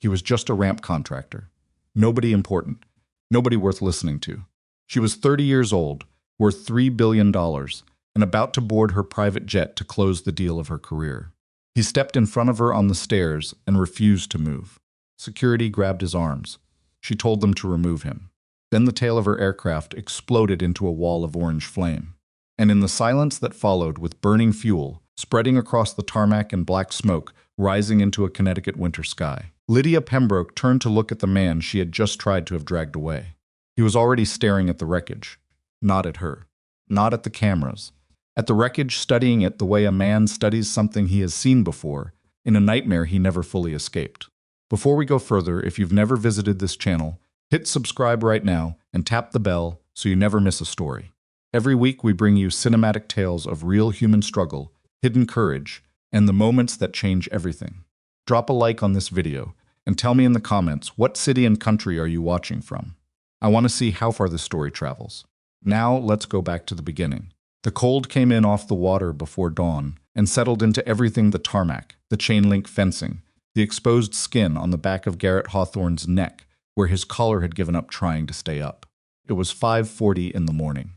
He was just a ramp contractor. Nobody important. Nobody worth listening to. She was 30 years old, worth $3 billion, and about to board her private jet to close the deal of her career. He stepped in front of her on the stairs and refused to move. Security grabbed his arms. She told them to remove him. Then the tail of her aircraft exploded into a wall of orange flame. And in the silence that followed, with burning fuel spreading across the tarmac and black smoke rising into a Connecticut winter sky, Lydia Pembroke turned to look at the man she had just tried to have dragged away. He was already staring at the wreckage. Not at her. Not at the cameras. At the wreckage, studying it the way a man studies something he has seen before, in a nightmare he never fully escaped. Before we go further, if you've never visited this channel, hit subscribe right now and tap the bell so you never miss a story. Every week we bring you cinematic tales of real human struggle, hidden courage, and the moments that change everything. Drop a like on this video and tell me in the comments what city and country are you watching from. I want to see how far this story travels. Now let's go back to the beginning. The cold came in off the water before dawn and settled into everything: the tarmac, the chain-link fencing, the exposed skin on the back of Garrett Hawthorne's neck where his collar had given up trying to stay up. It was 5:40 in the morning.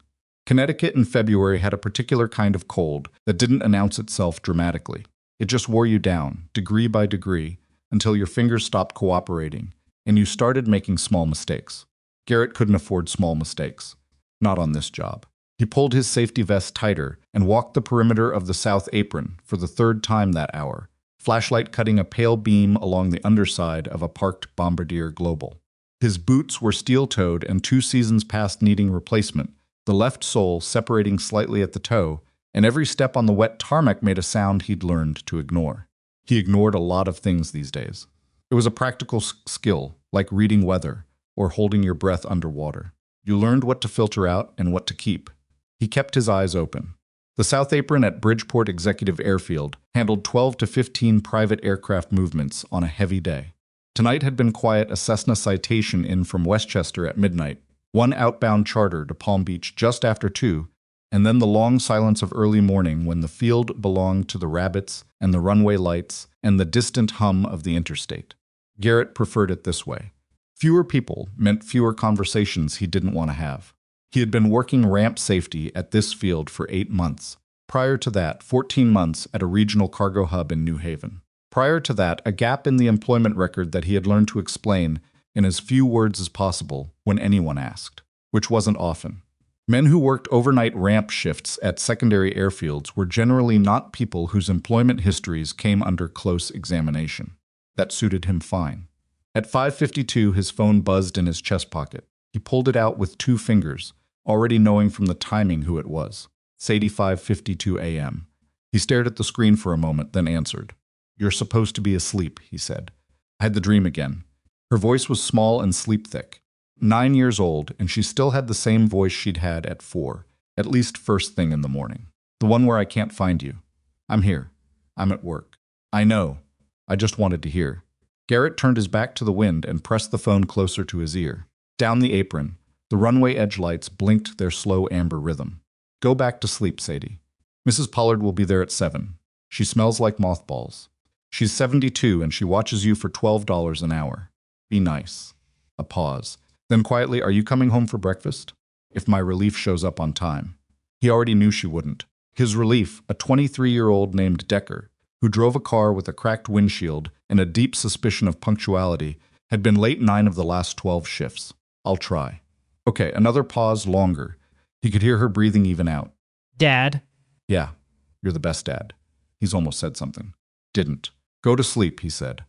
Connecticut in February had a particular kind of cold that didn't announce itself dramatically. It just wore you down, degree by degree, until your fingers stopped cooperating and you started making small mistakes. Garrett couldn't afford small mistakes. Not on this job. He pulled his safety vest tighter and walked the perimeter of the south apron for the third time that hour, flashlight cutting a pale beam along the underside of a parked Bombardier Global. His boots were steel-toed and 2 seasons past needing replacement, the left sole separating slightly at the toe, and every step on the wet tarmac made a sound he'd learned to ignore. He ignored a lot of things these days. It was a practical skill, like reading weather or holding your breath underwater. You learned what to filter out and what to keep. He kept his eyes open. The South Apron at Bridgeport Executive Airfield handled 12 to 15 private aircraft movements on a heavy day. Tonight had been quiet: a Cessna Citation in from Westchester at midnight, one outbound charter to Palm Beach just after 2, and then the long silence of early morning when the field belonged to the rabbits and the runway lights and the distant hum of the interstate. Garrett preferred it this way. Fewer people meant fewer conversations he didn't want to have. He had been working ramp safety at this field for 8 months. Prior to that, 14 months at a regional cargo hub in New Haven. Prior to that, a gap in the employment record that he had learned to explain in as few words as possible when anyone asked, which wasn't often. Men who worked overnight ramp shifts at secondary airfields were generally not people whose employment histories came under close examination. That suited him fine. At 5:52, his phone buzzed in his chest pocket. He pulled it out with 2 fingers, already knowing from the timing who it was. Sadie, 5:52 a.m. He stared at the screen for a moment, then answered. "You're supposed to be asleep," he said. I had the dream again. Her voice was small and sleep-thick. 9 years old, and she still had the same voice she'd had at 4, at least first thing in the morning. The one where I can't find you. I'm here. I'm at work. I know. I just wanted to hear. Garrett turned his back to the wind and pressed the phone closer to his ear. Down the apron, the runway edge lights blinked their slow amber rhythm. Go back to sleep, Sadie. Mrs. Pollard will be there at 7. She smells like mothballs. She's 72 and she watches you for $12 an hour. Be nice. A pause. Then quietly, are you coming home for breakfast? If my relief shows up on time. He already knew she wouldn't. His relief, a 23-year-old named Decker, who drove a car with a cracked windshield and a deep suspicion of punctuality, had been late 9 of the last 12 shifts. I'll try. Okay, another pause, longer. He could hear her breathing even out. Dad? Yeah, you're the best dad. He's almost said something. Didn't. Go to sleep, he said.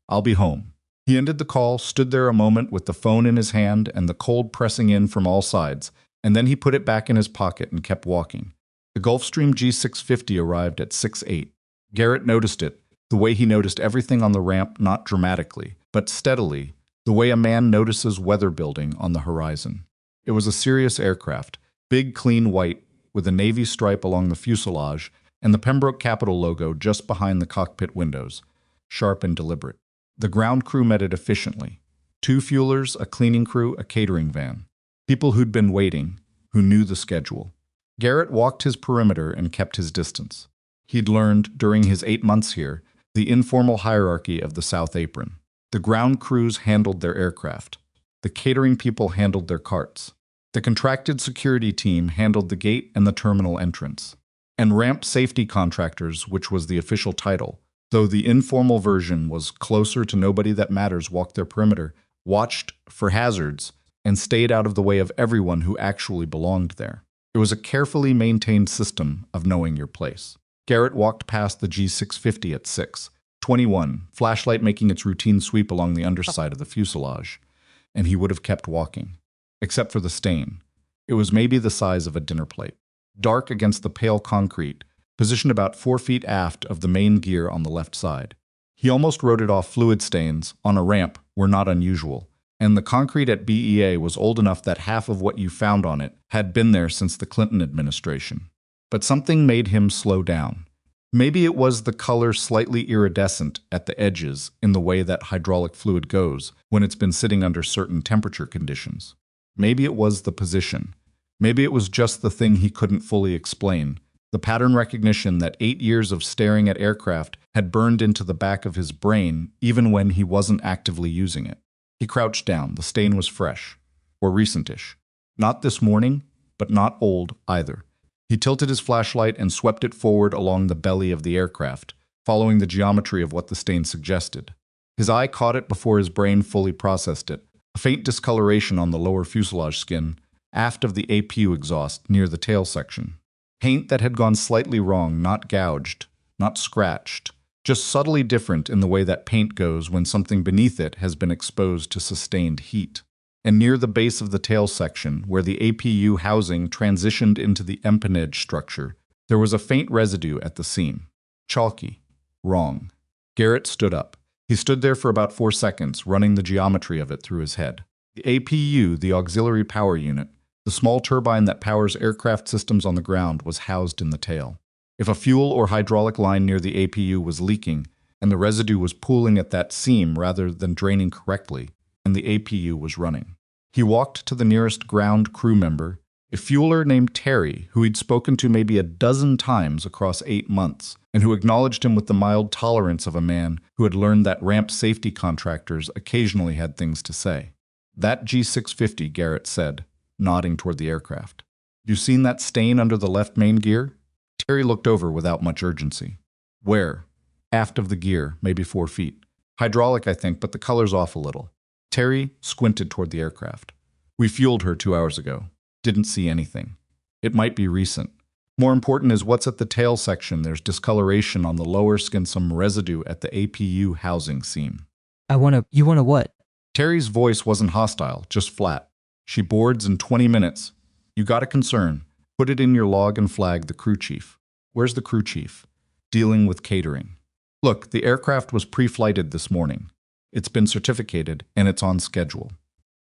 I'll be home. He ended the call, stood there a moment with the phone in his hand and the cold pressing in from all sides, and then he put it back in his pocket and kept walking. The Gulfstream G650 arrived at 6:08. Garrett noticed it, the way he noticed everything on the ramp, not dramatically, but steadily, the way a man notices weather building on the horizon. It was a serious aircraft, big, clean white, with a navy stripe along the fuselage and the Pembroke Capital logo just behind the cockpit windows, sharp and deliberate. The ground crew met it efficiently. 2 fuelers, a cleaning crew, a catering van. People who'd been waiting, who knew the schedule. Garrett walked his perimeter and kept his distance. He'd learned, during his 8 months here, the informal hierarchy of the South Apron. The ground crews handled their aircraft. The catering people handled their carts. The contracted security team handled the gate and the terminal entrance. And ramp safety contractors, which was the official title, though the informal version was closer to nobody that matters, walked their perimeter, watched for hazards, and stayed out of the way of everyone who actually belonged there. It was a carefully maintained system of knowing your place. Garrett walked past the G650 at 6:21, flashlight making its routine sweep along the underside of the fuselage, and he would have kept walking. Except for the stain. It was maybe the size of a dinner plate. Dark against the pale concrete, positioned about 4 feet aft of the main gear on the left side. He almost wrote it off. Fluid stains on a ramp were not unusual, and the concrete at BEA was old enough that half of what you found on it had been there since the Clinton administration. But something made him slow down. Maybe it was the color slightly iridescent at the edges in the way that hydraulic fluid goes when it's been sitting under certain temperature conditions. Maybe it was the position. Maybe it was just the thing he couldn't fully explain, the pattern recognition that 8 years of staring at aircraft had burned into the back of his brain even when he wasn't actively using it. He crouched down. The stain was fresh, or recentish. Not this morning, but not old either. He tilted his flashlight and swept it forward along the belly of the aircraft, following the geometry of what the stain suggested. His eye caught it before his brain fully processed it. A faint discoloration on the lower fuselage skin, aft of the APU exhaust near the tail section. Paint that had gone slightly wrong, not gouged, not scratched, just subtly different in the way that paint goes when something beneath it has been exposed to sustained heat. And near the base of the tail section, where the APU housing transitioned into the empennage structure, there was a faint residue at the seam. Chalky. Wrong. Garrett stood up. He stood there for about 4 seconds, running the geometry of it through his head. The APU, the auxiliary power unit, the small turbine that powers aircraft systems on the ground, was housed in the tail. If a fuel or hydraulic line near the APU was leaking, and the residue was pooling at that seam rather than draining correctly, and the APU was running. He walked to the nearest ground crew member, a fueler named Terry, who he'd spoken to maybe a dozen times across 8 months, and who acknowledged him with the mild tolerance of a man who had learned that ramp safety contractors occasionally had things to say. That G650, Garrett said, nodding toward the aircraft. You seen that stain under the left main gear? Terry looked over without much urgency. Where? Aft of the gear, maybe 4 feet. Hydraulic, I think, but the color's off a little. Terry squinted toward the aircraft. We fueled her 2 hours ago. Didn't see anything. It might be recent. More important is what's at the tail section. There's discoloration on the lower skin, some residue at the APU housing seam. You wanna what? Terry's voice wasn't hostile, just flat. She boards in 20 minutes. You got a concern. Put it in your log and flag the crew chief. Where's the crew chief? Dealing with catering. Look, the aircraft was pre-flighted this morning. It's been certificated, and it's on schedule.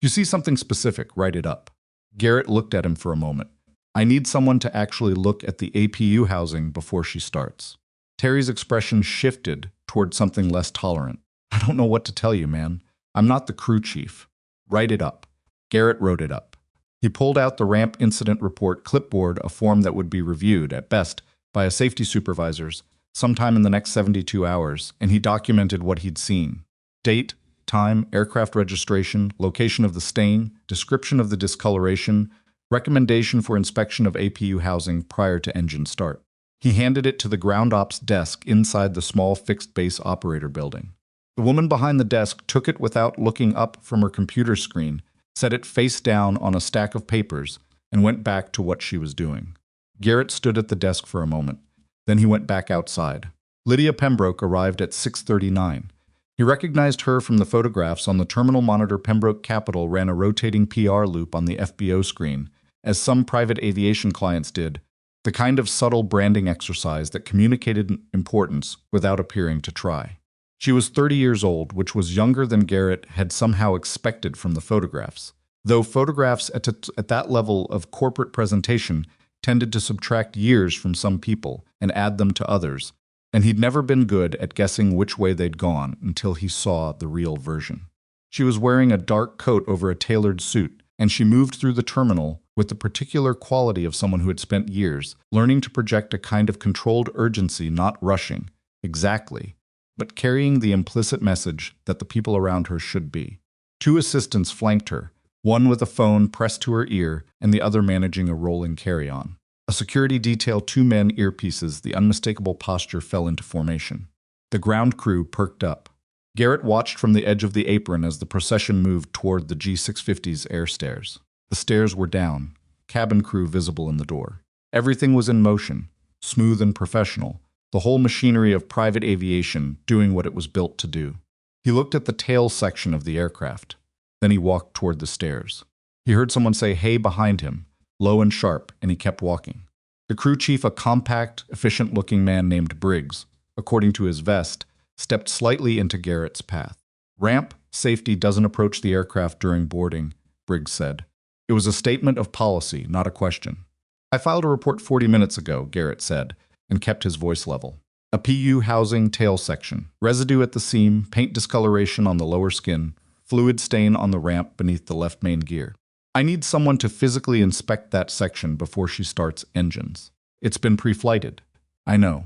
You see something specific, write it up. Garrett looked at him for a moment. I need someone to actually look at the APU housing before she starts. Terry's expression shifted toward something less tolerant. I don't know what to tell you, man. I'm not the crew chief. Write it up. Garrett wrote it up. He pulled out the ramp incident report clipboard, a form that would be reviewed, at best, by a safety supervisor's sometime in the next 72 hours, and he documented what he'd seen. Date, time, aircraft registration, location of the stain, description of the discoloration, recommendation for inspection of APU housing prior to engine start. He handed it to the ground ops desk inside the small fixed base operator building. The woman behind the desk took it without looking up from her computer screen, set it face down on a stack of papers, and went back to what she was doing. Garrett stood at the desk for a moment. Then he went back outside. Lydia Pembroke arrived at 6:39. He recognized her from the photographs on the terminal monitor. Pembroke Capital ran a rotating PR loop on the FBO screen, as some private aviation clients did, the kind of subtle branding exercise that communicated importance without appearing to try. She was 30 years old, which was younger than Garrett had somehow expected from the photographs, though photographs at that level of corporate presentation tended to subtract years from some people and add them to others, and he'd never been good at guessing which way they'd gone until he saw the real version. She was wearing a dark coat over a tailored suit, and she moved through the terminal with the particular quality of someone who had spent years learning to project a kind of controlled urgency, not rushing. Exactly. but carrying the implicit message that the people around her should be. Two assistants flanked her, one with a phone pressed to her ear and the other managing a rolling carry-on. A security detail, two men, earpieces, the unmistakable posture fell into formation. The ground crew perked up. Garrett watched from the edge of the apron as the procession moved toward the G650's air stairs. The stairs were down, cabin crew visible in the door. Everything was in motion, smooth and professional, the whole machinery of private aviation doing what it was built to do. He looked at the tail section of the aircraft. Then he walked toward the stairs. He heard someone say, "Hey," behind him, low and sharp, and he kept walking. The crew chief, a compact, efficient-looking man named Briggs, according to his vest, stepped slightly into Garrett's path. "Ramp safety doesn't approach the aircraft during boarding," Briggs said. It was a statement of policy, not a question. "I filed a report 40 minutes ago," Garrett said, and kept his voice level. "A PU housing tail section. Residue at the seam, paint discoloration on the lower skin, fluid stain on the ramp beneath the left main gear. I need someone to physically inspect that section before she starts engines. It's been pre-flighted. I know.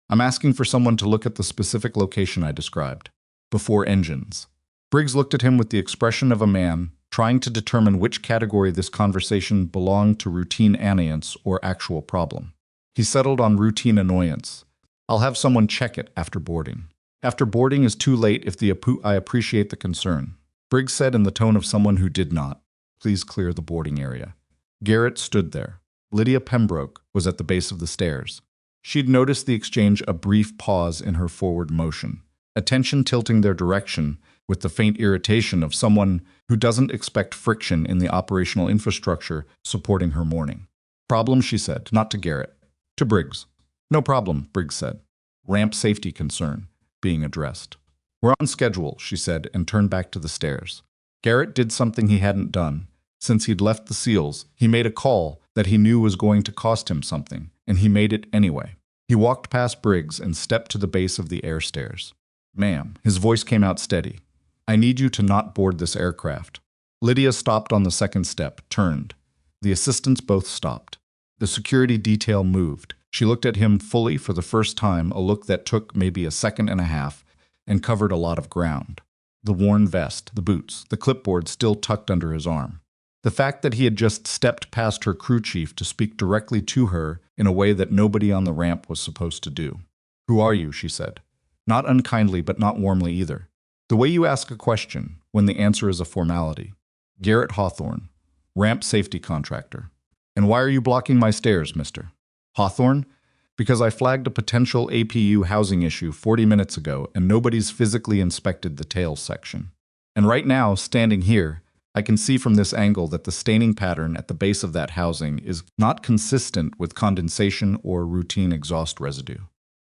I'm asking for someone to look at the specific location I described. Before engines." Briggs looked at him with the expression of a man trying to determine which category this conversation belonged to: routine annoyance or actual problem. He settled on routine annoyance. "I'll have someone check it after boarding." "After boarding is too late if I appreciate the concern," Briggs said in the tone of someone who did not. "Please clear the boarding area." Garrett stood there. Lydia Pembroke was at the base of the stairs. She'd noticed the exchange, a brief pause in her forward motion, attention tilting their direction with the faint irritation of someone who doesn't expect friction in the operational infrastructure supporting her morning. "Problem," she said, not to Garrett, to Briggs. "No problem," Briggs said. "Ramp safety concern being addressed." "We're on schedule," she said, and turned back to the stairs. Garrett did something he hadn't done. Since he'd left the SEALs, he made a call that he knew was going to cost him something, and he made it anyway. He walked past Briggs and stepped to the base of the air stairs. "Ma'am," his voice came out steady, "I need you to not board this aircraft." Lydia stopped on the second step, turned. The assistants both stopped. The security detail moved. She looked at him fully for the first time, a look that took maybe a second and a half and covered a lot of ground. The worn vest, the boots, the clipboard still tucked under his arm. The fact that he had just stepped past her crew chief to speak directly to her in a way that nobody on the ramp was supposed to do. "Who are you?" she said. Not unkindly, but not warmly either. The way you ask a question when the answer is a formality. "Garrett Hawthorne, ramp safety contractor." "And why are you blocking my stairs, mister?" "Hawthorne? Because I flagged a potential APU housing issue 40 minutes ago and nobody's physically inspected the tail section. And right now, standing here, I can see from this angle that the staining pattern at the base of that housing is not consistent with condensation or routine exhaust residue.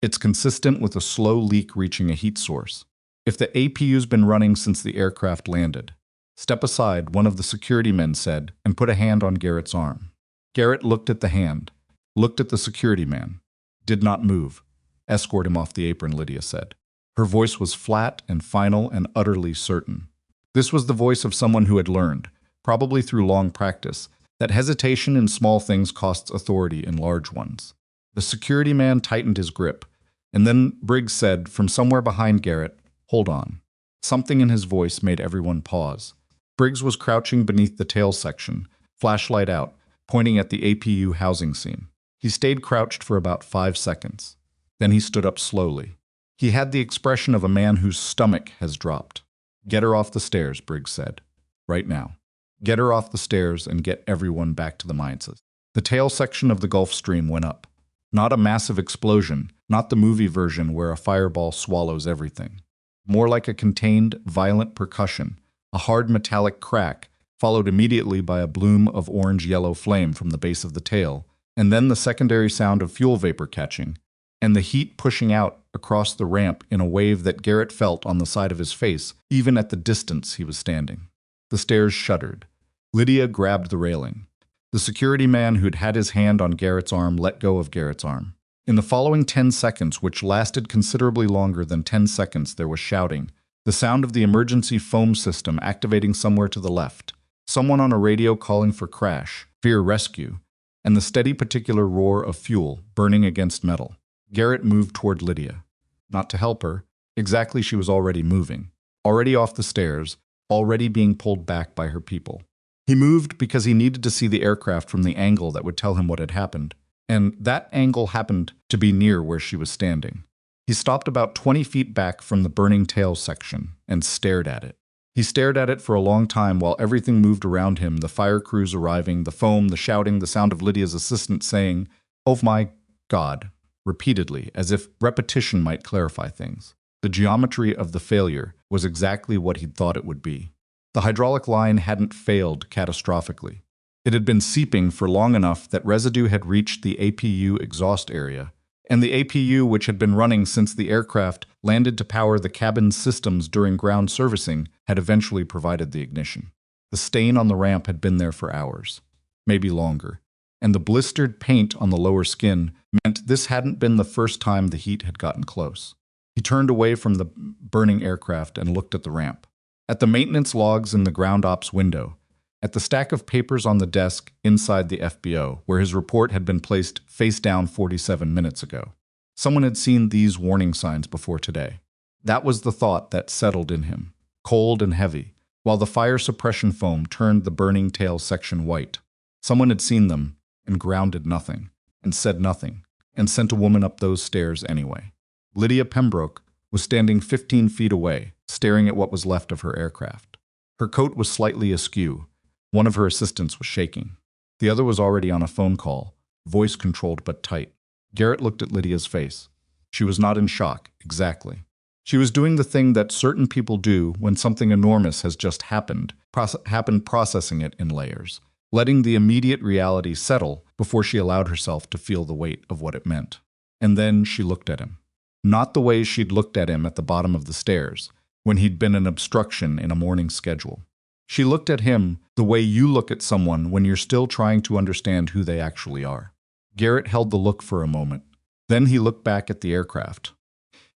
It's consistent with a slow leak reaching a heat source. If the APU's been running since the aircraft landed." "Step aside," one of the security men said, and put a hand on Garrett's arm. Garrett looked at the hand, looked at the security man, did not move. "Escort him off the apron," Lydia said. Her voice was flat and final and utterly certain. This was the voice of someone who had learned, probably through long practice, that hesitation in small things costs authority in large ones. The security man tightened his grip, and then Briggs said from somewhere behind Garrett, "Hold on." Something in his voice made everyone pause. Briggs was crouching beneath the tail section, flashlight out, pointing at the APU housing seam. He stayed crouched for about 5 seconds. Then he stood up slowly. He had the expression of a man whose stomach has dropped. "Get her off the stairs," Briggs said. "Right now. Get her off the stairs and get everyone back to the mines." The tail section of the Gulf Stream went up. Not a massive explosion, not the movie version where a fireball swallows everything. More like a contained, violent percussion, a hard metallic crack, followed immediately by a bloom of orange-yellow flame from the base of the tail, and then the secondary sound of fuel vapor catching, and the heat pushing out across the ramp in a wave that Garrett felt on the side of his face, even at the distance he was standing. The stairs shuddered. Lydia grabbed the railing. The security man who'd had his hand on Garrett's arm let go of Garrett's arm. In the following 10 seconds, which lasted considerably longer than 10 seconds, there was shouting, the sound of the emergency foam system activating somewhere to the left, someone on a radio calling for crash, fear rescue, and the steady particular roar of fuel burning against metal. Garrett moved toward Lydia. Not to help her, Exactly, she was already moving, already off the stairs, already being pulled back by her people. He moved because he needed to see the aircraft from the angle that would tell him what had happened, and that angle happened to be near where she was standing. He stopped about 20 feet back from the burning tail section and stared at it. He stared at it for a long time while everything moved around him, the fire crews arriving, the foam, the shouting, the sound of Lydia's assistant saying, "Oh my God," repeatedly, as if repetition might clarify things. The geometry of the failure was exactly what he'd thought it would be. The hydraulic line hadn't failed catastrophically. It had been seeping for long enough that residue had reached the APU exhaust area, and the APU, which had been running since the aircraft landed to power the cabin's systems during ground servicing, had eventually provided the ignition. The stain on the ramp had been there for hours, maybe longer, and the blistered paint on the lower skin meant this hadn't been the first time the heat had gotten close. He turned away from the burning aircraft and looked at the ramp, at the maintenance logs in the ground ops window, at the stack of papers on the desk inside the FBO, where his report had been placed face down 47 minutes ago. Someone had seen these warning signs before today. That was the thought that settled in him, cold and heavy, while the fire suppression foam turned the burning tail section white. Someone had seen them and grounded nothing, and said nothing, and sent a woman up those stairs anyway. Lydia Pembroke was standing 15 feet away, staring at what was left of her aircraft. Her coat was slightly askew. One of her assistants was shaking. The other was already on a phone call, voice controlled but tight. Garrett looked at Lydia's face. She was not in shock, exactly. She was doing the thing that certain people do when something enormous has just happened, processing it in layers, letting the immediate reality settle before she allowed herself to feel the weight of what it meant. And then she looked at him. Not the way she'd looked at him at the bottom of the stairs, when he'd been an obstruction in a morning schedule. She looked at him the way you look at someone when you're still trying to understand who they actually are. Garrett held the look for a moment. Then he looked back at the aircraft.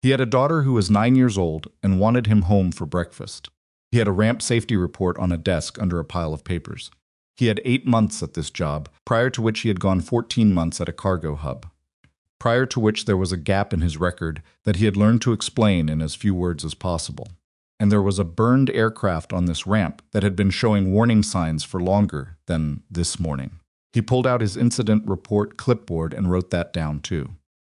He had a daughter who was 9 years old and wanted him home for breakfast. He had a ramp safety report on a desk under a pile of papers. He had 8 months at this job, prior to which he had gone 14 months at a cargo hub. Prior to which there was a gap in his record that he had learned to explain in as few words as possible. And there was a burned aircraft on this ramp that had been showing warning signs for longer than this morning. He pulled out his incident report clipboard and wrote that down too.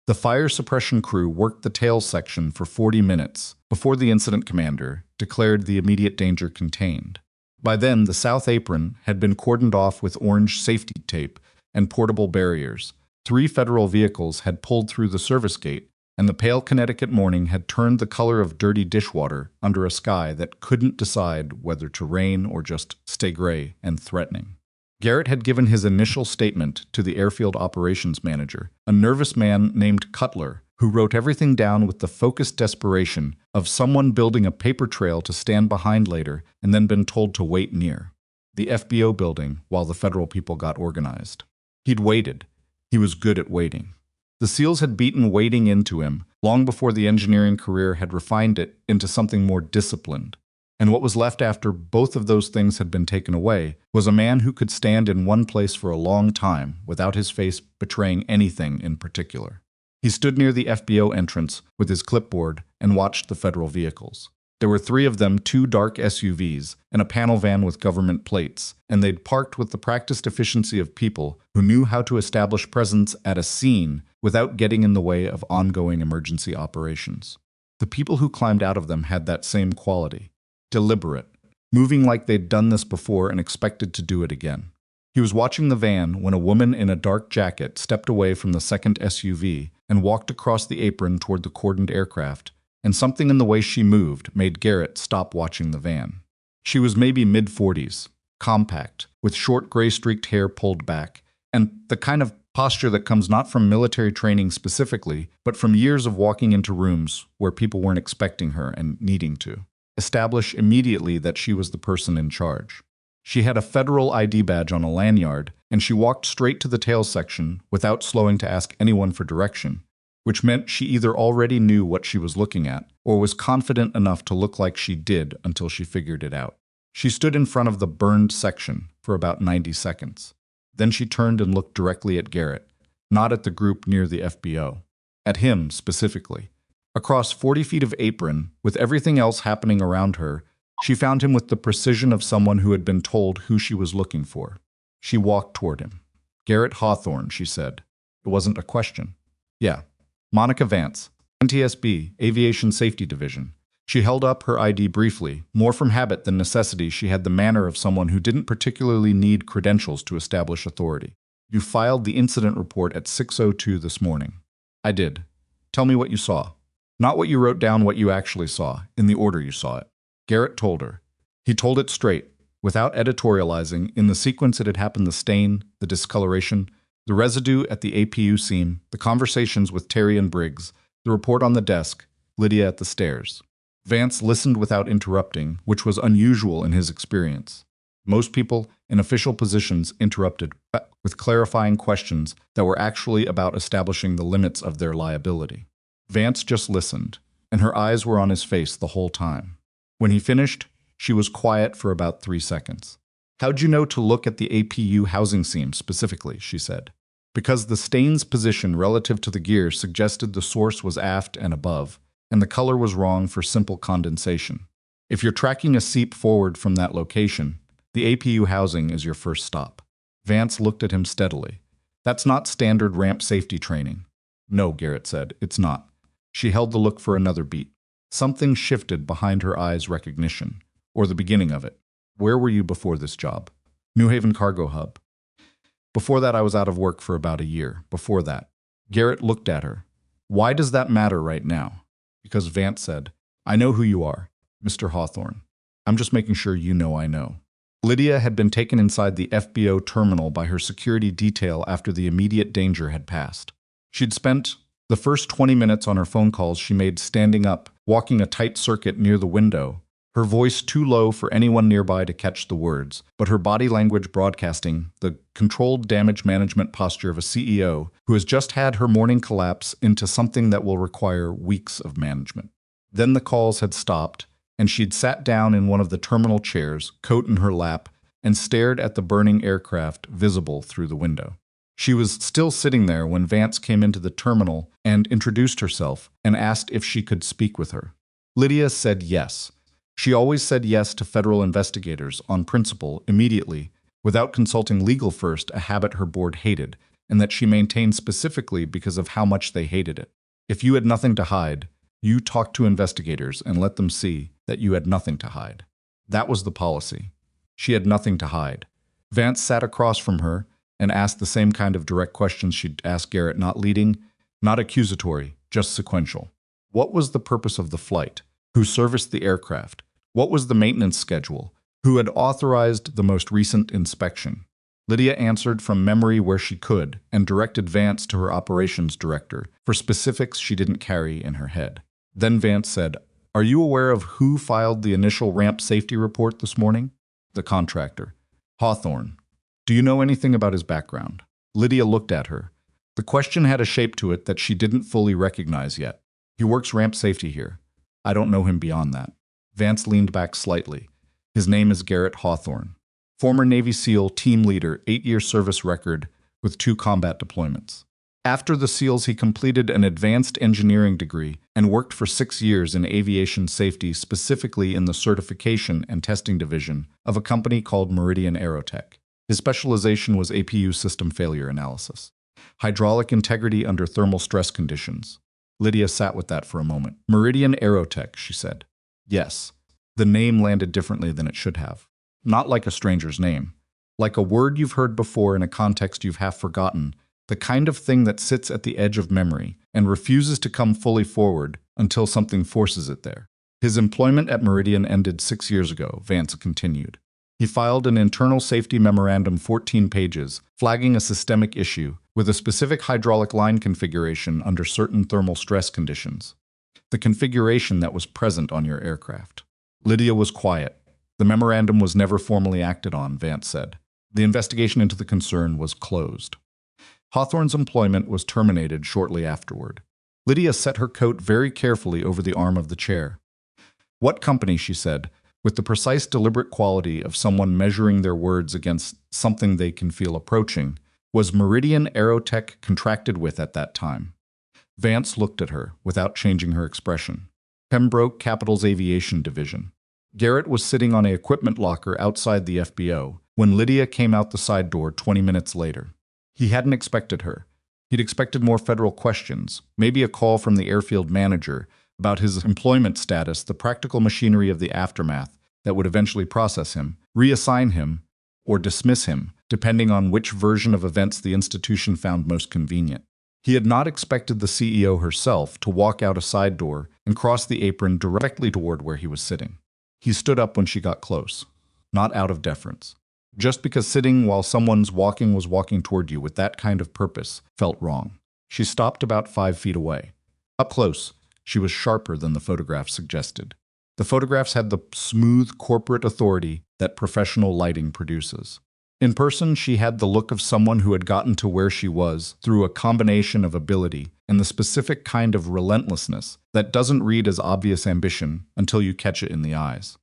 The fire suppression crew worked the tail section for 40 minutes before the incident commander declared the immediate danger contained. By then, the south apron had been cordoned off with orange safety tape and portable barriers. 3 federal vehicles had pulled through the service gate, and the pale Connecticut morning had turned the color of dirty dishwater under a sky that couldn't decide whether to rain or just stay gray and threatening. Garrett had given his initial statement to the airfield operations manager, a nervous man named Cutler, who wrote everything down with the focused desperation of someone building a paper trail to stand behind later and then been told to wait near the FBO building while the federal people got organized. He'd waited. He was good at waiting. The SEALs had beaten waiting into him long before the engineering career had refined it into something more disciplined. And what was left after both of those things had been taken away was a man who could stand in one place for a long time without his face betraying anything in particular. He stood near the FBO entrance with his clipboard and watched the federal vehicles. There were 3 of them, 2 dark SUVs, and a panel van with government plates, and they'd parked with the practiced efficiency of people who knew how to establish presence at a scene without getting in the way of ongoing emergency operations. The people who climbed out of them had that same quality. Deliberate, moving like they'd done this before and expected to do it again. He was watching the van when a woman in a dark jacket stepped away from the second SUV and walked across the apron toward the cordoned aircraft, and something in the way she moved made Garrett stop watching the van. She was maybe mid-40s, compact, with short gray-streaked hair pulled back, and the kind of posture that comes not from military training specifically, but from years of walking into rooms where people weren't expecting her and needing to establish immediately that she was the person in charge. She had a federal ID badge on a lanyard, and she walked straight to the tail section without slowing to ask anyone for direction, which meant she either already knew what she was looking at or was confident enough to look like she did until she figured it out. She stood in front of the burned section for about 90 seconds. Then she turned and looked directly at Garrett, not at the group near the FBO. At him, specifically. Across 40 feet of apron, with everything else happening around her, she found him with the precision of someone who had been told who she was looking for. She walked toward him. "Garrett Hawthorne," she said. It wasn't a question. "Yeah. Monica Vance, NTSB, Aviation Safety Division." She held up her ID briefly. More from habit than necessity, she had the manner of someone who didn't particularly need credentials to establish authority. "You filed the incident report at 6:02 this morning." "I did. Tell me what you saw." "Not what you wrote down, what you actually saw, in the order you saw it." Garrett told her. He told it straight, without editorializing, in the sequence it had happened: the stain, the discoloration, the residue at the APU seam, the conversations with Terry and Briggs, the report on the desk, Lydia at the stairs. Vance listened without interrupting, which was unusual in his experience. Most people in official positions interrupted with clarifying questions that were actually about establishing the limits of their liability. Vance just listened, and her eyes were on his face the whole time. When he finished, she was quiet for about 3 seconds. "How'd you know to look at the APU housing seam specifically?" she said. "Because the stain's position relative to the gear suggested the source was aft and above, and the color was wrong for simple condensation. If you're tracking a seep forward from that location, the APU housing is your first stop." Vance looked at him steadily. "That's not standard ramp safety training." "No," Garrett said, "it's not." She held the look for another beat. Something shifted behind her eyes' recognition, or the beginning of it. "Where were you before this job?" "New Haven Cargo Hub." "Before that, I was out of work for about a year. Before that." Garrett looked at her. "Why does that matter right now?" "Because," Vance said, "I know who you are, Mr. Hawthorne. I'm just making sure you know I know." Lydia had been taken inside the FBO terminal by her security detail after the immediate danger had passed. She'd spent the first 20 minutes on her phone calls she made standing up, walking a tight circuit near the window, her voice too low for anyone nearby to catch the words, but her body language broadcasting the controlled damage management posture of a CEO who has just had her morning collapse into something that will require weeks of management. Then the calls had stopped, and she'd sat down in one of the terminal chairs, coat in her lap, and stared at the burning aircraft visible through the window. She was still sitting there when Vance came into the terminal and introduced herself and asked if she could speak with her. Lydia said yes. She always said yes to federal investigators, on principle, immediately, without consulting legal first, a habit her board hated, and that she maintained specifically because of how much they hated it. If you had nothing to hide, you talked to investigators and let them see that you had nothing to hide. That was the policy. She had nothing to hide. Vance sat across from her and asked the same kind of direct questions she'd asked Garrett, not leading, not accusatory, just sequential. What was the purpose of the flight? Who serviced the aircraft? What was the maintenance schedule? Who had authorized the most recent inspection? Lydia answered from memory where she could and directed Vance to her operations director for specifics she didn't carry in her head. Then Vance said, "Are you aware of who filed the initial ramp safety report this morning?" "The contractor." "Hawthorne. Do you know anything about his background?" Lydia looked at her. The question had a shape to it that she didn't fully recognize yet. "He works ramp safety here. I don't know him beyond that." Vance leaned back slightly. "His name is Garrett Hawthorne. Former Navy SEAL team leader, 8-year service record with 2 combat deployments. After the SEALs, he completed an advanced engineering degree and worked for 6 years in aviation safety, specifically in the certification and testing division of a company called Meridian Aerotech. His specialization was APU system failure analysis. Hydraulic integrity under thermal stress conditions." Lydia sat with that for a moment. "Meridian Aerotech," she said. "Yes." The name landed differently than it should have. Not like a stranger's name. Like a word you've heard before in a context you've half forgotten, the kind of thing that sits at the edge of memory and refuses to come fully forward until something forces it there. "His employment at Meridian ended 6 years ago," Vance continued. "He filed an internal safety memorandum, 14 pages, flagging a systemic issue with a specific hydraulic line configuration under certain thermal stress conditions. The configuration that was present on your aircraft." Lydia was quiet. "The memorandum was never formally acted on," Vance said. "The investigation into the concern was closed." Hawthorne's employment was terminated shortly afterward. Lydia set her coat very carefully over the arm of the chair. "What company?" she said, with the precise, deliberate quality of someone measuring their words against something they can feel approaching, "was Meridian Aerotech contracted with at that time?" Vance looked at her without changing her expression. Pembroke Capital's Aviation Division. Garrett was sitting on an equipment locker outside the FBO when Lydia came out the side door 20 minutes later. He hadn't expected her. He'd expected more federal questions, maybe a call from the airfield manager about his employment status, the practical machinery of the aftermath that would eventually process him, reassign him, or dismiss him, depending on which version of events the institution found most convenient. He had not expected the CEO herself to walk out a side door and cross the apron directly toward where he was sitting. He stood up when she got close, not out of deference. Just because sitting while someone's walking was walking toward you with that kind of purpose felt wrong. She stopped about 5 feet away. Up close, she was sharper than the photographs suggested. The photographs had the smooth corporate authority that professional lighting produces. In person, she had the look of someone who had gotten to where she was through a combination of ability and the specific kind of relentlessness that doesn't read as obvious ambition until you catch it in the eyes.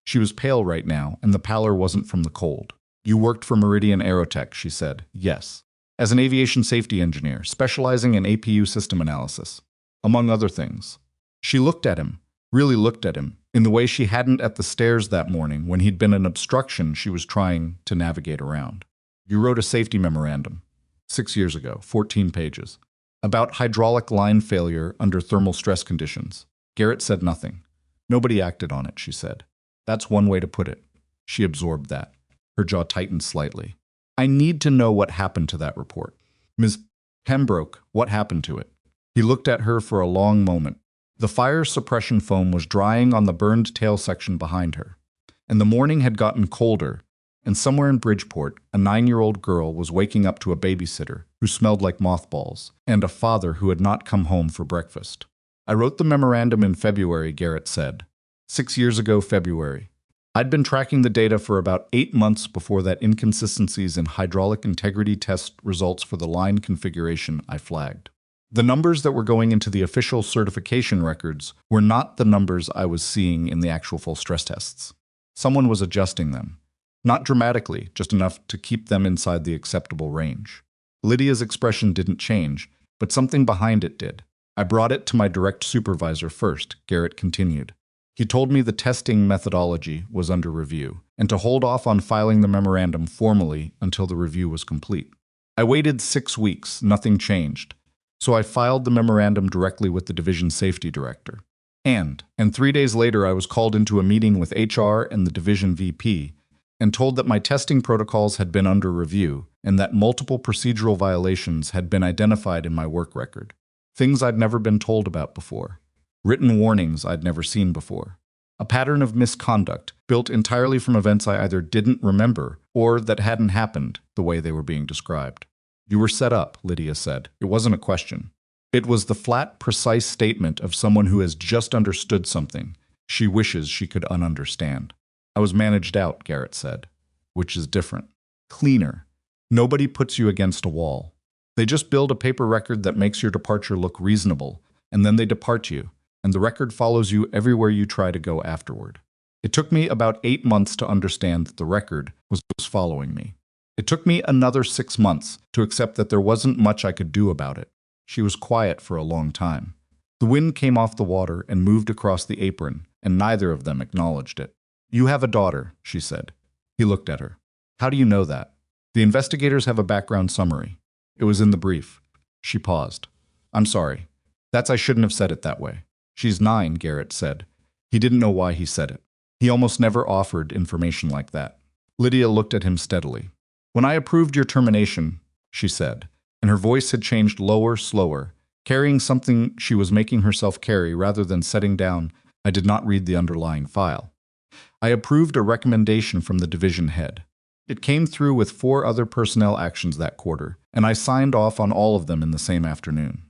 She was pale right now, and the pallor wasn't from the cold. "You worked for Meridian Aerotech," she said. "Yes. As an aviation safety engineer, specializing in APU system analysis, among other things." She looked at him, really looked at him, in the way she hadn't at the stairs that morning when he'd been an obstruction she was trying to navigate around. "You wrote a safety memorandum 6 years ago, 14 pages, about hydraulic line failure under thermal stress conditions." Garrett said nothing. "Nobody acted on it," she said. "That's one way to put it." She absorbed that. Her jaw tightened slightly. "I need to know what happened to that report. Ms. Pembroke, what happened to it?" He looked at her for a long moment. The fire suppression foam was drying on the burned tail section behind her, and the morning had gotten colder, and somewhere in Bridgeport, a 9-year-old girl was waking up to a babysitter who smelled like mothballs, and a father who had not come home for breakfast. "I wrote the memorandum in February," Garrett said. 6 years ago, February. I'd been tracking the data for about 8 months before that inconsistencies in hydraulic integrity test results for the line configuration I flagged. The numbers that were going into the official certification records were not the numbers I was seeing in the actual full stress tests. Someone was adjusting them. Not dramatically, just enough to keep them inside the acceptable range. Lydia's expression didn't change, but something behind it did. "I brought it to my direct supervisor first," Garrett continued. "He told me the testing methodology was under review, and to hold off on filing the memorandum formally until the review was complete. I waited 6 weeks, nothing changed. So I filed the memorandum directly with the division safety director. And 3 days later I was called into a meeting with HR and the division VP and told that my testing protocols had been under review and that multiple procedural violations had been identified in my work record. Things I'd never been told about before. Written warnings I'd never seen before. A pattern of misconduct built entirely from events I either didn't remember or that hadn't happened the way they were being described." "You were set up," Lydia said. "It wasn't a question. It was the flat, precise statement of someone who has just understood something she wishes she could ununderstand." "I was managed out," Garrett said, "which is different. Cleaner. Nobody puts you against a wall. They just build a paper record that makes your departure look reasonable, and then they depart you, and the record follows you everywhere you try to go afterward. It took me about 8 months to understand that the record was following me. It took me another 6 months to accept that there wasn't much I could do about it." She was quiet for a long time. The wind came off the water and moved across the apron, and neither of them acknowledged it. "You have a daughter," she said. He looked at her. "How do you know that?" "The investigators have a background summary. It was in the brief." She paused. "I'm sorry. I shouldn't have said it that way." "She's 9, Garrett said. He didn't know why he said it. He almost never offered information like that. Lydia looked at him steadily. "When I approved your termination," she said, and her voice had changed lower, slower, carrying something she was making herself carry rather than setting down. "I did not read the underlying file. I approved a recommendation from the division head. It came through with 4 other personnel actions that quarter, and I signed off on all of them in the same afternoon."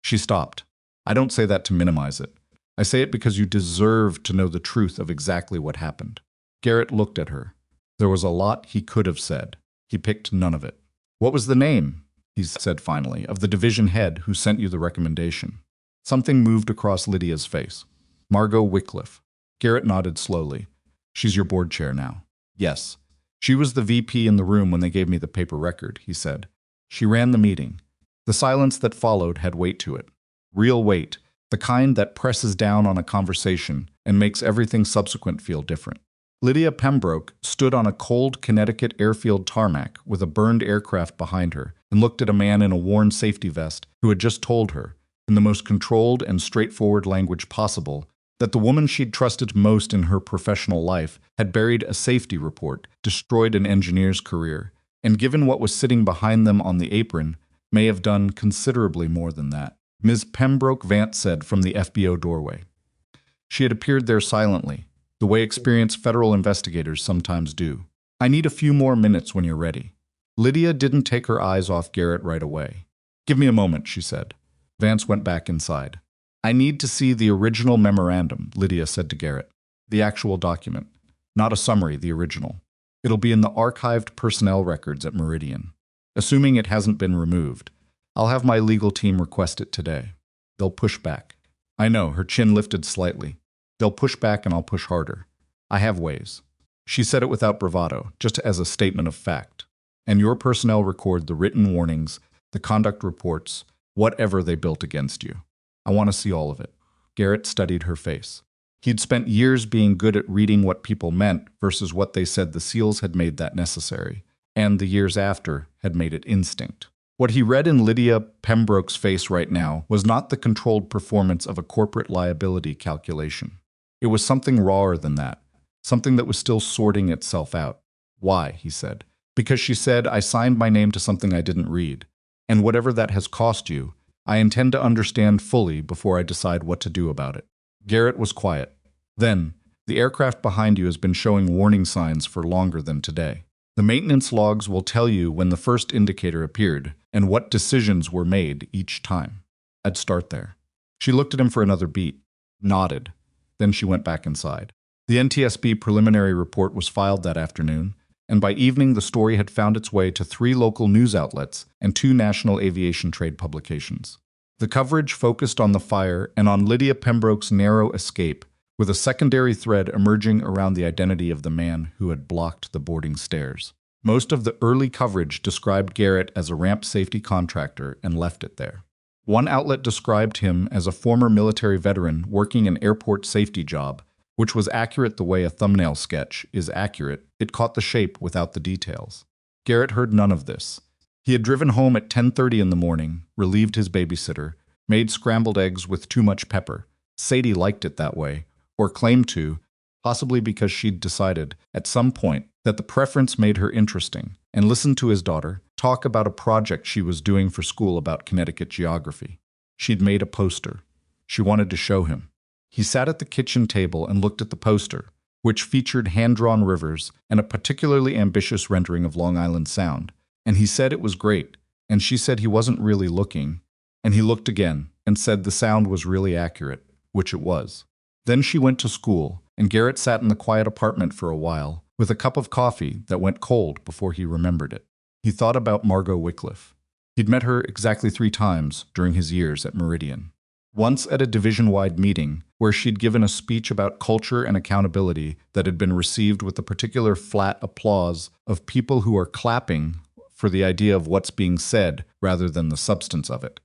She stopped. "I don't say that to minimize it. I say it because you deserve to know the truth of exactly what happened." Garrett looked at her. There was a lot he could have said. He picked none of it. "What was the name," he said finally, "of the division head who sent you the recommendation?" Something moved across Lydia's face. "Margot Wycliffe." Garrett nodded slowly. "She's your board chair now." "Yes. She was the VP in the room when they gave me the paper record," he said. "She ran the meeting." The silence that followed had weight to it. Real weight, the kind that presses down on a conversation and makes everything subsequent feel different. Lydia Pembroke stood on a cold Connecticut airfield tarmac with a burned aircraft behind her and looked at a man in a worn safety vest who had just told her, in the most controlled and straightforward language possible, that the woman she'd trusted most in her professional life had buried a safety report, destroyed an engineer's career, and given what was sitting behind them on the apron, may have done considerably more than that. Ms. Pembroke Vance said from the FBO doorway. She had appeared there silently, the way experienced federal investigators sometimes do. I need a few more minutes when you're ready. Lydia didn't take her eyes off Garrett right away. Give me a moment, she said. Vance went back inside. I need to see the original memorandum, Lydia said to Garrett. The actual document. Not a summary, the original. It'll be in the archived personnel records at Meridian. Assuming it hasn't been removed, I'll have my legal team request it today. They'll push back. I know, her chin lifted slightly. They'll push back and I'll push harder. I have ways. She said it without bravado, just as a statement of fact. And your personnel record the written warnings, the conduct reports, whatever they built against you. I want to see all of it. Garrett studied her face. He'd spent years being good at reading what people meant versus what they said the SEALs had made that necessary, and the years after had made it instinct. What he read in Lydia Pembroke's face right now was not the controlled performance of a corporate liability calculation. It was something rawer than that, something that was still sorting itself out. Why, he said. Because she said, I signed my name to something I didn't read. And whatever that has cost you, I intend to understand fully before I decide what to do about it. Garrett was quiet. Then, the aircraft behind you has been showing warning signs for longer than today. The maintenance logs will tell you when the first indicator appeared and what decisions were made each time. I'd start there. She looked at him for another beat, nodded. Then she went back inside. The NTSB preliminary report was filed that afternoon, and by evening the story had found its way to 3 local news outlets and 2 national aviation trade publications. The coverage focused on the fire and on Lydia Pembroke's narrow escape, with a secondary thread emerging around the identity of the man who had blocked the boarding stairs. Most of the early coverage described Garrett as a ramp safety contractor and left it there. One outlet described him as a former military veteran working an airport safety job, which was accurate the way a thumbnail sketch is accurate. It caught the shape without the details. Garrett heard none of this. He had driven home at 10:30 in the morning, relieved his babysitter, made scrambled eggs with too much pepper. Sadie liked it that way, or claimed to, possibly because she'd decided, at some point, that the preference made her interesting, and listened to his daughter talk about a project she was doing for school about Connecticut geography. She'd made a poster. She wanted to show him. He sat at the kitchen table and looked at the poster, which featured hand-drawn rivers and a particularly ambitious rendering of Long Island Sound, and he said it was great, and she said he wasn't really looking, and he looked again and said the sound was really accurate, which it was. Then she went to school, and Garrett sat in the quiet apartment for a while, with a cup of coffee that went cold before he remembered it. He thought about Margot Wycliffe. He'd met her exactly 3 times during his years at Meridian. Once at a division-wide meeting, where she'd given a speech about culture and accountability that had been received with the particular flat applause of people who are clapping for the idea of what's being said rather than the substance of it.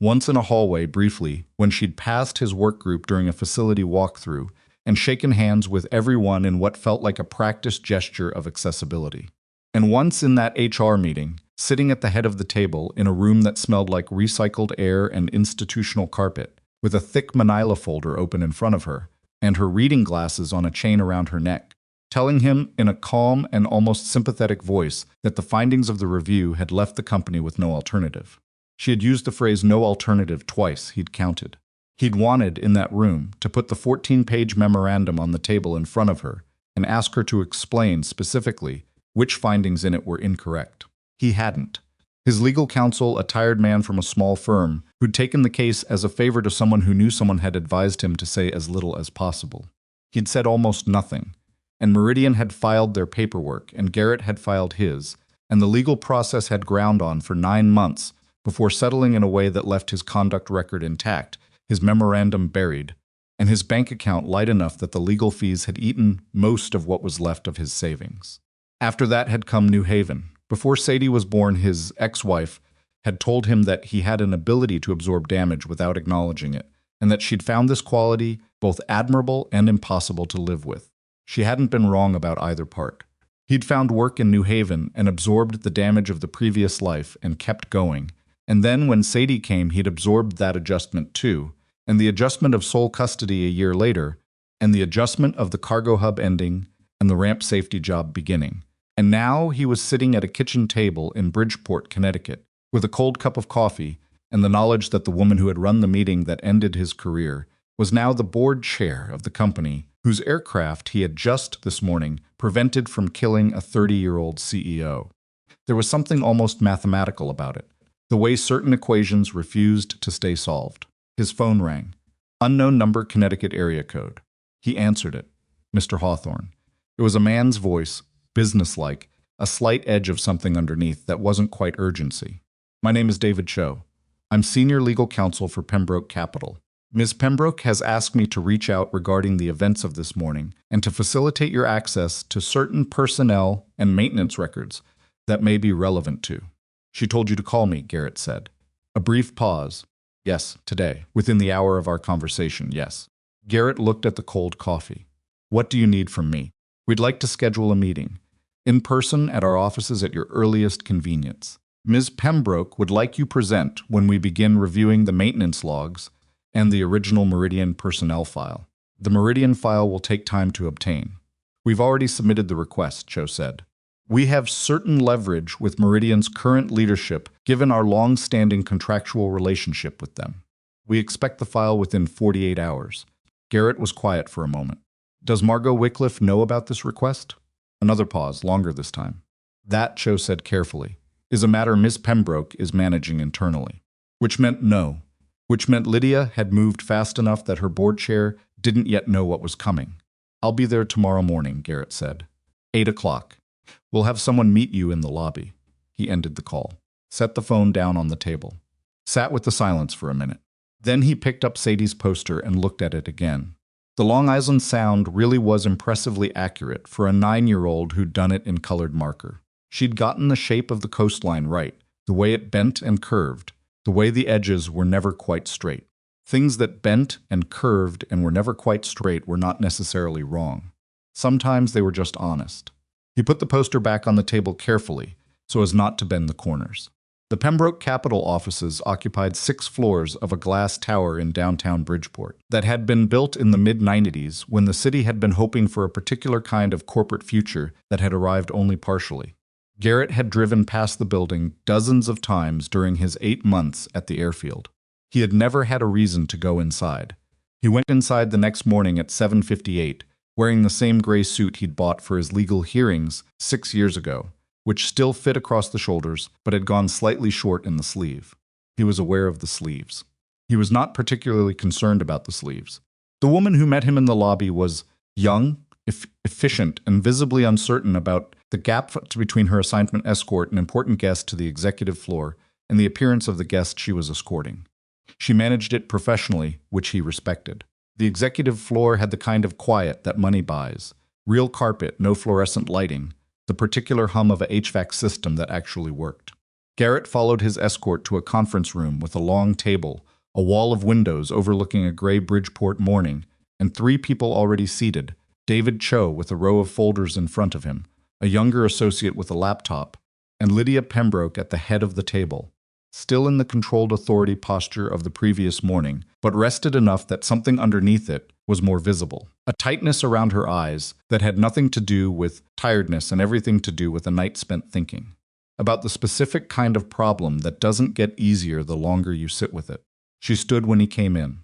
Once in a hallway, briefly, when she'd passed his work group during a facility walkthrough and shaken hands with everyone in what felt like a practiced gesture of accessibility. And once in that HR meeting, sitting at the head of the table in a room that smelled like recycled air and institutional carpet, with a thick manila folder open in front of her, and her reading glasses on a chain around her neck, telling him in a calm and almost sympathetic voice that the findings of the review had left the company with no alternative. She had used the phrase no alternative twice, he'd counted. He'd wanted, in that room, to put the 14-page memorandum on the table in front of her and ask her to explain specifically which findings in it were incorrect. He hadn't. His legal counsel, a tired man from a small firm, who'd taken the case as a favor to someone who knew someone had advised him to say as little as possible. He'd said almost nothing, and Meridian had filed their paperwork, and Garrett had filed his, and the legal process had ground on for 9 months before settling in a way that left his conduct record intact, his memorandum buried, and his bank account light enough that the legal fees had eaten most of what was left of his savings. After that had come New Haven. Before Sadie was born, his ex-wife had told him that he had an ability to absorb damage without acknowledging it, and that she'd found this quality both admirable and impossible to live with. She hadn't been wrong about either part. He'd found work in New Haven and absorbed the damage of the previous life and kept going. And then when Sadie came, he'd absorbed that adjustment too, and the adjustment of sole custody a year later, and the adjustment of the cargo hub ending and the ramp safety job beginning. And now he was sitting at a kitchen table in Bridgeport, Connecticut, with a cold cup of coffee and the knowledge that the woman who had run the meeting that ended his career was now the board chair of the company whose aircraft he had just this morning prevented from killing a 30-year-old CEO. There was something almost mathematical about it, the way certain equations refused to stay solved. His phone rang. Unknown number, Connecticut area code. He answered it. Mr. Hawthorne. It was a man's voice, businesslike, a slight edge of something underneath that wasn't quite urgency. My name is David Cho. I'm senior legal counsel for Pembroke Capital. Ms. Pembroke has asked me to reach out regarding the events of this morning and to facilitate your access to certain personnel and maintenance records that may be relevant to. She told you to call me, Garrett said. A brief pause. Yes, today, within the hour of our conversation, yes. Garrett looked at the cold coffee. What do you need from me? We'd like to schedule a meeting, in person at our offices at your earliest convenience. Ms. Pembroke would like you present when we begin reviewing the maintenance logs and the original Meridian personnel file. The Meridian file will take time to obtain. We've already submitted the request, Cho said. We have certain leverage with Meridian's current leadership given our long-standing contractual relationship with them. We expect the file within 48 hours. Garrett was quiet for a moment. Does Margot Wycliffe know about this request? Another pause, longer this time. That, Cho said carefully, is a matter Ms. Pembroke is managing internally. Which meant no. Which meant Lydia had moved fast enough that her board chair didn't yet know what was coming. I'll be there tomorrow morning, Garrett said. 8 o'clock. We'll have someone meet you in the lobby. He ended the call, set the phone down on the table, sat with the silence for a minute. Then he picked up Sadie's poster and looked at it again. The Long Island Sound really was impressively accurate for a 9-year-old who'd done it in colored marker. She'd gotten the shape of the coastline right, the way it bent and curved, the way the edges were never quite straight. Things that bent and curved and were never quite straight were not necessarily wrong. Sometimes they were just honest. He put the poster back on the table carefully, so as not to bend the corners. The Pembroke Capital offices occupied 6 floors of a glass tower in downtown Bridgeport that had been built in the mid-90s when the city had been hoping for a particular kind of corporate future that had arrived only partially. Garrett had driven past the building dozens of times during his 8 months at the airfield. He had never had a reason to go inside. He went inside the next morning at 7:58, wearing the same gray suit he'd bought for his legal hearings 6 years ago, which still fit across the shoulders but had gone slightly short in the sleeve. He was aware of the sleeves. He was not particularly concerned about the sleeves. The woman who met him in the lobby was young, efficient, and visibly uncertain about the gap between her assignment escort, an important guest to the executive floor, and the appearance of the guest she was escorting. She managed it professionally, which he respected. The executive floor had the kind of quiet that money buys. Real carpet, no fluorescent lighting, the particular hum of a HVAC system that actually worked. Garrett followed his escort to a conference room with a long table, a wall of windows overlooking a gray Bridgeport morning, and 3 people already seated, David Cho with a row of folders in front of him, a younger associate with a laptop, and Lydia Pembroke at the head of the table, still in the controlled authority posture of the previous morning, but rested enough that something underneath it was more visible. A tightness around her eyes that had nothing to do with tiredness and everything to do with a night spent thinking about the specific kind of problem that doesn't get easier the longer you sit with it. She stood when he came in.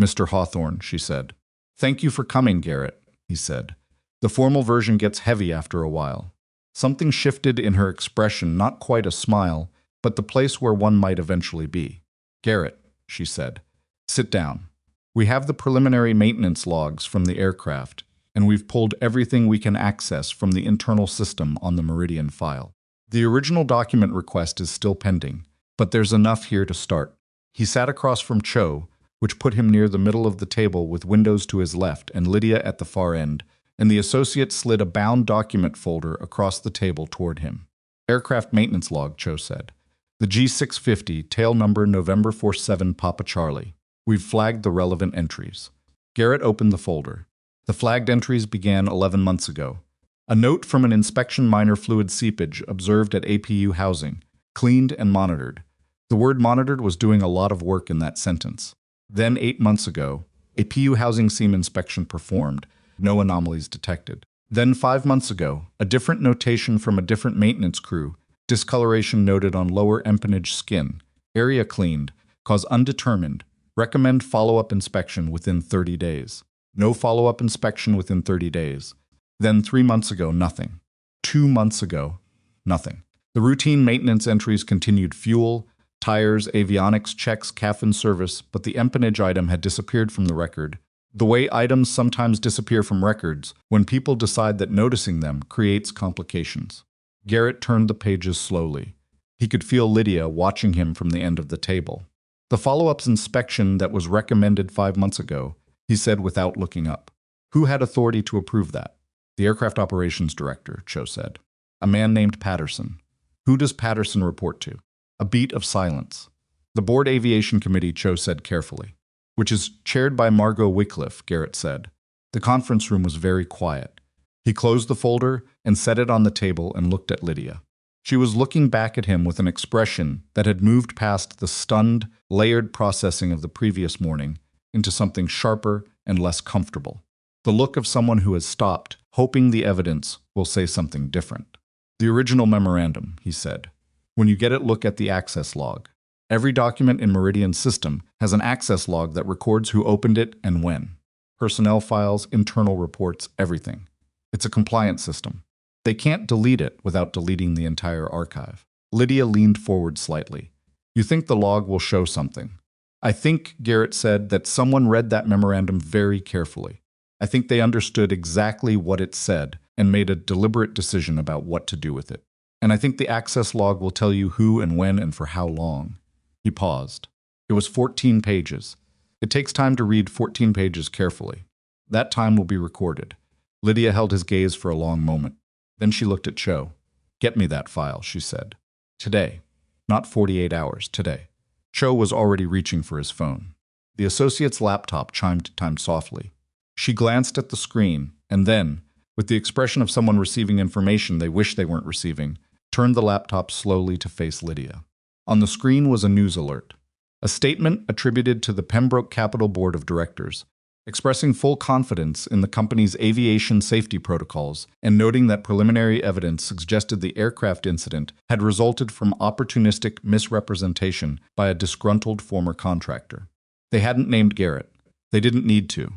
Mr. Hawthorne, she said. Thank you for coming, Garrett, he said. The formal version gets heavy after a while. Something shifted in her expression, not quite a smile, but the place where one might eventually be. Garrett, she said, sit down. We have the preliminary maintenance logs from the aircraft, and we've pulled everything we can access from the internal system on the Meridian file. The original document request is still pending, but there's enough here to start. He sat across from Cho, which put him near the middle of the table with windows to his left and Lydia at the far end, and the associate slid a bound document folder across the table toward him. Aircraft maintenance log, Cho said. The G650, tail number November 47 Papa Charlie. We've flagged the relevant entries. Garrett opened the folder. The flagged entries began 11 months ago. A note from an inspection: minor fluid seepage observed at APU housing, cleaned and monitored. The word monitored was doing a lot of work in that sentence. Then 8 months ago, APU housing seam inspection performed, no anomalies detected. Then 5 months ago, a different notation from a different maintenance crew, discoloration noted on lower empennage skin, area cleaned, cause undetermined, recommend follow-up inspection within 30 days. No follow-up inspection within 30 days. Then 3 months ago, nothing. 2 months ago, nothing. The routine maintenance entries continued: fuel, tires, avionics checks, CAFIN service, but the empennage item had disappeared from the record. The way items sometimes disappear from records when people decide that noticing them creates complications. Garrett turned the pages slowly. He could feel Lydia watching him from the end of the table. The follow-up inspection that was recommended 5 months ago, he said without looking up. Who had authority to approve that? The aircraft operations director, Cho said. A man named Patterson. Who does Patterson report to? A beat of silence. The board aviation committee, Cho said carefully. Which is chaired by Margot Wycliffe, Garrett said. The conference room was very quiet. He closed the folder and set it on the table and looked at Lydia. She was looking back at him with an expression that had moved past the stunned, layered processing of the previous morning into something sharper and less comfortable. The look of someone who has stopped, hoping the evidence will say something different. The original memorandum, he said. When you get it, look at the access log. Every document in Meridian's system has an access log that records who opened it and when. Personnel files, internal reports, everything. It's a compliance system. They can't delete it without deleting the entire archive. Lydia leaned forward slightly. You think the log will show something? I think, Garrett said, that someone read that memorandum very carefully. I think they understood exactly what it said and made a deliberate decision about what to do with it. And I think the access log will tell you who and when and for how long. He paused. It was 14 pages. It takes time to read 14 pages carefully. That time will be recorded. Lydia held his gaze for a long moment. Then she looked at Cho. Get me that file, she said. Today. Not 48 hours, today. Cho was already reaching for his phone. The associate's laptop chimed time softly. She glanced at the screen and then, with the expression of someone receiving information they wish they weren't receiving, turned the laptop slowly to face Lydia. On the screen was a news alert. A statement attributed to the Pembroke Capital Board of Directors, expressing full confidence in the company's aviation safety protocols and noting that preliminary evidence suggested the aircraft incident had resulted from opportunistic misrepresentation by a disgruntled former contractor. They hadn't named Garrett. They didn't need to.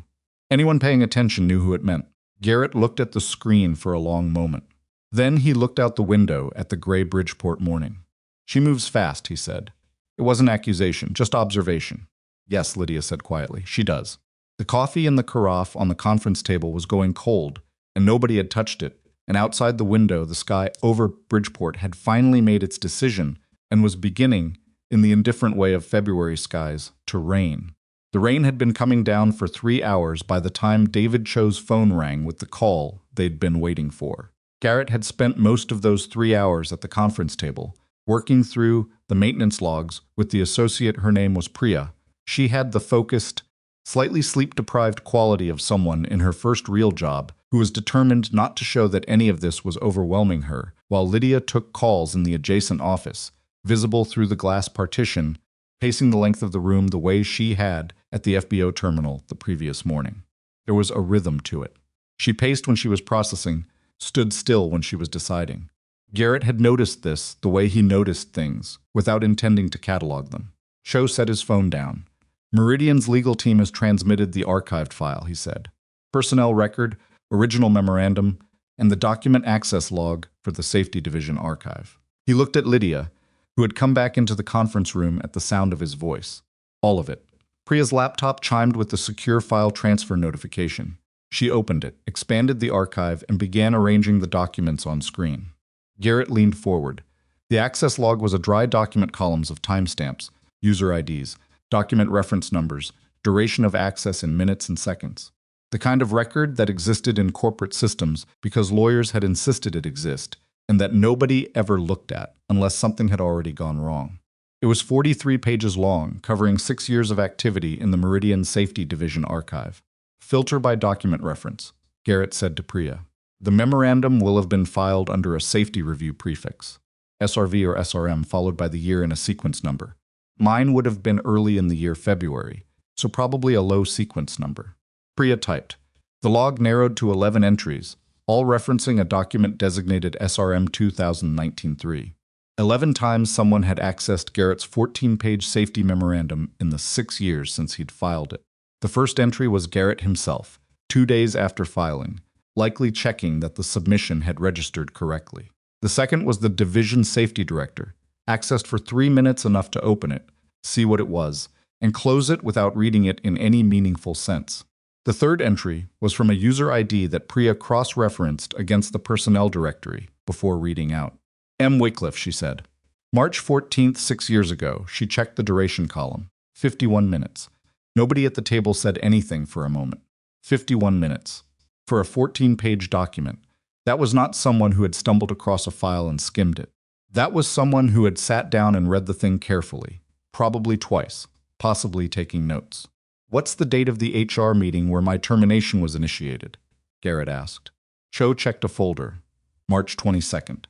Anyone paying attention knew who it meant. Garrett looked at the screen for a long moment. Then he looked out the window at the gray Bridgeport morning. She moves fast, he said. It wasn't accusation, just observation. Yes, Lydia said quietly, she does. The coffee in the carafe on the conference table was going cold, and nobody had touched it, and outside the window the sky over Bridgeport had finally made its decision and was beginning, in the indifferent way of February skies, to rain. The rain had been coming down for 3 hours by the time David Cho's phone rang with the call they'd been waiting for. Garrett had spent most of those 3 hours at the conference table, working through the maintenance logs with the associate. Her name was Priya. She had the focused, slightly sleep-deprived quality of someone in her first real job who was determined not to show that any of this was overwhelming her, while Lydia took calls in the adjacent office, visible through the glass partition, pacing the length of the room the way she had at the FBO terminal the previous morning. There was a rhythm to it. She paced when she was processing, stood still when she was deciding. Garrett had noticed this the way he noticed things, without intending to catalog them. Cho set his phone down. Meridian's legal team has transmitted the archived file, he said. Personnel record, original memorandum, and the document access log for the Safety Division archive. He looked at Lydia, who had come back into the conference room at the sound of his voice. All of it. Priya's laptop chimed with the secure file transfer notification. She opened it, expanded the archive, and began arranging the documents on screen. Garrett leaned forward. The access log was a dry document columns of timestamps, user IDs, document reference numbers, duration of access in minutes and seconds. The kind of record that existed in corporate systems because lawyers had insisted it exist, and that nobody ever looked at unless something had already gone wrong. It was 43 pages long, covering 6 years of activity in the Meridian Safety Division archive. Filter by document reference, Garrett said to Priya. The memorandum will have been filed under a safety review prefix, SRV or SRM, followed by the year and a sequence number. Mine would have been early in the year February, so probably a low sequence number. Priya typed. The log narrowed to 11 entries, all referencing a document designated SRM 2019-3. 11 times someone had accessed Garrett's 14-page safety memorandum in the 6 years since he'd filed it. The first entry was Garrett himself, 2 days after filing, likely checking that the submission had registered correctly. The second was the division safety director, accessed for 3 minutes enough to open it, see what it was, and close it without reading it in any meaningful sense. The third entry was from a user ID that Priya cross-referenced against the personnel directory before reading out. M. Wycliffe, she said. March 14th, 6 years ago, she checked the duration column. 51 minutes. Nobody at the table said anything for a moment. 51 minutes. For a 14-page document. That was not someone who had stumbled across a file and skimmed it. That was someone who had sat down and read the thing carefully, probably twice, possibly taking notes. What's the date of the HR meeting where my termination was initiated? Garrett asked. Cho checked a folder. March 22nd.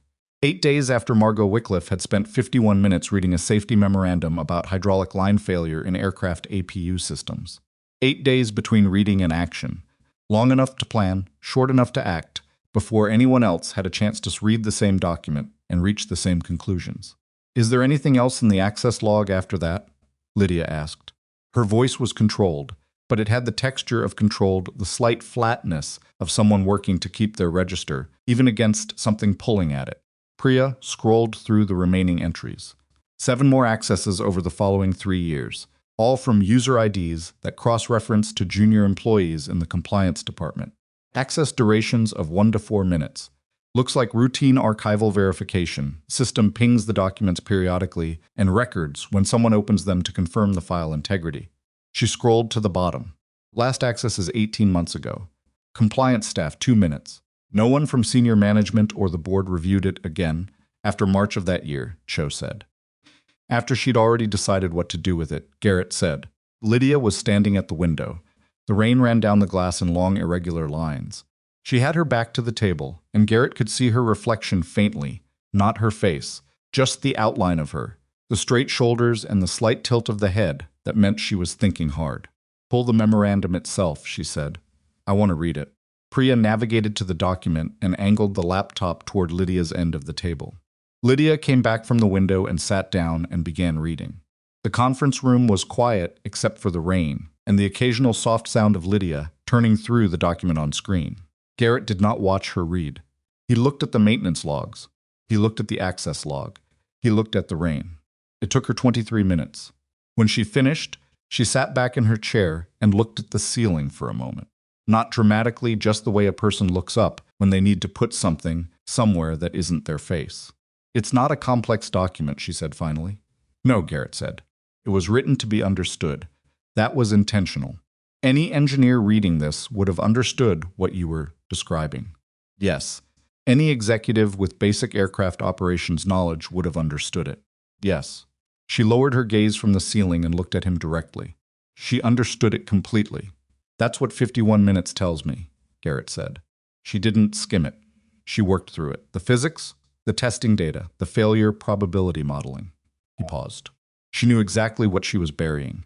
8 days after Margot Wycliffe had spent 51 minutes reading a safety memorandum about hydraulic line failure in aircraft APU systems. 8 days between reading and action. Long enough to plan, short enough to act, before anyone else had a chance to read the same document and reach the same conclusions. Is there anything else in the access log after that? Lydia asked. Her voice was controlled, but it had the texture of controlled, the slight flatness of someone working to keep their register, even against something pulling at it. Priya scrolled through the remaining entries. 7 more accesses over the following 3 years, all from user IDs that cross-reference to junior employees in the compliance department. Access durations of 1 to 4 minutes. Looks like routine archival verification. System pings the documents periodically and records when someone opens them to confirm the file integrity. She scrolled to the bottom. Last access is 18 months ago. Compliance staff 2 minutes. No one from senior management or the board reviewed it again after March of that year, Cho said. After she'd already decided what to do with it, Garrett said. Lydia was standing at the window. The rain ran down the glass in long, irregular lines. She had her back to the table, and Garrett could see her reflection faintly, not her face, just the outline of her, the straight shoulders and the slight tilt of the head that meant she was thinking hard. Pull the memorandum itself, she said. I want to read it. Priya navigated to the document and angled the laptop toward Lydia's end of the table. Lydia came back from the window and sat down and began reading. The conference room was quiet except for the rain and the occasional soft sound of Lydia turning through the document on screen. Garrett did not watch her read. He looked at the maintenance logs. He looked at the access log. He looked at the rain. It took her 23 minutes. When she finished, she sat back in her chair and looked at the ceiling for a moment. Not dramatically, just the way a person looks up when they need to put something somewhere that isn't their face. It's not a complex document, she said finally. No, Garrett said. It was written to be understood. That was intentional. Any engineer reading this would have understood what you were describing. Yes. Any executive with basic aircraft operations knowledge would have understood it. Yes. She lowered her gaze from the ceiling and looked at him directly. She understood it completely. That's what 51 minutes tells me, Garrett said. She didn't skim it. She worked through it. The physics, the testing data, the failure probability modeling. He paused. She knew exactly what she was burying.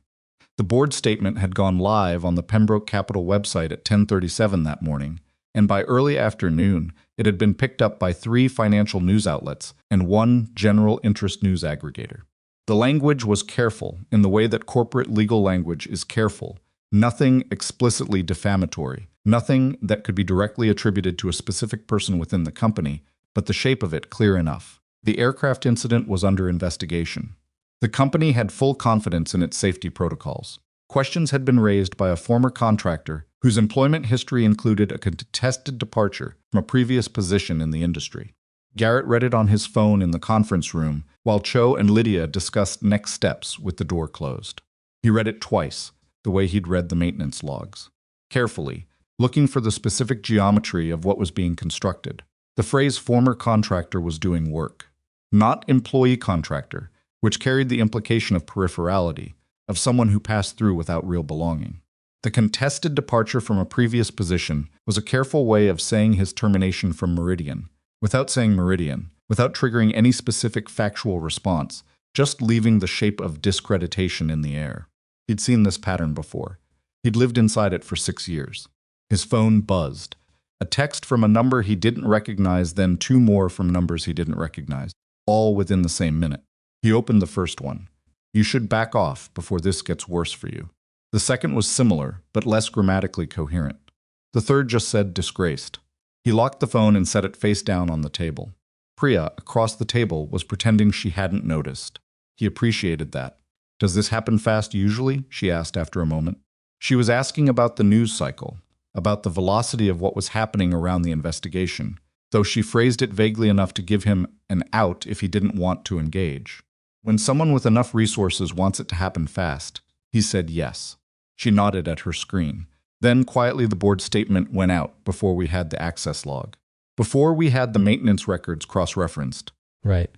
The board statement had gone live on the Pembroke Capital website at 10:37 that morning, and by early afternoon, it had been picked up by 3 financial news outlets and 1 general interest news aggregator. The language was careful in the way that corporate legal language is careful. Nothing explicitly defamatory, nothing that could be directly attributed to a specific person within the company, but the shape of it clear enough. The aircraft incident was under investigation. The company had full confidence in its safety protocols. Questions had been raised by a former contractor whose employment history included a contested departure from a previous position in the industry. Garrett read it on his phone in the conference room while Cho and Lydia discussed next steps with the door closed. He read it twice, the way he'd read the maintenance logs. Carefully, looking for the specific geometry of what was being constructed. The phrase former contractor was doing work, not employee contractor, which carried the implication of peripherality, of someone who passed through without real belonging. The contested departure from a previous position was a careful way of saying his termination from Meridian, without saying Meridian, without triggering any specific factual response, just leaving the shape of discreditation in the air. He'd seen this pattern before. He'd lived inside it for 6 years. His phone buzzed. A text from a number he didn't recognize, then 2 more from numbers he didn't recognize, all within the same minute. He opened the first one. You should back off before this gets worse for you. The second was similar, but less grammatically coherent. The third just said disgraced. He locked the phone and set it face down on the table. Priya, across the table, was pretending she hadn't noticed. He appreciated that. Does this happen fast usually? She asked after a moment. She was asking about the news cycle, about the velocity of what was happening around the investigation, though she phrased it vaguely enough to give him an out if he didn't want to engage. When someone with enough resources wants it to happen fast, he said yes. She nodded at her screen. Then quietly the board statement went out before we had the access log. Before we had the maintenance records cross-referenced. Right.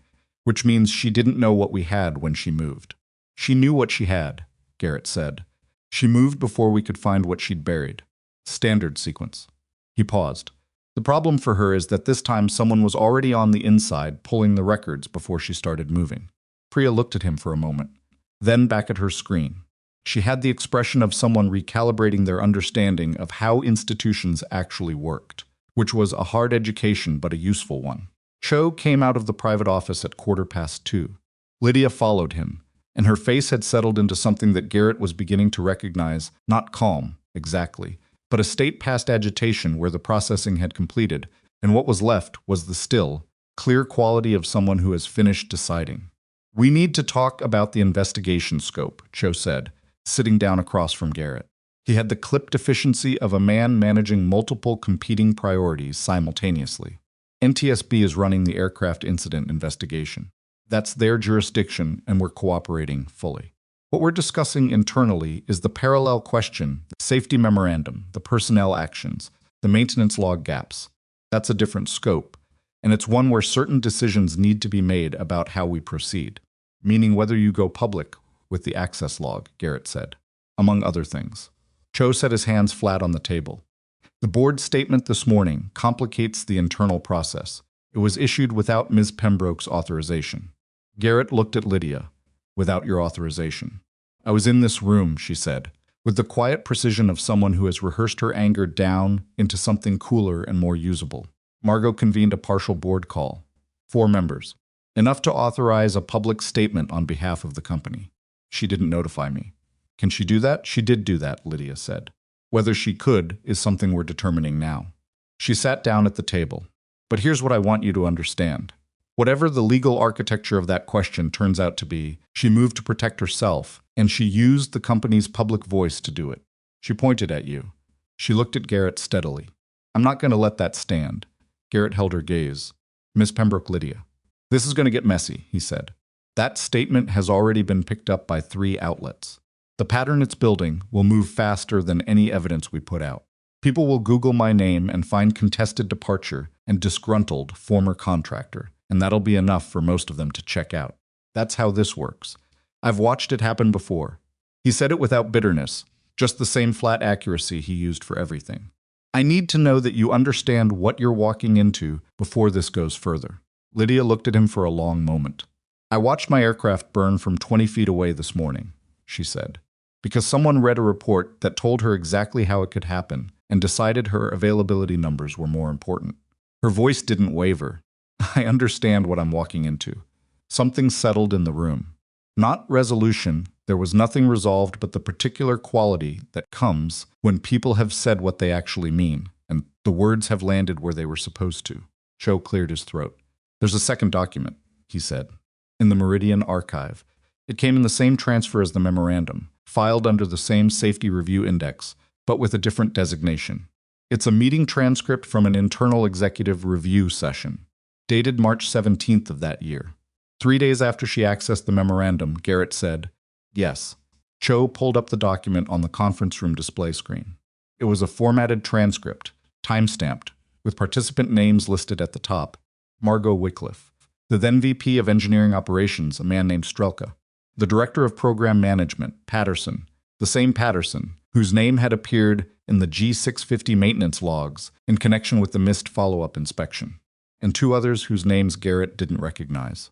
Which means she didn't know what we had when she moved. She knew what she had, Garrett said. She moved before we could find what she'd buried. Standard sequence. He paused. The problem for her is that this time someone was already on the inside pulling the records before she started moving. Priya looked at him for a moment, then back at her screen. She had the expression of someone recalibrating their understanding of how institutions actually worked, which was a hard education but a useful one. Cho came out of the private office at 2:15. Lydia followed him, and her face had settled into something that Garrett was beginning to recognize, not calm, exactly, but a state past agitation where the processing had completed, and what was left was the still, clear quality of someone who has finished deciding. We need to talk about the investigation scope, Cho said, sitting down across from Garrett. He had the clipped efficiency of a man managing multiple competing priorities simultaneously. NTSB is running the aircraft incident investigation. That's their jurisdiction, and we're cooperating fully. What we're discussing internally is the parallel question, the safety memorandum, the personnel actions, the maintenance log gaps. That's a different scope, and it's one where certain decisions need to be made about how we proceed, meaning whether you go public with the access log, Garrett said, among other things. Cho set his hands flat on the table. The board statement this morning complicates the internal process. It was issued without Ms. Pembroke's authorization. Garrett looked at Lydia. Without your authorization. I was in this room, she said, with the quiet precision of someone who has rehearsed her anger down into something cooler and more usable. Margot convened a partial board call. 4 members. Enough to authorize a public statement on behalf of the company. She didn't notify me. Can she do that? She did do that, Lydia said. Whether she could is something we're determining now. She sat down at the table. But here's what I want you to understand. Whatever the legal architecture of that question turns out to be, she moved to protect herself, and she used the company's public voice to do it. She pointed at you. She looked at Garrett steadily. I'm not going to let that stand. Garrett held her gaze. Miss Pembroke, Lydia. This is going to get messy, he said. That statement has already been picked up by 3 outlets. The pattern it's building will move faster than any evidence we put out. People will Google my name and find contested departure and disgruntled former contractor, and that'll be enough for most of them to check out. That's how this works. I've watched it happen before. He said it without bitterness, just the same flat accuracy he used for everything. I need to know that you understand what you're walking into before this goes further. Lydia looked at him for a long moment. I watched my aircraft burn from 20 feet away this morning, she said, because someone read a report that told her exactly how it could happen and decided her availability numbers were more important. Her voice didn't waver. I understand what I'm walking into. Something settled in the room. Not resolution, there was nothing resolved but the particular quality that comes when people have said what they actually mean, and the words have landed where they were supposed to. Cho cleared his throat. There's a second document, he said, in the Meridian archive. It came in the same transfer as the memorandum, filed under the same safety review index, but with a different designation. It's a meeting transcript from an internal executive review session, dated March 17th of that year. 3 days after she accessed the memorandum, Garrett said, yes. Cho pulled up the document on the conference room display screen. It was a formatted transcript, time-stamped, with participant names listed at the top. Margot Wycliffe. The then VP of Engineering Operations, a man named Strelka. The Director of Program Management, Patterson. The same Patterson, whose name had appeared in the G650 maintenance logs in connection with the missed follow-up inspection. And two others whose names Garrett didn't recognize.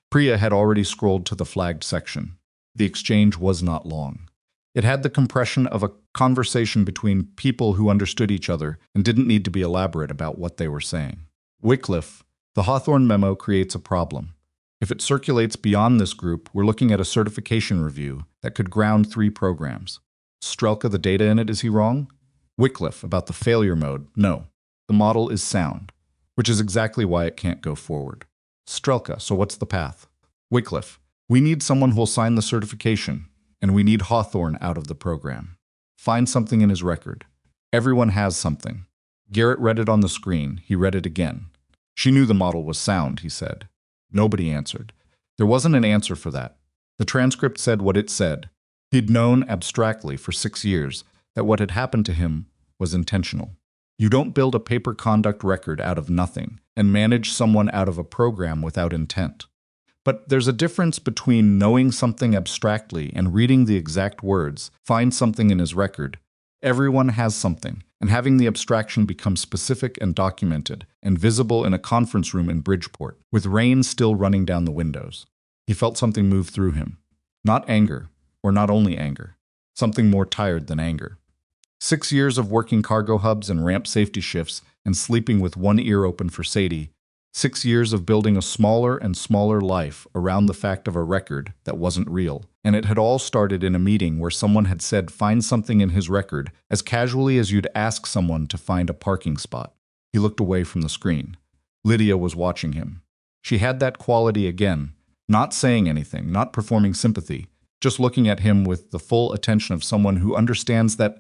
Priya had already scrolled to the flagged section. The exchange was not long. It had the compression of a conversation between people who understood each other and didn't need to be elaborate about what they were saying. Wycliffe, the Hawthorne memo creates a problem. If it circulates beyond this group, we're looking at a certification review that could ground 3 programs. Strelka, the data in it, is he wrong? Wycliffe, about the failure mode, no. The model is sound, which is exactly why it can't go forward. Strelka, so what's the path? Wycliffe, we need someone who'll sign the certification, and we need Hawthorne out of the program. Find something in his record. Everyone has something. Garrett read it on the screen. He read it again. She knew the model was sound, he said. Nobody answered. There wasn't an answer for that. The transcript said what it said. He'd known abstractly for 6 years that what had happened to him was intentional. You don't build a paper conduct record out of nothing and manage someone out of a program without intent. But there's a difference between knowing something abstractly and reading the exact words, find something in his record. Everyone has something, and having the abstraction become specific and documented and visible in a conference room in Bridgeport, with rain still running down the windows. He felt something move through him. Not anger, or not only anger. Something more tired than anger. 6 years of working cargo hubs and ramp safety shifts and sleeping with one ear open for Sadie. 6 years of building a smaller and smaller life around the fact of a record that wasn't real. And it had all started in a meeting where someone had said find something in his record as casually as you'd ask someone to find a parking spot. He looked away from the screen. Lydia was watching him. She had that quality again, not saying anything, not performing sympathy, just looking at him with the full attention of someone who understands that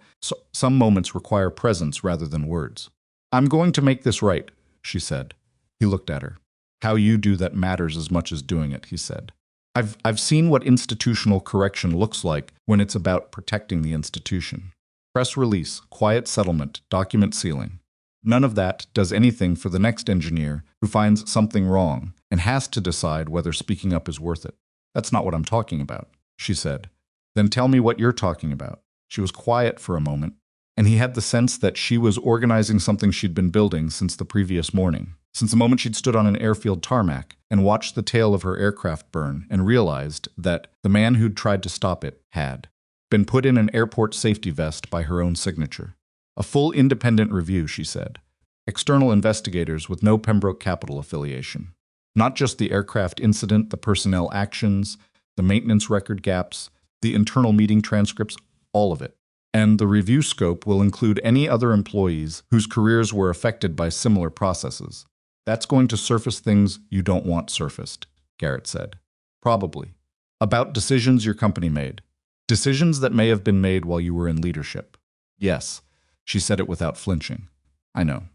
some moments require presence rather than words. I'm going to make this right, she said. He looked at her. How you do that matters as much as doing it, he said. I've seen what institutional correction looks like when it's about protecting the institution. Press release, quiet settlement, document sealing. None of that does anything for the next engineer who finds something wrong and has to decide whether speaking up is worth it. That's not what I'm talking about, she said. Then tell me what you're talking about. She was quiet for a moment, and he had the sense that she was organizing something she'd been building since the previous morning. Since the moment she'd stood on an airfield tarmac and watched the tail of her aircraft burn and realized that the man who'd tried to stop it had been put in an airport safety vest by her own signature. A full independent review, she said. External investigators with no Pembroke Capital affiliation. Not just the aircraft incident, the personnel actions, the maintenance record gaps, the internal meeting transcripts, all of it. And the review scope will include any other employees whose careers were affected by similar processes. That's going to surface things you don't want surfaced, Garrett said. Probably. About decisions your company made. Decisions that may have been made while you were in leadership. Yes, she said it without flinching. I know.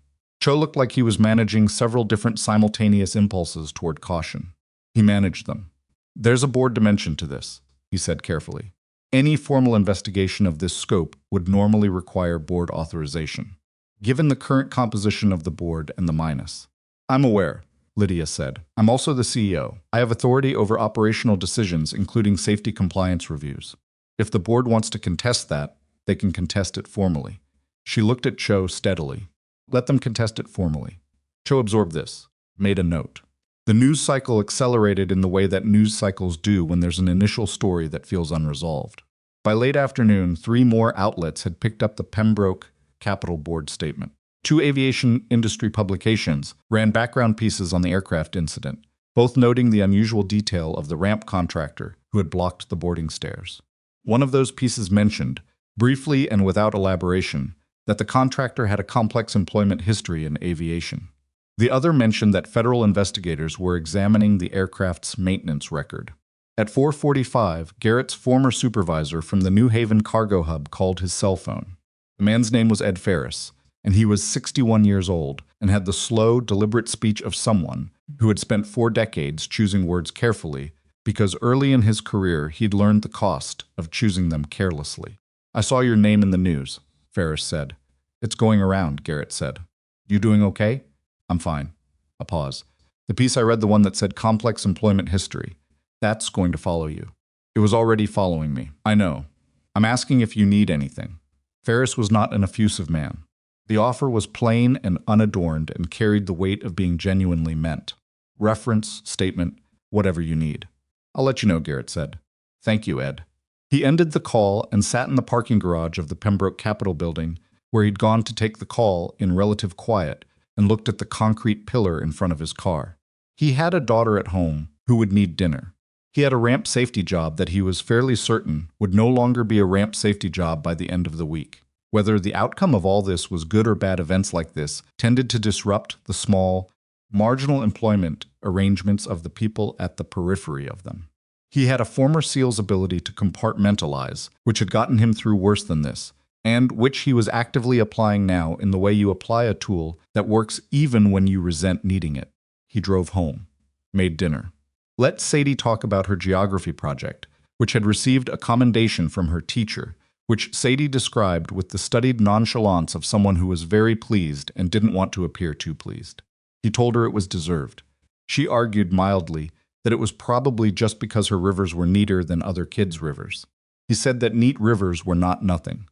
Cho looked like he was managing several different simultaneous impulses toward caution. He managed them. There's a board dimension to this, he said carefully. Any formal investigation of this scope would normally require board authorization, given the current composition of the board and the minus. I'm aware, Lydia said. I'm also the CEO. I have authority over operational decisions, including safety compliance reviews. If the board wants to contest that, they can contest it formally. She looked at Cho steadily. Let them contest it formally. Cho absorbed this, made a note. The news cycle accelerated in the way that news cycles do when there's an initial story that feels unresolved. By late afternoon, 3 more outlets had picked up the Pembroke Capital Board statement. 2 aviation industry publications ran background pieces on the aircraft incident, both noting the unusual detail of the ramp contractor who had blocked the boarding stairs. One of those pieces mentioned, briefly and without elaboration, that the contractor had a complex employment history in aviation. The other mentioned that federal investigators were examining the aircraft's maintenance record. At 4:45, Garrett's former supervisor from the New Haven cargo hub called his cell phone. The man's name was Ed Ferris, and he was 61 years old and had the slow, deliberate speech of someone who had spent 4 decades choosing words carefully because early in his career he'd learned the cost of choosing them carelessly. I saw your name in the news, Ferris said. It's going around, Garrett said. You doing okay? I'm fine. A pause. The piece I read, the one that said complex employment history. That's going to follow you. It was already following me. I know. I'm asking if you need anything. Ferris was not an effusive man. The offer was plain and unadorned and carried the weight of being genuinely meant. Reference, statement, whatever you need. I'll let you know, Garrett said. Thank you, Ed. He ended the call and sat in the parking garage of the Pembroke Capitol building, where he'd gone to take the call in relative quiet, and looked at the concrete pillar in front of his car. He had a daughter at home who would need dinner. He had a ramp safety job that he was fairly certain would no longer be a ramp safety job by the end of the week. Whether the outcome of all this was good or bad, events like this tended to disrupt the small, marginal employment arrangements of the people at the periphery of them. He had a former SEAL's ability to compartmentalize, which had gotten him through worse than this, and which he was actively applying now in the way you apply a tool that works even when you resent needing it. He drove home, made dinner. Let Sadie talk about her geography project, which had received a commendation from her teacher, which Sadie described with the studied nonchalance of someone who was very pleased and didn't want to appear too pleased. He told her it was deserved. She argued mildly that it was probably just because her rivers were neater than other kids' rivers. He said that neat rivers were not nothing.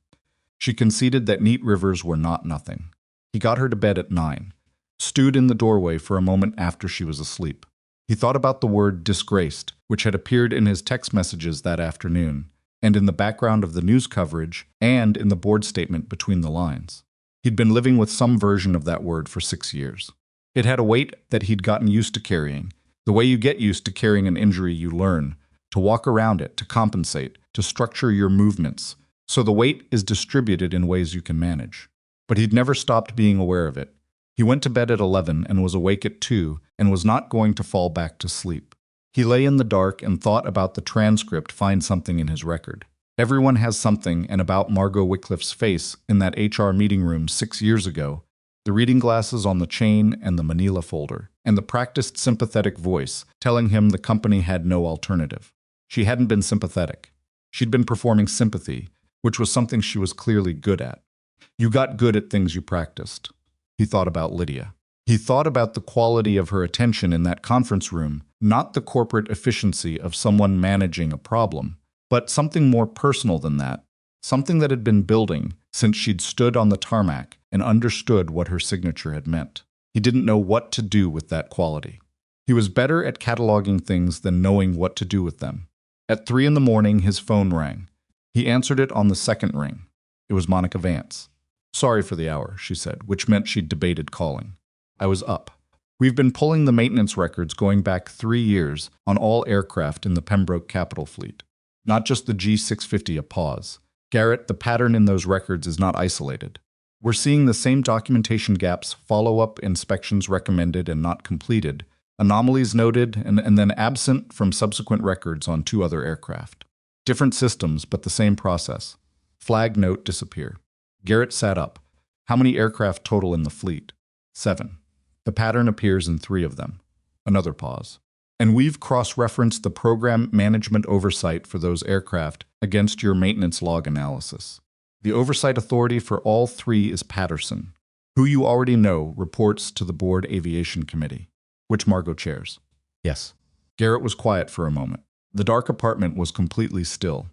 She conceded that neat rivers were not nothing. He got her to bed at 9, stood in the doorway for a moment after she was asleep. He thought about the word disgraced, which had appeared in his text messages that afternoon, and in the background of the news coverage, and in the board statement between the lines. He'd been living with some version of that word for 6 years. It had a weight that he'd gotten used to carrying, the way you get used to carrying an injury you learn, to walk around it, to compensate, to structure your movements, so the weight is distributed in ways you can manage. But he'd never stopped being aware of it. He went to bed at 11 and was awake at 2 and was not going to fall back to sleep. He lay in the dark and thought about the transcript, find something in his record. Everyone has something, and about Margot Wycliffe's face in that HR meeting room 6 years ago, the reading glasses on the chain and the manila folder, and the practiced sympathetic voice telling him the company had no alternative. She hadn't been sympathetic. She'd been performing sympathy, which was something she was clearly good at. You got good at things you practiced. He thought about Lydia. He thought about the quality of her attention in that conference room, not the corporate efficiency of someone managing a problem, but something more personal than that, something that had been building since she'd stood on the tarmac and understood what her signature had meant. He didn't know what to do with that quality. He was better at cataloging things than knowing what to do with them. At 3 in the morning, his phone rang. He answered it on the second ring. It was Monica Vance. Sorry for the hour, she said, which meant she'd debated calling. I was up. We've been pulling the maintenance records going back 3 years on all aircraft in the Pembroke Capitol fleet. Not just the G650, a pause. Garrett, the pattern in those records is not isolated. We're seeing the same documentation gaps, follow-up inspections recommended and not completed, anomalies noted, and then absent from subsequent records on 2 other aircraft. Different systems, but the same process. Flag note disappear. Garrett sat up. How many aircraft total in the fleet? 7. The pattern appears in 3 of them. Another pause. And we've cross-referenced the program management oversight for those aircraft against your maintenance log analysis. The oversight authority for all 3 is Patterson, who you already know reports to the Board Aviation Committee, which Margot chairs. Yes. Garrett was quiet for a moment. The dark apartment was completely still.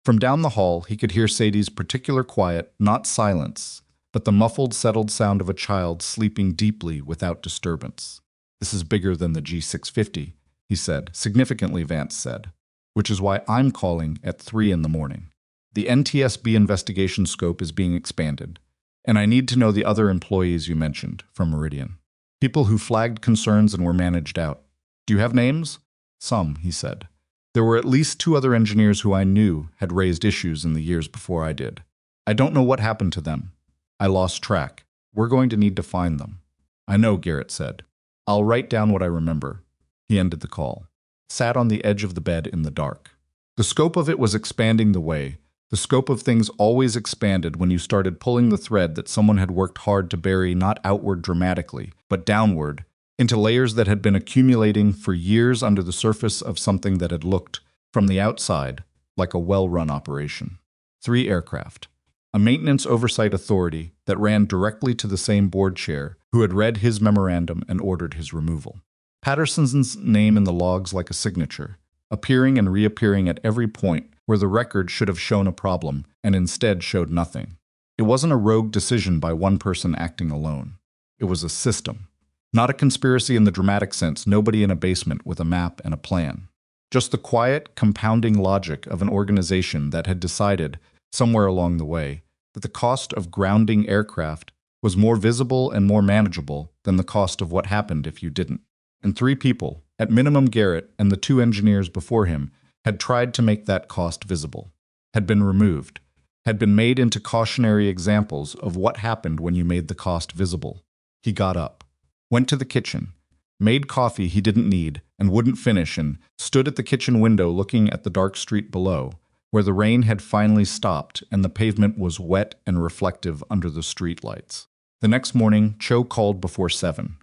From down the hall, he could hear Sadie's particular quiet, not silence, but the muffled, settled sound of a child sleeping deeply without disturbance. This is bigger than the G650, he said, significantly, Vance said, which is why I'm calling at 3 in the morning. The NTSB investigation scope is being expanded, and I need to know the other employees you mentioned from Meridian. People who flagged concerns and were managed out. Do you have names? Some, he said. There were at least 2 other engineers who I knew had raised issues in the years before I did. I don't know what happened to them. I lost track. We're going to need to find them. I know, Garrett said. I'll write down what I remember. He ended the call. Sat on the edge of the bed in the dark. The scope of it was expanding the way. The scope of things always expanded when you started pulling the thread that someone had worked hard to bury, not outward dramatically, but downward, into layers that had been accumulating for years under the surface of something that had looked, from the outside, like a well-run operation. 3 aircraft. A maintenance oversight authority that ran directly to the same board chair who had read his memorandum and ordered his removal. Patterson's name in the logs like a signature, appearing and reappearing at every point where the record should have shown a problem and instead showed nothing. It wasn't a rogue decision by one person acting alone. It was a system. Not a conspiracy in the dramatic sense, nobody in a basement with a map and a plan. Just the quiet, compounding logic of an organization that had decided, somewhere along the way, that the cost of grounding aircraft was more visible and more manageable than the cost of what happened if you didn't. And 3 people, at minimum Garrett and the 2 engineers before him, had tried to make that cost visible, had been removed, had been made into cautionary examples of what happened when you made the cost visible. He got up, went to the kitchen, made coffee he didn't need and wouldn't finish, and stood at the kitchen window looking at the dark street below, where the rain had finally stopped and the pavement was wet and reflective under the street lights. The next morning, Cho called before 7.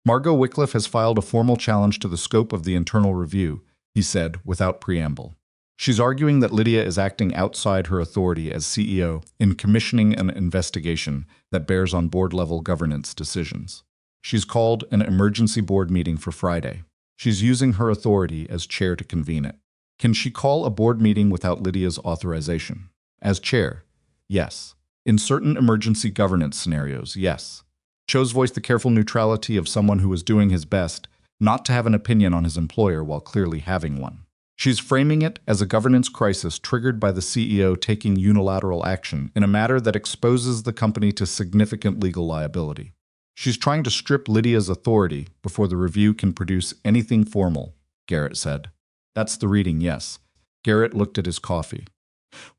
Margot Wycliffe has filed a formal challenge to the scope of the internal review, he said, without preamble. She's arguing that Lydia is acting outside her authority as CEO in commissioning an investigation that bears on board-level governance decisions. She's called an emergency board meeting for Friday. She's using her authority as chair to convene it. Can she call a board meeting without Lydia's authorization? As chair, yes. In certain emergency governance scenarios, yes. Cho's voiced the careful neutrality of someone who was doing his best not to have an opinion on his employer while clearly having one. She's framing it as a governance crisis triggered by the CEO taking unilateral action in a matter that exposes the company to significant legal liability. She's trying to strip Lydia's authority before the review can produce anything formal, Garrett said. That's the reading, yes. Garrett looked at his coffee.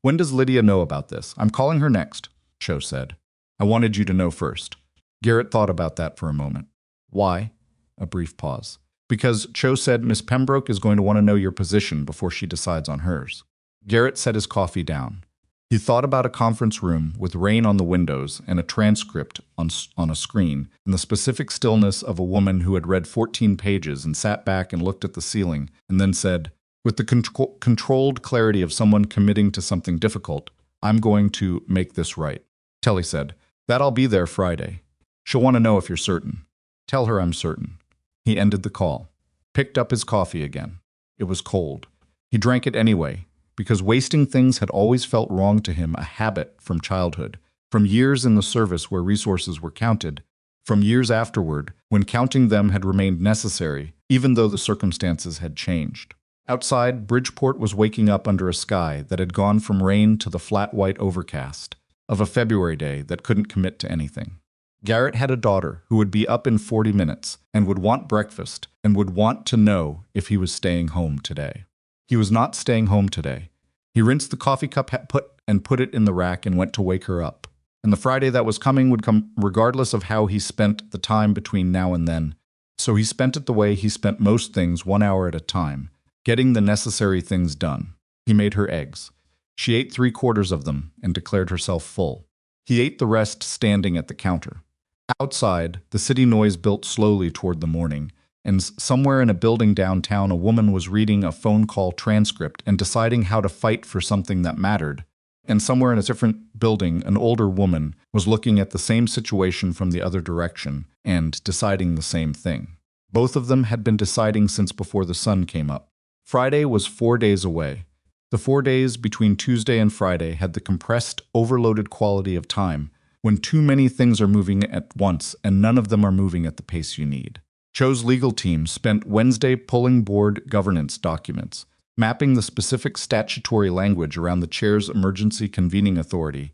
When does Lydia know about this? I'm calling her next, Cho said. I wanted you to know first. Garrett thought about that for a moment. Why? A brief pause. Because Cho said Miss Pembroke is going to want to know your position before she decides on hers. Garrett set his coffee down. He thought about a conference room with rain on the windows and a transcript on a screen, and the specific stillness of a woman who had read 14 pages and sat back and looked at the ceiling, and then said, with the controlled clarity of someone committing to something difficult, I'm going to make this right. Telly said, that I'll be there Friday. She'll want to know if you're certain. Tell her I'm certain. He ended the call, picked up his coffee again. It was cold. He drank it anyway, because wasting things had always felt wrong to him, a habit from childhood, from years in the service where resources were counted, from years afterward when counting them had remained necessary, even though the circumstances had changed. Outside, Bridgeport was waking up under a sky that had gone from rain to the flat white overcast of a February day that couldn't commit to anything. Garrett had a daughter who would be up in 40 minutes and would want breakfast and would want to know if he was staying home today. He was not staying home today. He rinsed the coffee cup and put it in the rack and went to wake her up. And the Friday that was coming would come regardless of how he spent the time between now and then. So he spent it the way he spent most things, 1 hour at a time, getting the necessary things done. He made her eggs. She ate 3/4 of them and declared herself full. He ate the rest standing at the counter. Outside, the city noise built slowly toward the morning, and somewhere in a building downtown a woman was reading a phone call transcript and deciding how to fight for something that mattered. And somewhere in a different building, an older woman was looking at the same situation from the other direction and deciding the same thing. Both of them had been deciding since before the sun came up. Friday was 4 days away. The 4 days between Tuesday and Friday had the compressed, overloaded quality of time when too many things are moving at once and none of them are moving at the pace you need. Cho's legal team spent Wednesday pulling board governance documents, mapping the specific statutory language around the chair's emergency convening authority,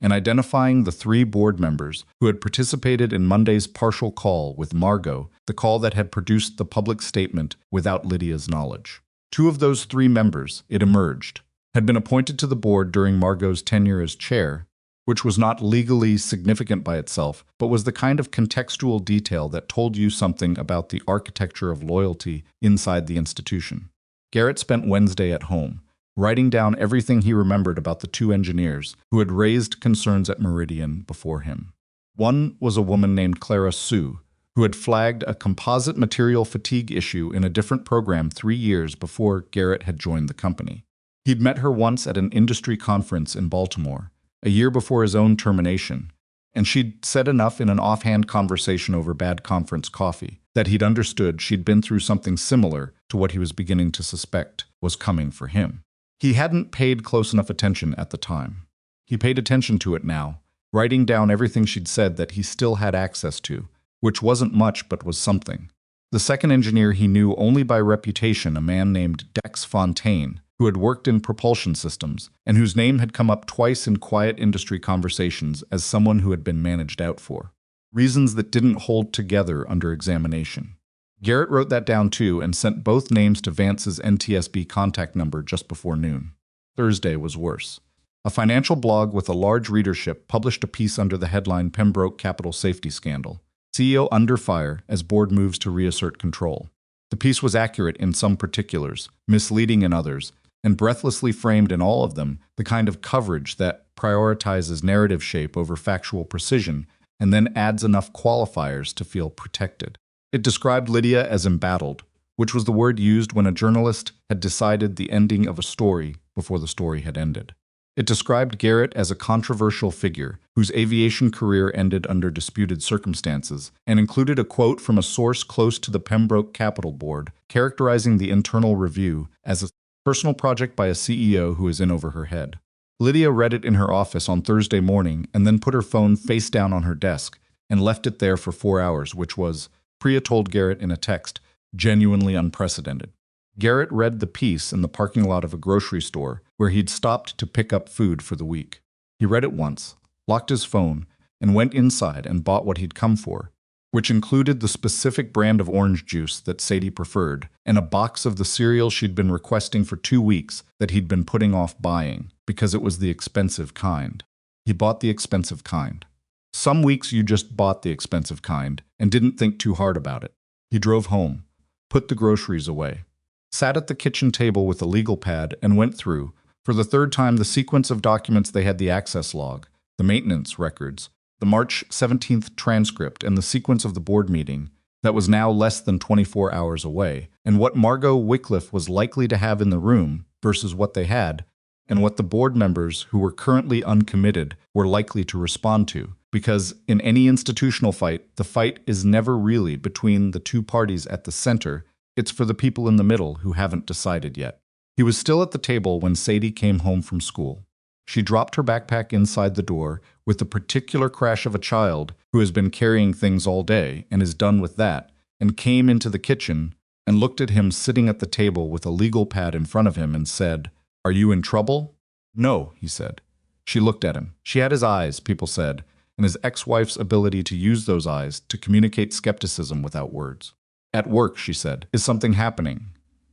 and identifying the 3 board members who had participated in Monday's partial call with Margot, the call that had produced the public statement without Lydia's knowledge. 2 of those 3 members, it emerged, had been appointed to the board during Margot's tenure as chair, which was not legally significant by itself, but was the kind of contextual detail that told you something about the architecture of loyalty inside the institution. Garrett spent Wednesday at home, writing down everything he remembered about the 2 engineers who had raised concerns at Meridian before him. One was a woman named Clara Sue, who had flagged a composite material fatigue issue in a different program 3 years before Garrett had joined the company. He'd met her once at an industry conference in Baltimore, a year before his own termination, and she'd said enough in an offhand conversation over bad conference coffee that he'd understood she'd been through something similar to what he was beginning to suspect was coming for him. He hadn't paid close enough attention at the time. He paid attention to it now, writing down everything she'd said that he still had access to, which wasn't much but was something. The second engineer he knew only by reputation, a man named Dex Fontaine, who had worked in propulsion systems, and whose name had come up twice in quiet industry conversations as someone who had been managed out for. Reasons that didn't hold together under examination. Garrett wrote that down too and sent both names to Vance's NTSB contact number just before noon. Thursday was worse. A financial blog with a large readership published a piece under the headline Pembroke Capital Safety Scandal. CEO under fire as board moves to reassert control. The piece was accurate in some particulars, misleading in others, and breathlessly framed in all of them the kind of coverage that prioritizes narrative shape over factual precision and then adds enough qualifiers to feel protected. It described Lydia as embattled, which was the word used when a journalist had decided the ending of a story before the story had ended. It described Garrett as a controversial figure whose aviation career ended under disputed circumstances, and included a quote from a source close to the Pembroke Capital Board characterizing the internal review as a personal project by a CEO who is in over her head. Lydia read it in her office on Thursday morning and then put her phone face down on her desk and left it there for 4 hours, which was, Priya told Garrett in a text, genuinely unprecedented. Garrett read the piece in the parking lot of a grocery store where he'd stopped to pick up food for the week. He read it once, locked his phone, and went inside and bought what he'd come for, which included the specific brand of orange juice that Sadie preferred and a box of the cereal she'd been requesting for 2 weeks that he'd been putting off buying because it was the expensive kind. He bought the expensive kind. Some weeks you just bought the expensive kind and didn't think too hard about it. He drove home, put the groceries away, sat at the kitchen table with a legal pad and went through, for the third time, the sequence of documents they had the access log, the maintenance records, the March 17th transcript, and the sequence of the board meeting that was now less than 24 hours away, and what Margot Wycliffe was likely to have in the room versus what they had, and what the board members who were currently uncommitted were likely to respond to. Because in any institutional fight, the fight is never really between the two parties at the center. It's for the people in the middle who haven't decided yet. He was still at the table when Sadie came home from school. She dropped her backpack inside the door with the particular crash of a child who has been carrying things all day and is done with that, and came into the kitchen and looked at him sitting at the table with a legal pad in front of him and said, "Are you in trouble?" "No," he said. She looked at him. She had his eyes, people said, and his ex-wife's ability to use those eyes to communicate skepticism without words. "At work," she said, "is something happening."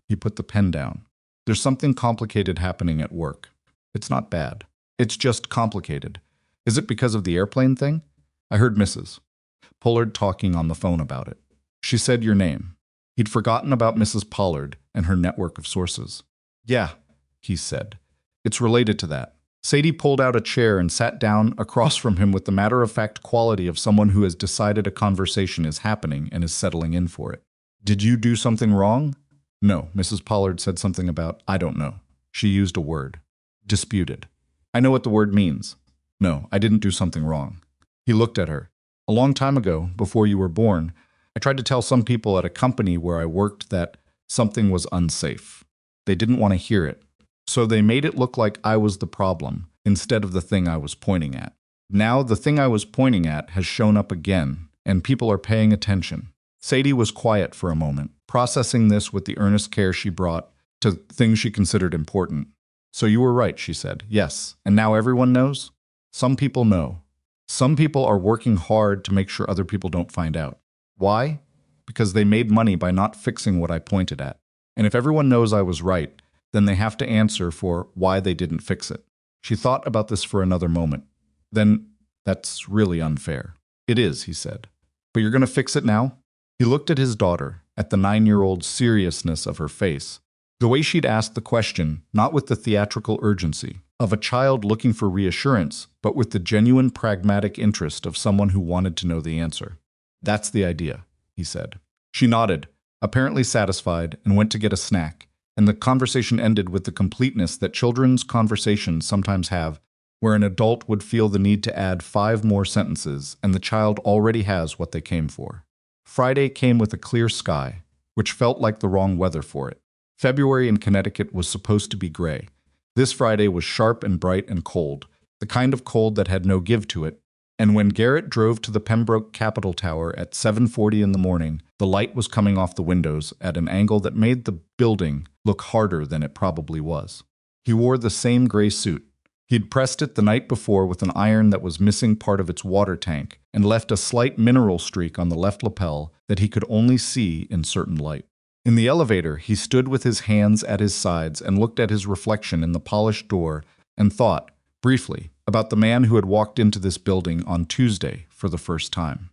He put the pen down. "There's something complicated happening at work. It's not bad. It's just complicated. Is it because of the airplane thing? I heard Mrs. Pollard talking on the phone about it. She said your name." He'd forgotten about Mrs. Pollard and her network of sources. "Yeah," he said. "It's related to that." Sadie pulled out a chair and sat down across from him with the matter-of-fact quality of someone who has decided a conversation is happening and is settling in for it. "Did you do something wrong?" "No," Mrs. Pollard said something about, "I don't know." She used a word. "Disputed." "I know what the word means." "No, I didn't do something wrong." He looked at her. "A long time ago, before you were born, I tried to tell some people at a company where I worked that something was unsafe. They didn't want to hear it. So they made it look like I was the problem instead of the thing I was pointing at. Now the thing I was pointing at has shown up again, and people are paying attention." Sadie was quiet for a moment, processing this with the earnest care she brought to things she considered important. "So you were right," she said. "Yes. And now everyone knows?" "Some people know. Some people are working hard to make sure other people don't find out. Why? Because they made money by not fixing what I pointed at. And if everyone knows I was right, then they have to answer for why they didn't fix it." She thought about this for another moment. "Then that's really unfair." "It is," he said. "But you're going to fix it now?" He looked at his daughter, at the 9-year-old seriousness of her face. The way she'd asked the question, not with the theatrical urgency of a child looking for reassurance, but with the genuine pragmatic interest of someone who wanted to know the answer. "That's the idea," he said. She nodded, apparently satisfied, and went to get a snack. And the conversation ended with the completeness that children's conversations sometimes have where an adult would feel the need to add 5 more sentences and the child already has what they came for. Friday came with a clear sky, which felt like the wrong weather for it. February in Connecticut was supposed to be gray. This Friday was sharp and bright and cold, the kind of cold that had no give to it, and when Garrett drove to the Pembroke Capitol Tower at 7:40 in the morning, the light was coming off the windows at an angle that made the building look harder than it probably was. He wore the same gray suit. He'd pressed it the night before with an iron that was missing part of its water tank and left a slight mineral streak on the left lapel that he could only see in certain light. In the elevator, he stood with his hands at his sides and looked at his reflection in the polished door and thought, briefly, about the man who had walked into this building on Tuesday for the first time.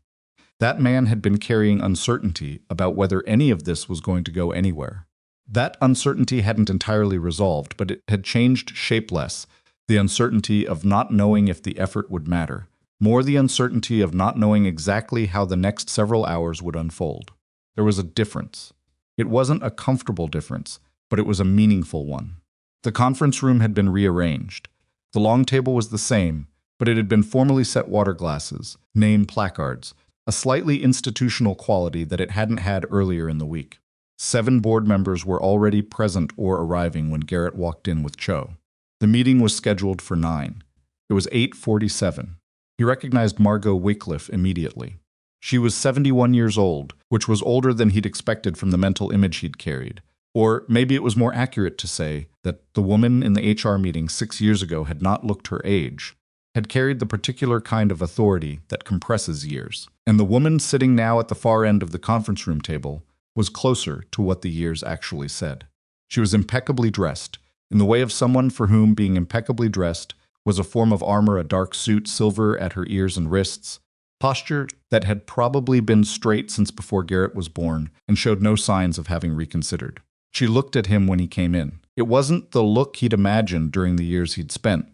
That man had been carrying uncertainty about whether any of this was going to go anywhere. That uncertainty hadn't entirely resolved, but it had changed shape less, the uncertainty of not knowing if the effort would matter, more the uncertainty of not knowing exactly how the next several hours would unfold. There was a difference. It wasn't a comfortable difference, but it was a meaningful one. The conference room had been rearranged. The long table was the same, but it had been formally set water glasses, name placards, a slightly institutional quality that it hadn't had earlier in the week. 7 board members were already present or arriving when Garrett walked in with Cho. The meeting was scheduled for 9. It was 8:47. He recognized Margot Wycliffe immediately. She was 71 years old, which was older than he'd expected from the mental image he'd carried. Or maybe it was more accurate to say that the woman in the HR meeting 6 years ago had not looked her age, had carried the particular kind of authority that compresses years. And the woman sitting now at the far end of the conference room table was closer to what the years actually said. She was impeccably dressed, in the way of someone for whom being impeccably dressed was a form of armor, a dark suit, silver at her ears and wrists, posture that had probably been straight since before Garrett was born and showed no signs of having reconsidered. She looked at him when he came in. It wasn't the look he'd imagined during the years he'd spent.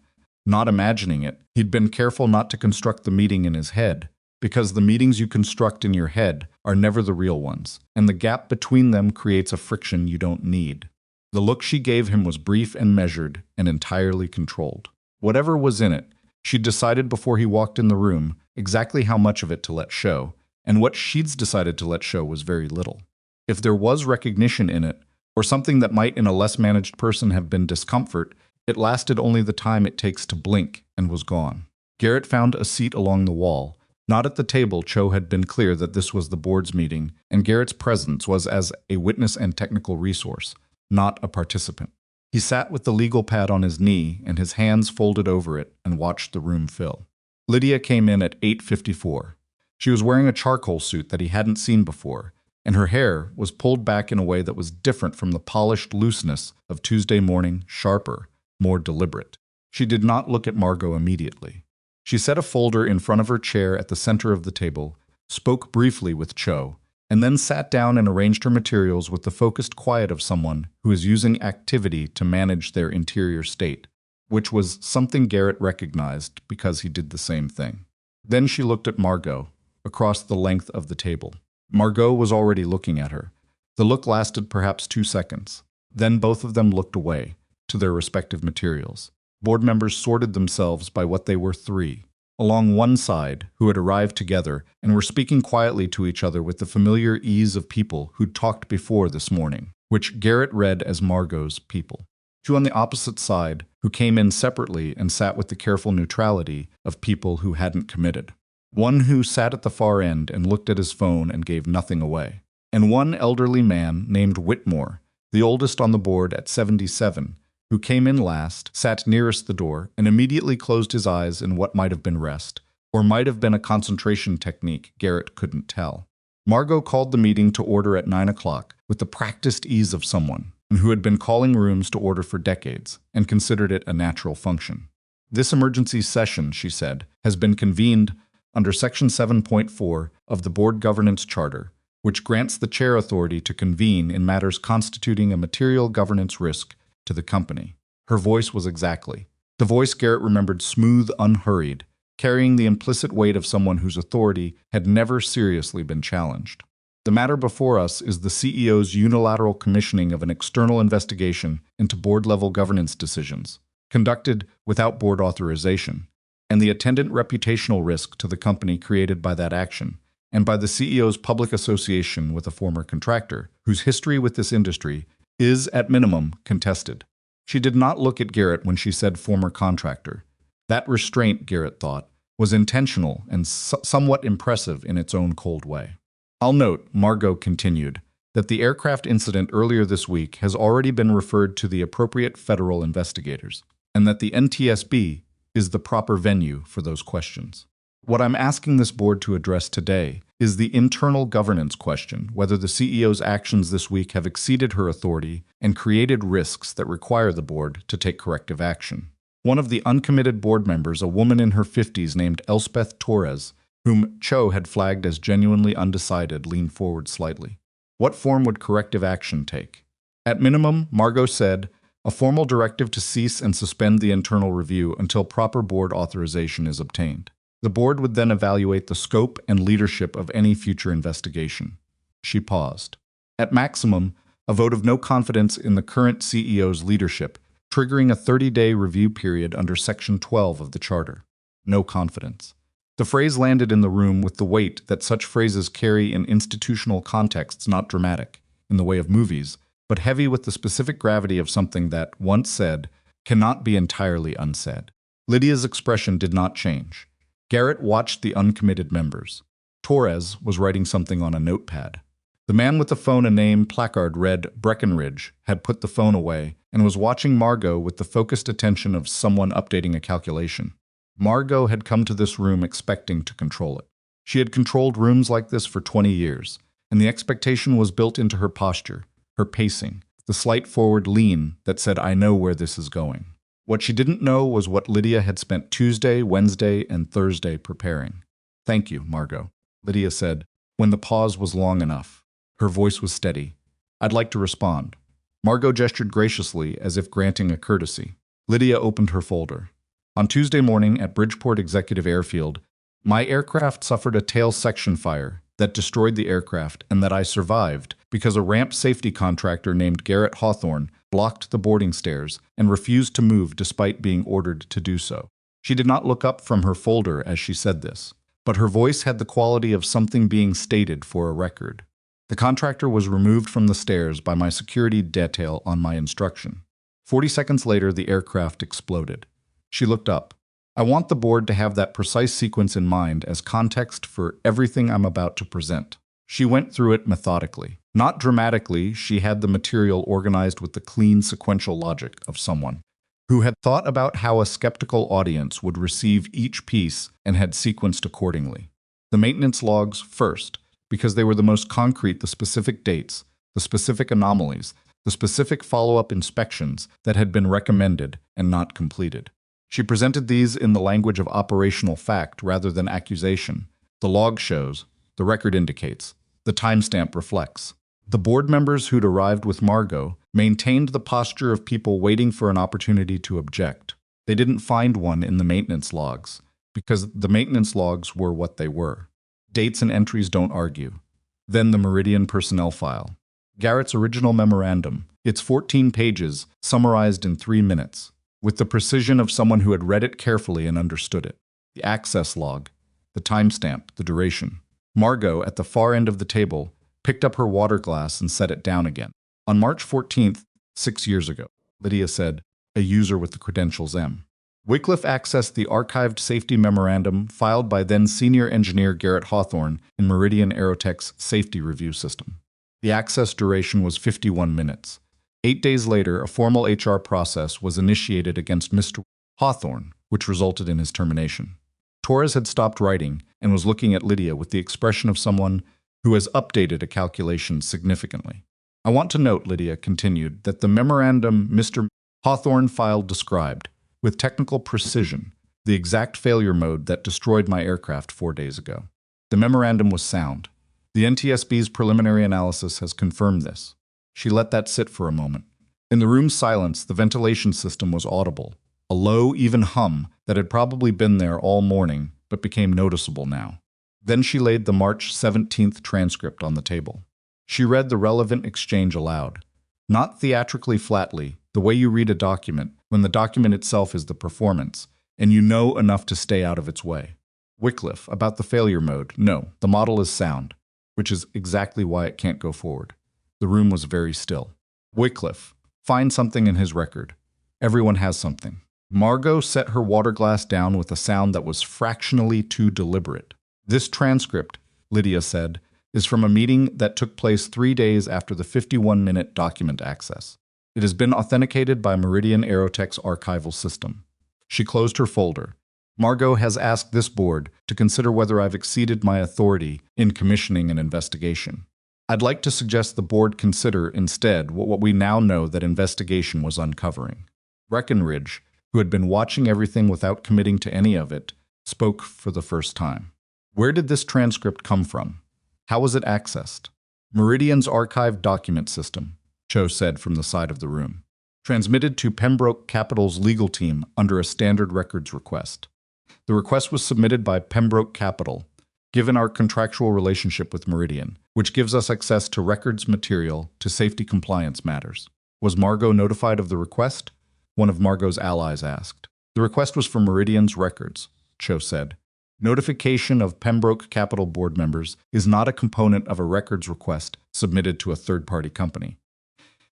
Not imagining it, he'd been careful not to construct the meeting in his head, because the meetings you construct in your head are never the real ones, and the gap between them creates a friction you don't need. The look she gave him was brief and measured and entirely controlled. Whatever was in it, she'd decided before he walked in the room exactly how much of it to let show, and what she'd decided to let show was very little. If there was recognition in it, or something that might in a less managed person have been discomfort, it lasted only the time it takes to blink and was gone. Garrett found a seat along the wall. Not at the table. Cho had been clear that this was the board's meeting, and Garrett's presence was as a witness and technical resource, not a participant. He sat with the legal pad on his knee and his hands folded over it and watched the room fill. Lydia came in at 8:54. She was wearing a charcoal suit that he hadn't seen before, and her hair was pulled back in a way that was different from the polished looseness of Tuesday morning, sharper, more deliberate. She did not look at Margot immediately. She set a folder in front of her chair at the center of the table, spoke briefly with Cho, and then sat down and arranged her materials with the focused quiet of someone who is using activity to manage their interior state, which was something Garrett recognized because he did the same thing. Then she looked at Margot, across the length of the table. Margot was already looking at her. The look lasted perhaps 2 seconds. Then both of them looked away, to their respective materials. Board members sorted themselves by what they were 3. Along one side, who had arrived together and were speaking quietly to each other with the familiar ease of people who'd talked before this morning, which Garrett read as Margot's people. 2 on the opposite side, who came in separately and sat with the careful neutrality of people who hadn't committed. 1 who sat at the far end and looked at his phone and gave nothing away. And 1 elderly man named Whitmore, the oldest on the board at 77, who came in last, sat nearest the door, and immediately closed his eyes in what might have been rest, or might have been a concentration technique Garrett couldn't tell. Margot called the meeting to order at 9 o'clock with the practiced ease of someone who had been calling rooms to order for decades and considered it a natural function. This emergency session, she said, has been convened under Section 7.4 of the Board Governance Charter, which grants the chair authority to convene in matters constituting a material governance risk to the company. Her voice was exactly the voice Garrett remembered, smooth, unhurried, carrying the implicit weight of someone whose authority had never seriously been challenged. The matter before us is the CEO's unilateral commissioning of an external investigation into board-level governance decisions, conducted without board authorization, and the attendant reputational risk to the company created by that action, and by the CEO's public association with a former contractor, whose history with this industry is, at minimum, contested. She did not look at Garrett when she said former contractor. That restraint, Garrett thought, was intentional and somewhat impressive in its own cold way. I'll note, Margot continued, that the aircraft incident earlier this week has already been referred to the appropriate federal investigators, and that the NTSB is the proper venue for those questions. What I'm asking this board to address today is the internal governance question, whether the CEO's actions this week have exceeded her authority and created risks that require the board to take corrective action. One of the uncommitted board members, a woman in her 50s named Elspeth Torres, whom Cho had flagged as genuinely undecided, leaned forward slightly. What form would corrective action take? At minimum, Margot said, a formal directive to cease and suspend the internal review until proper board authorization is obtained. The board would then evaluate the scope and leadership of any future investigation. She paused. At maximum, a vote of no confidence in the current CEO's leadership, triggering a 30-day review period under Section 12 of the Charter. No confidence. The phrase landed in the room with the weight that such phrases carry in institutional contexts not dramatic, in the way of movies, but heavy with the specific gravity of something that, once said, cannot be entirely unsaid. Lydia's expression did not change. Garrett watched the uncommitted members. Torres was writing something on a notepad. The man with the phone and name placard read Breckenridge had put the phone away and was watching Margot with the focused attention of someone updating a calculation. Margot had come to this room expecting to control it. She had controlled rooms like this for 20 years, and the expectation was built into her posture, her pacing, the slight forward lean that said, I know where this is going. What she didn't know was what Lydia had spent Tuesday, Wednesday, and Thursday preparing. Thank you, Margot, Lydia said, when the pause was long enough. Her voice was steady. I'd like to respond. Margot gestured graciously as if granting a courtesy. Lydia opened her folder. On Tuesday morning at Bridgeport Executive Airfield, my aircraft suffered a tail section fire that destroyed the aircraft and that I survived because a ramp safety contractor named Garrett Hawthorne blocked the boarding stairs and refused to move despite being ordered to do so. She did not look up from her folder as she said this, but her voice had the quality of something being stated for a record. The contractor was removed from the stairs by my security detail on my instruction. 40 seconds later, the aircraft exploded. She looked up. I want the board to have that precise sequence in mind as context for everything I'm about to present. She went through it methodically. Not dramatically, she had the material organized with the clean sequential logic of someone who had thought about how a skeptical audience would receive each piece and had sequenced accordingly. The maintenance logs first, because they were the most concrete, the specific dates, the specific anomalies, the specific follow-up inspections that had been recommended and not completed. She presented these in the language of operational fact rather than accusation. The log shows, the record indicates, the timestamp reflects. The board members who'd arrived with Margot maintained the posture of people waiting for an opportunity to object. They didn't find one in the maintenance logs, because the maintenance logs were what they were. Dates and entries don't argue. Then the Meridian personnel file. Garrett's original memorandum, its 14 pages, summarized in 3 minutes, with the precision of someone who had read it carefully and understood it. The access log, the timestamp, the duration. Margot, at the far end of the table, picked up her water glass and set it down again. On March 14th, 6 years ago, Lydia said, a user with the credentials M. Wycliffe accessed the archived safety memorandum filed by then senior engineer Garrett Hawthorne in Meridian Aerotech's safety review system. The access duration was 51 minutes. 8 days later, a formal HR process was initiated against Mr. Hawthorne, which resulted in his termination. Torres had stopped writing and was looking at Lydia with the expression of someone who has updated a calculation significantly. I want to note, Lydia continued, that the memorandum Mr. Hawthorne filed described, with technical precision, the exact failure mode that destroyed my aircraft 4 days ago. The memorandum was sound. The NTSB's preliminary analysis has confirmed this. She let that sit for a moment. In the room's silence, the ventilation system was audible, a low, even hum that had probably been there all morning but became noticeable now. Then she laid the March 17th transcript on the table. She read the relevant exchange aloud, not theatrically flatly, the way you read a document, when the document itself is the performance, and you know enough to stay out of its way. Wycliffe, about the failure mode. No, the model is sound, which is exactly why it can't go forward. The room was very still. Wycliffe, find something in his record. Everyone has something. Margot set her water glass down with a sound that was fractionally too deliberate. This transcript, Lydia said, is from a meeting that took place 3 days after the 51-minute document access. It has been authenticated by Meridian Aerotech's archival system. She closed her folder. Margot has asked this board to consider whether I've exceeded my authority in commissioning an investigation. I'd like to suggest the board consider instead what we now know that investigation was uncovering. Breckenridge, who had been watching everything without committing to any of it, spoke for the first time. Where did this transcript come from? How was it accessed? Meridian's archived document system, Cho said from the side of the room. Transmitted to Pembroke Capital's legal team under a standard records request. The request was submitted by Pembroke Capital, given our contractual relationship with Meridian, which gives us access to records material to safety compliance matters. Was Margot notified of the request? One of Margot's allies asked. The request was for Meridian's records, Cho said. Notification of Pembroke Capital board members is not a component of a records request submitted to a third-party company.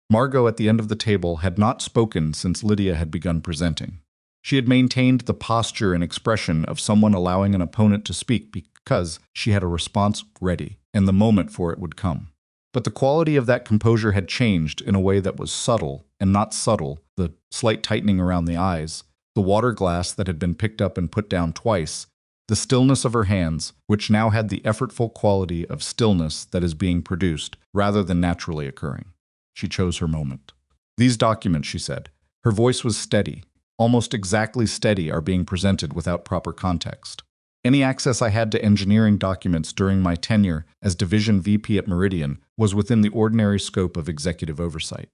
Margot at the end of the table had not spoken since Lydia had begun presenting. She had maintained the posture and expression of someone allowing an opponent to speak because she had a response ready, and the moment for it would come. But the quality of that composure had changed in a way that was subtle and not subtle, the slight tightening around the eyes, the water glass that had been picked up and put down twice, the stillness of her hands, which now had the effortful quality of stillness that is being produced rather than naturally occurring. She chose her moment. These documents, she said. Her voice was steady. Almost exactly steady are being presented without proper context. Any access I had to engineering documents during my tenure as Division VP at Meridian was within the ordinary scope of executive oversight.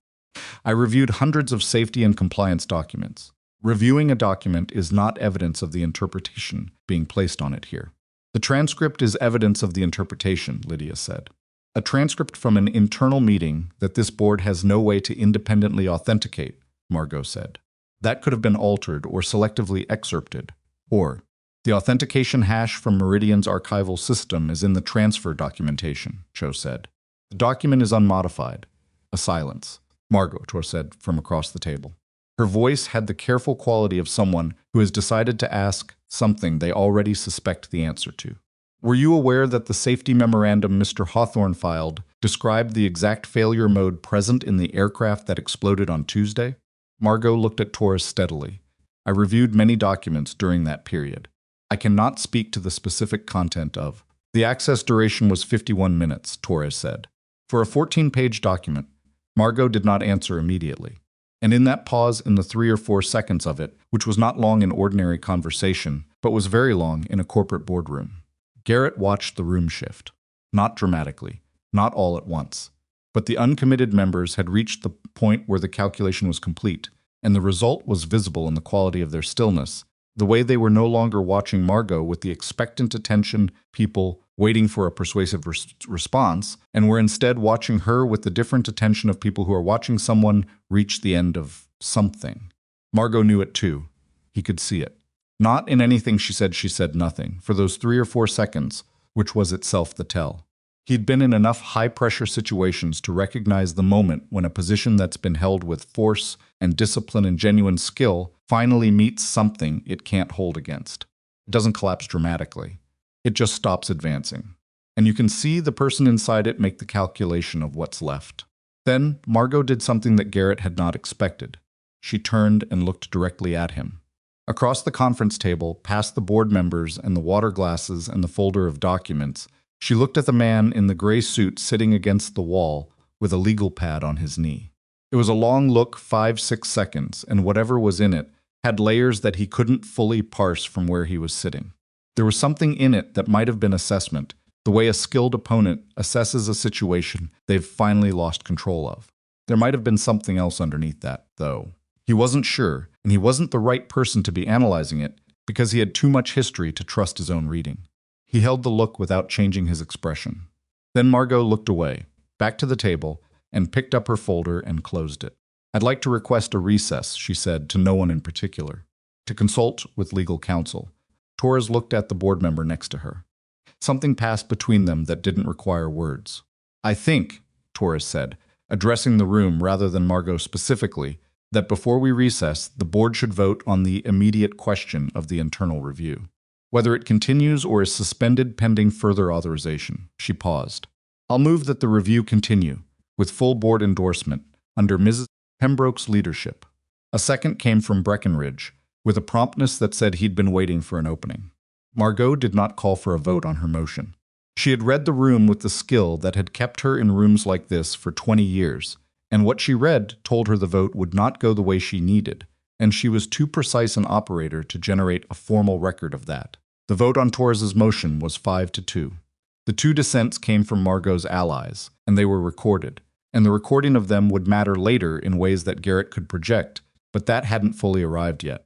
I reviewed hundreds of safety and compliance documents. Reviewing a document is not evidence of the interpretation being placed on it here. The transcript is evidence of the interpretation, Lydia said. A transcript from an internal meeting that this board has no way to independently authenticate, Margot said. That could have been altered or selectively excerpted. Or, the authentication hash from Meridian's archival system is in the transfer documentation, Cho said. The document is unmodified. A silence. Margot, Tor said from across the table. Her voice had the careful quality of someone who has decided to ask something they already suspect the answer to. Were you aware that the safety memorandum Mr. Hawthorne filed described the exact failure mode present in the aircraft that exploded on Tuesday? Margot looked at Torres steadily. I reviewed many documents during that period. I cannot speak to the specific content of. The access duration was 51 minutes, Torres said. For a 14-page document, Margot did not answer immediately. And in that pause in the 3 or 4 seconds of it, which was not long in ordinary conversation, but was very long in a corporate boardroom, Garrett watched the room shift. Not dramatically, not all at once. But the uncommitted members had reached the point where the calculation was complete, and the result was visible in the quality of their stillness, the way they were no longer watching Margot with the expectant attention people waiting for a persuasive response, and were instead watching her with the different attention of people who are watching someone reach the end of something. Margot knew it too. He could see it. Not in anything she said nothing, for those 3 or 4 seconds, which was itself the tell. He'd been in enough high-pressure situations to recognize the moment when a position that's been held with force and discipline and genuine skill finally meets something it can't hold against. It doesn't collapse dramatically. It just stops advancing. And you can see the person inside it make the calculation of what's left. Then, Margot did something that Garrett had not expected. She turned and looked directly at him. Across the conference table, past the board members and the water glasses and the folder of documents, she looked at the man in the gray suit sitting against the wall with a legal pad on his knee. It was a long look, 5-6 seconds, and whatever was in it had layers that he couldn't fully parse from where he was sitting. There was something in it that might have been assessment, the way a skilled opponent assesses a situation they've finally lost control of. There might have been something else underneath that, though. He wasn't sure, and he wasn't the right person to be analyzing it because he had too much history to trust his own reading. He held the look without changing his expression. Then Margot looked away, back to the table, and picked up her folder and closed it. I'd like to request a recess, she said, to no one in particular, to consult with legal counsel. Torres looked at the board member next to her. Something passed between them that didn't require words. I think, Torres said, addressing the room rather than Margot specifically, that before we recess, the board should vote on the immediate question of the internal review. Whether it continues or is suspended pending further authorization. She paused. I'll move that the review continue, with full board endorsement, under Mrs. Pembroke's leadership. A second came from Breckenridge, with a promptness that said he'd been waiting for an opening. Margot did not call for a vote on her motion. She had read the room with the skill that had kept her in rooms like this for 20 years, and what she read told her the vote would not go the way she needed, and she was too precise an operator to generate a formal record of that. The vote on Torres's motion was 5-2. The 2 dissents came from Margot's allies, and they were recorded, and the recording of them would matter later in ways that Garrett could project, but that hadn't fully arrived yet.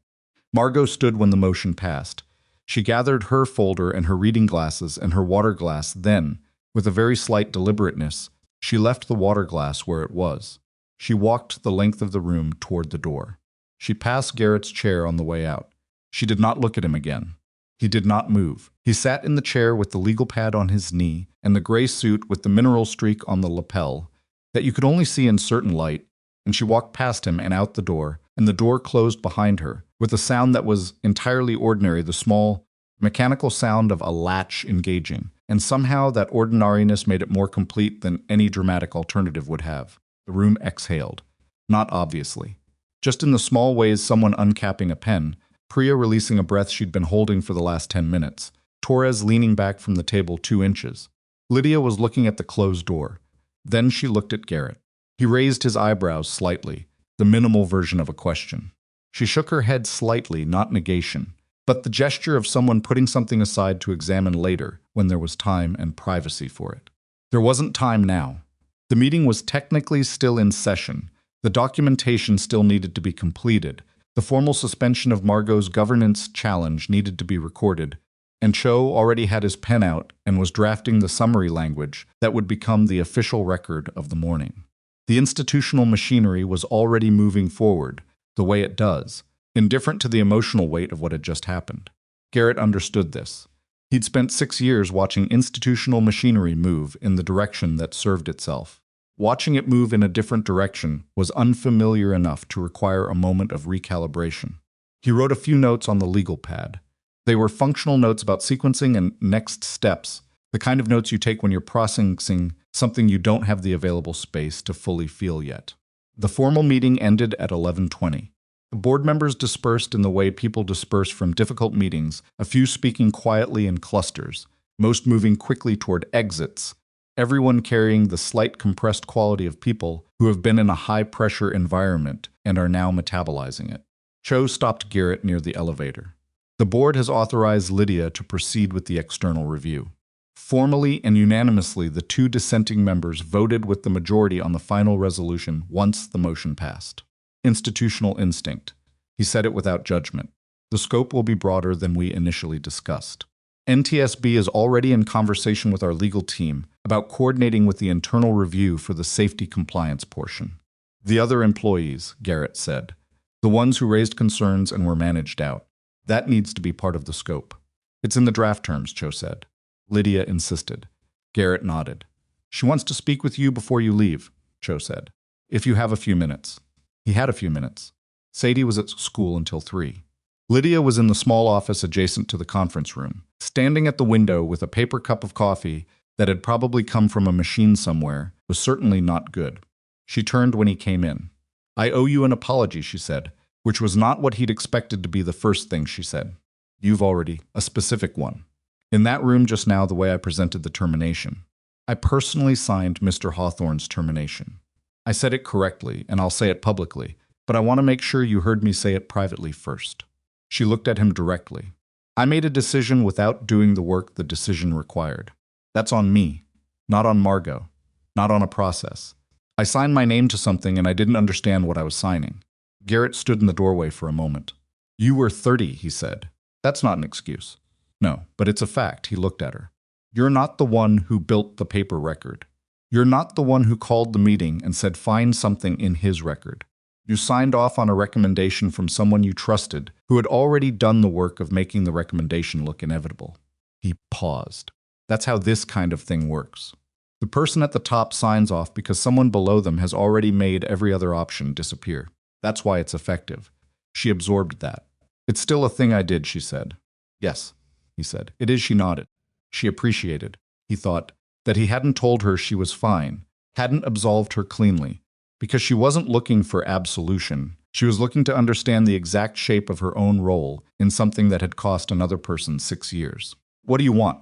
Margot stood when the motion passed. She gathered her folder and her reading glasses and her water glass, then, with a very slight deliberateness, she left the water glass where it was. She walked the length of the room toward the door. She passed Garrett's chair on the way out. She did not look at him again. He did not move. He sat in the chair with the legal pad on his knee and the gray suit with the mineral streak on the lapel that you could only see in certain light, and she walked past him and out the door, and the door closed behind her, with a sound that was entirely ordinary, the small, mechanical sound of a latch engaging, and somehow that ordinariness made it more complete than any dramatic alternative would have. The room exhaled. Not obviously. Just in the small ways someone uncapping a pen, Priya releasing a breath she'd been holding for the last 10 minutes, Torres leaning back from the table 2 inches. Lydia was looking at the closed door. Then she looked at Garrett. He raised his eyebrows slightly, the minimal version of a question. She shook her head slightly, not negation, but the gesture of someone putting something aside to examine later when there was time and privacy for it. There wasn't time now. The meeting was technically still in session. The documentation still needed to be completed. The formal suspension of Margot's governance challenge needed to be recorded, and Cho already had his pen out and was drafting the summary language that would become the official record of the morning. The institutional machinery was already moving forward, the way it does, indifferent to the emotional weight of what had just happened. Garrett understood this. He'd spent 6 years watching institutional machinery move in the direction that served itself. Watching it move in a different direction was unfamiliar enough to require a moment of recalibration. He wrote a few notes on the legal pad. They were functional notes about sequencing and next steps, the kind of notes you take when you're processing something you don't have the available space to fully feel yet. The formal meeting ended at 11:20. The board members dispersed in the way people disperse from difficult meetings, a few speaking quietly in clusters, most moving quickly toward exits, everyone carrying the slight compressed quality of people who have been in a high-pressure environment and are now metabolizing it. Cho stopped Garrett near the elevator. The board has authorized Lydia to proceed with the external review. Formally and unanimously, the 2 dissenting members voted with the majority on the final resolution once the motion passed. Institutional instinct. He said it without judgment. The scope will be broader than we initially discussed. NTSB is already in conversation with our legal team about coordinating with the internal review for the safety compliance portion. The other employees, Garrett said. The ones who raised concerns and were managed out. That needs to be part of the scope. It's in the draft terms, Cho said. Lydia insisted. Garrett nodded. She wants to speak with you before you leave, Cho said. If you have a few minutes. He had a few minutes. Sadie was at school until 3. Lydia was in the small office adjacent to the conference room, standing at the window with a paper cup of coffee that had probably come from a machine somewhere, was certainly not good. She turned when he came in. I owe you an apology, she said, which was not what he'd expected to be the first thing she said. You've already, a specific one. In that room just now, the way I presented the termination. I personally signed Mr. Hawthorne's termination. I said it correctly, and I'll say it publicly, but I want to make sure you heard me say it privately first. She looked at him directly. I made a decision without doing the work the decision required. That's on me, not on Margot, not on a process. I signed my name to something and I didn't understand what I was signing. Garrett stood in the doorway for a moment. You were 30, he said. That's not an excuse. No, but it's a fact, he looked at her. You're not the one who built the paper record. You're not the one who called the meeting and said find something in his record. You signed off on a recommendation from someone you trusted who had already done the work of making the recommendation look inevitable. He paused. That's how this kind of thing works. The person at the top signs off because someone below them has already made every other option disappear. That's why it's effective. She absorbed that. It's still a thing I did, she said. Yes, he said. It is, she nodded. She appreciated, he thought, that he hadn't told her she was fine, hadn't absolved her cleanly, because she wasn't looking for absolution. She was looking to understand the exact shape of her own role in something that had cost another person 6 years. What do you want?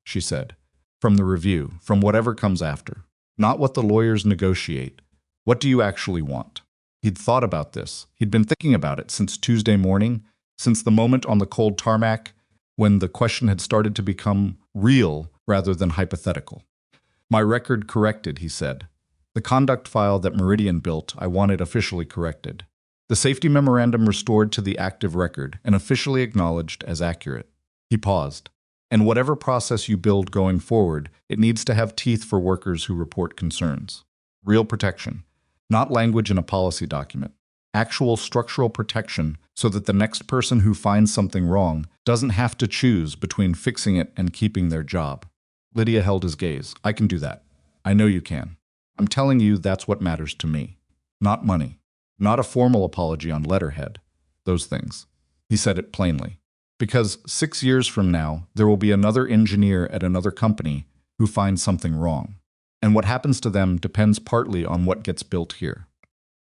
She said. From the review, from whatever comes after. Not what the lawyers negotiate. What do you actually want? He'd thought about this. He'd been thinking about it since Tuesday morning, since the moment on the cold tarmac when the question had started to become real rather than hypothetical. My record corrected, he said. The conduct file that Meridian built, I wanted officially corrected. The safety memorandum restored to the active record and officially acknowledged as accurate. He paused. And whatever process you build going forward, it needs to have teeth for workers who report concerns. Real protection. Not language in a policy document. Actual structural protection so that the next person who finds something wrong doesn't have to choose between fixing it and keeping their job. Lydia held his gaze. I can do that. I know you can. I'm telling you that's what matters to me. Not money. Not a formal apology on letterhead. Those things. He said it plainly. Because 6 years from now, there will be another engineer at another company who finds something wrong. And what happens to them depends partly on what gets built here.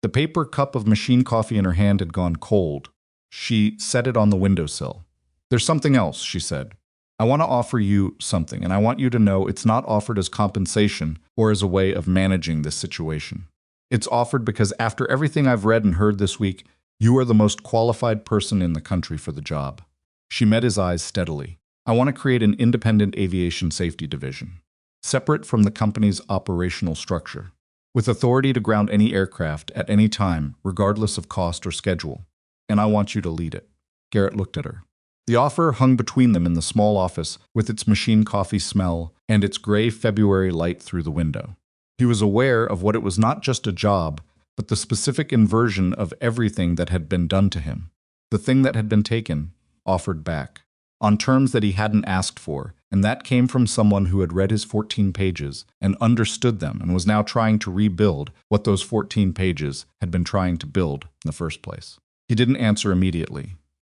The paper cup of machine coffee in her hand had gone cold. She set it on the windowsill. There's something else, she said. I want to offer you something, and I want you to know it's not offered as compensation or as a way of managing this situation. It's offered because after everything I've read and heard this week, you are the most qualified person in the country for the job. She met his eyes steadily. I want to create an independent aviation safety division, separate from the company's operational structure, with authority to ground any aircraft at any time, regardless of cost or schedule. And I want you to lead it. Garrett looked at her. The offer hung between them in the small office with its machine coffee smell and its gray February light through the window. He was aware of what it was not just a job, but the specific inversion of everything that had been done to him. The thing that had been taken, offered back, on terms that he hadn't asked for, and that came from someone who had read his 14 pages and understood them and was now trying to rebuild what those 14 pages had been trying to build in the first place. He didn't answer immediately.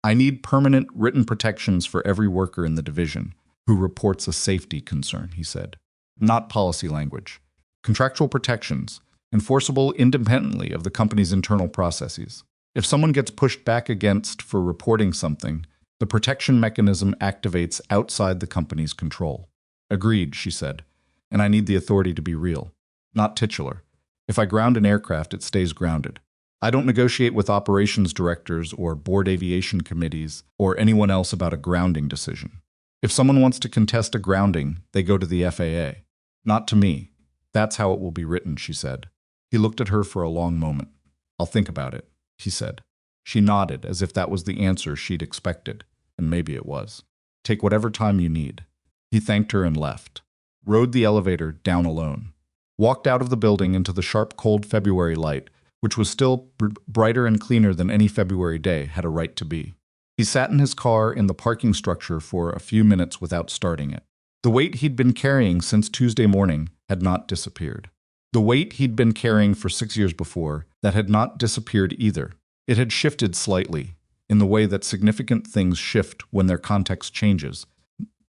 I need permanent written protections for every worker in the division who reports a safety concern, he said. Not policy language. Contractual protections, enforceable independently of the company's internal processes. If someone gets pushed back against for reporting something, the protection mechanism activates outside the company's control. Agreed, she said. And I need the authority to be real, not titular. If I ground an aircraft, it stays grounded. I don't negotiate with operations directors or board aviation committees or anyone else about a grounding decision. If someone wants to contest a grounding, they go to the FAA. Not to me. That's how it will be written, she said. He looked at her for a long moment. I'll think about it, he said. She nodded as if that was the answer she'd expected, and maybe it was. Take whatever time you need. He thanked her and left. Rode the elevator down alone. Walked out of the building into the sharp, cold February light, which was still brighter and cleaner than any February day had a right to be. He sat in his car in the parking structure for a few minutes without starting it. The weight he'd been carrying since Tuesday morning had not disappeared. The weight he'd been carrying for 6 years before, that had not disappeared either. It had shifted slightly, in the way that significant things shift when their context changes,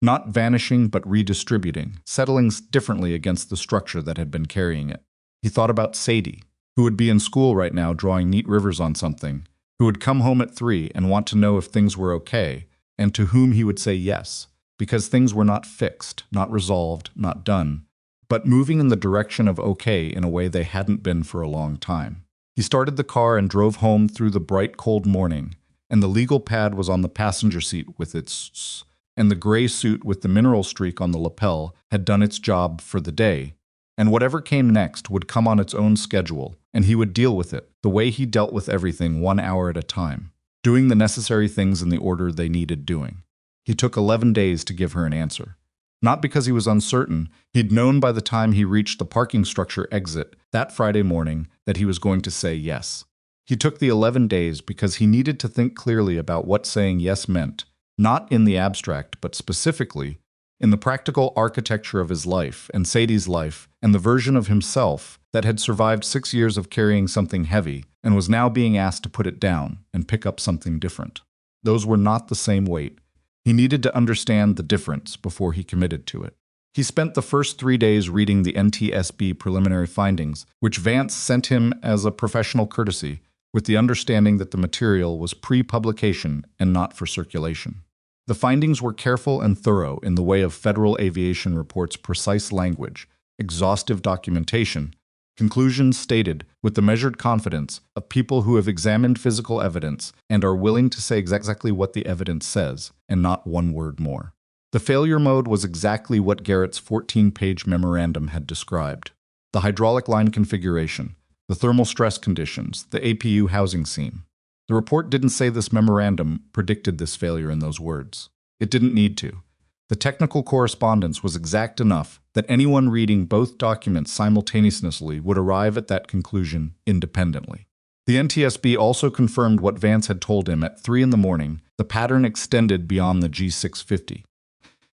not vanishing but redistributing, settling differently against the structure that had been carrying it. He thought about Sadie, who would be in school right now drawing neat rivers on something, who would come home at 3 and want to know if things were okay, and to whom he would say yes, because things were not fixed, not resolved, not done, but moving in the direction of okay in a way they hadn't been for a long time. He started the car and drove home through the bright, cold morning, and the legal pad was on the passenger seat with its and the gray suit with the mineral streak on the lapel had done its job for the day, and whatever came next would come on its own schedule, and he would deal with it the way he dealt with everything 1 hour at a time, doing the necessary things in the order they needed doing. He took 11 days to give her an answer. Not because he was uncertain, he'd known by the time he reached the parking structure exit that Friday morning that he was going to say yes. He took the 11 days because he needed to think clearly about what saying yes meant, not in the abstract, but specifically in the practical architecture of his life and Sadie's life and the version of himself that had survived 6 years of carrying something heavy and was now being asked to put it down and pick up something different. Those were not the same weight. He needed to understand the difference before he committed to it. He spent the first 3 days reading the NTSB preliminary findings, which Vance sent him as a professional courtesy, with the understanding that the material was pre-publication and not for circulation. The findings were careful and thorough in the way of Federal Aviation Report's precise language, exhaustive documentation, conclusions stated with the measured confidence of people who have examined physical evidence and are willing to say exactly what the evidence says, and not one word more. The failure mode was exactly what Garrett's 14-page memorandum had described. The hydraulic line configuration, the thermal stress conditions, the APU housing seam. The report didn't say this memorandum predicted this failure in those words. It didn't need to. The technical correspondence was exact enough that anyone reading both documents simultaneously would arrive at that conclusion independently. The NTSB also confirmed what Vance had told him at 3 in the morning. The pattern extended beyond the G650.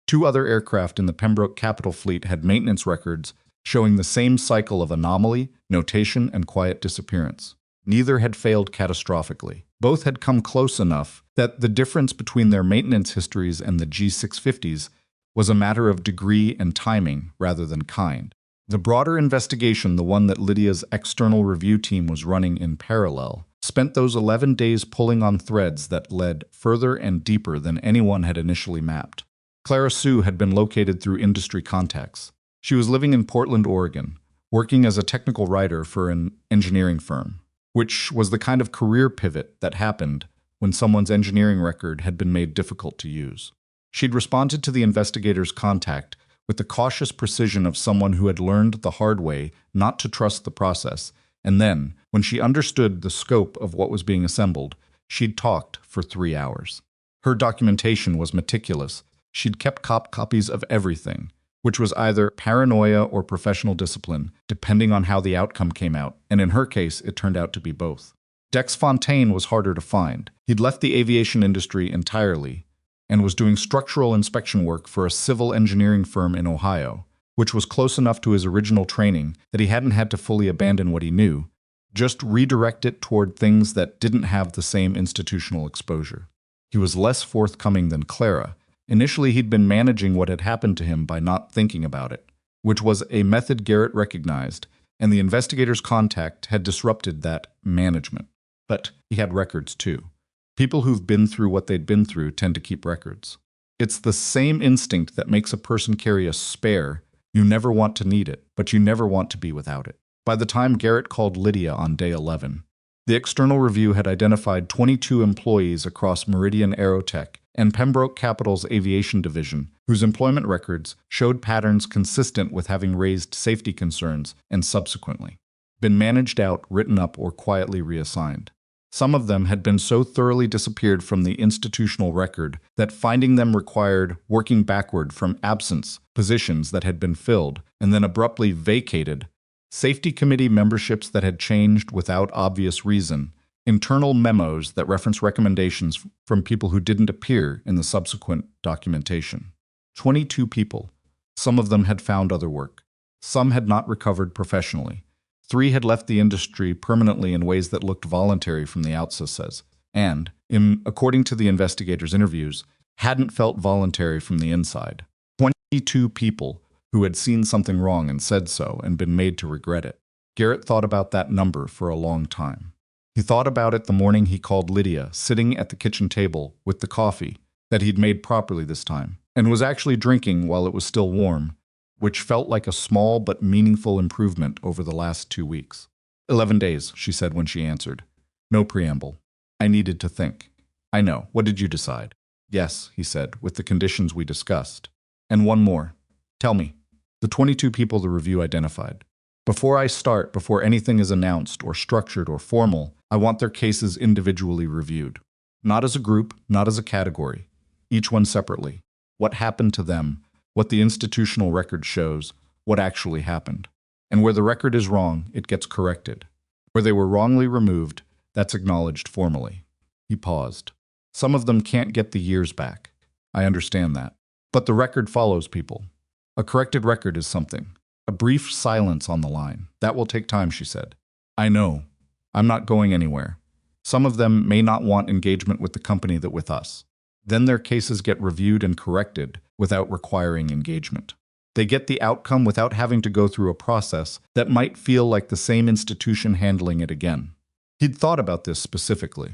2 other aircraft in the Pembroke Capital Fleet had maintenance records showing the same cycle of anomaly, notation, and quiet disappearance. Neither had failed catastrophically. Both had come close enough that the difference between their maintenance histories and the G650s was a matter of degree and timing rather than kind. The broader investigation, the one that Lydia's external review team was running in parallel, spent those 11 days pulling on threads that led further and deeper than anyone had initially mapped. Clara Sue had been located through industry contacts. She was living in Portland, Oregon, working as a technical writer for an engineering firm, which was the kind of career pivot that happened when someone's engineering record had been made difficult to use. She'd responded to the investigator's contact with the cautious precision of someone who had learned the hard way not to trust the process, and then, when she understood the scope of what was being assembled, she'd talked for 3 hours. Her documentation was meticulous. She'd kept copies of everything, which was either paranoia or professional discipline, depending on how the outcome came out, and in her case, it turned out to be both. Dex Fontaine was harder to find. He'd left the aviation industry entirely and was doing structural inspection work for a civil engineering firm in Ohio, which was close enough to his original training that he hadn't had to fully abandon what he knew, just redirect it toward things that didn't have the same institutional exposure. He was less forthcoming than Clara. Initially, he'd been managing what had happened to him by not thinking about it, which was a method Garrett recognized, and the investigator's contact had disrupted that management. But he had records too. People who've been through what they'd been through tend to keep records. It's the same instinct that makes a person carry a spare. You never want to need it, but you never want to be without it. By the time Garrett called Lydia on day 11, the external review had identified 22 employees across Meridian Aerotech and Pembroke Capital's aviation division, whose employment records showed patterns consistent with having raised safety concerns and subsequently been managed out, written up, or quietly reassigned. Some of them had been so thoroughly disappeared from the institutional record that finding them required working backward from absence positions that had been filled and then abruptly vacated, safety committee memberships that had changed without obvious reason, internal memos that reference recommendations from people who didn't appear in the subsequent documentation. 22 people. Some of them had found other work. Some had not recovered professionally. 3 had left the industry permanently in ways that looked voluntary from the outset, says, and, according to the investigators' interviews, hadn't felt voluntary from the inside. 22 people who had seen something wrong and said so and been made to regret it. Garrett thought about that number for a long time. He thought about it the morning he called Lydia, sitting at the kitchen table with the coffee that he'd made properly this time, and was actually drinking while it was still warm, which felt like a small but meaningful improvement over the last 2 weeks. 11 days, she said when she answered. No preamble. I needed to think. I know. What did you decide? Yes, he said, with the conditions we discussed. And one more. Tell me. The 22 people the review identified. Before anything is announced or structured or formal, I want their cases individually reviewed. Not as a group, not as a category. Each one separately. What happened to them? What the institutional record shows, what actually happened. And where the record is wrong, it gets corrected. Where they were wrongly removed, That's acknowledged formally. He paused. Some of them can't get the years back. I understand that. But the record follows people. A corrected record is something. A brief silence on the line. That will take time, she said. I know. I'm not going anywhere. Some of them may not want engagement with the company that with us. Then their cases get reviewed and corrected without requiring engagement. They get the outcome without having to go through a process that might feel like the same institution handling it again. He'd thought about this specifically.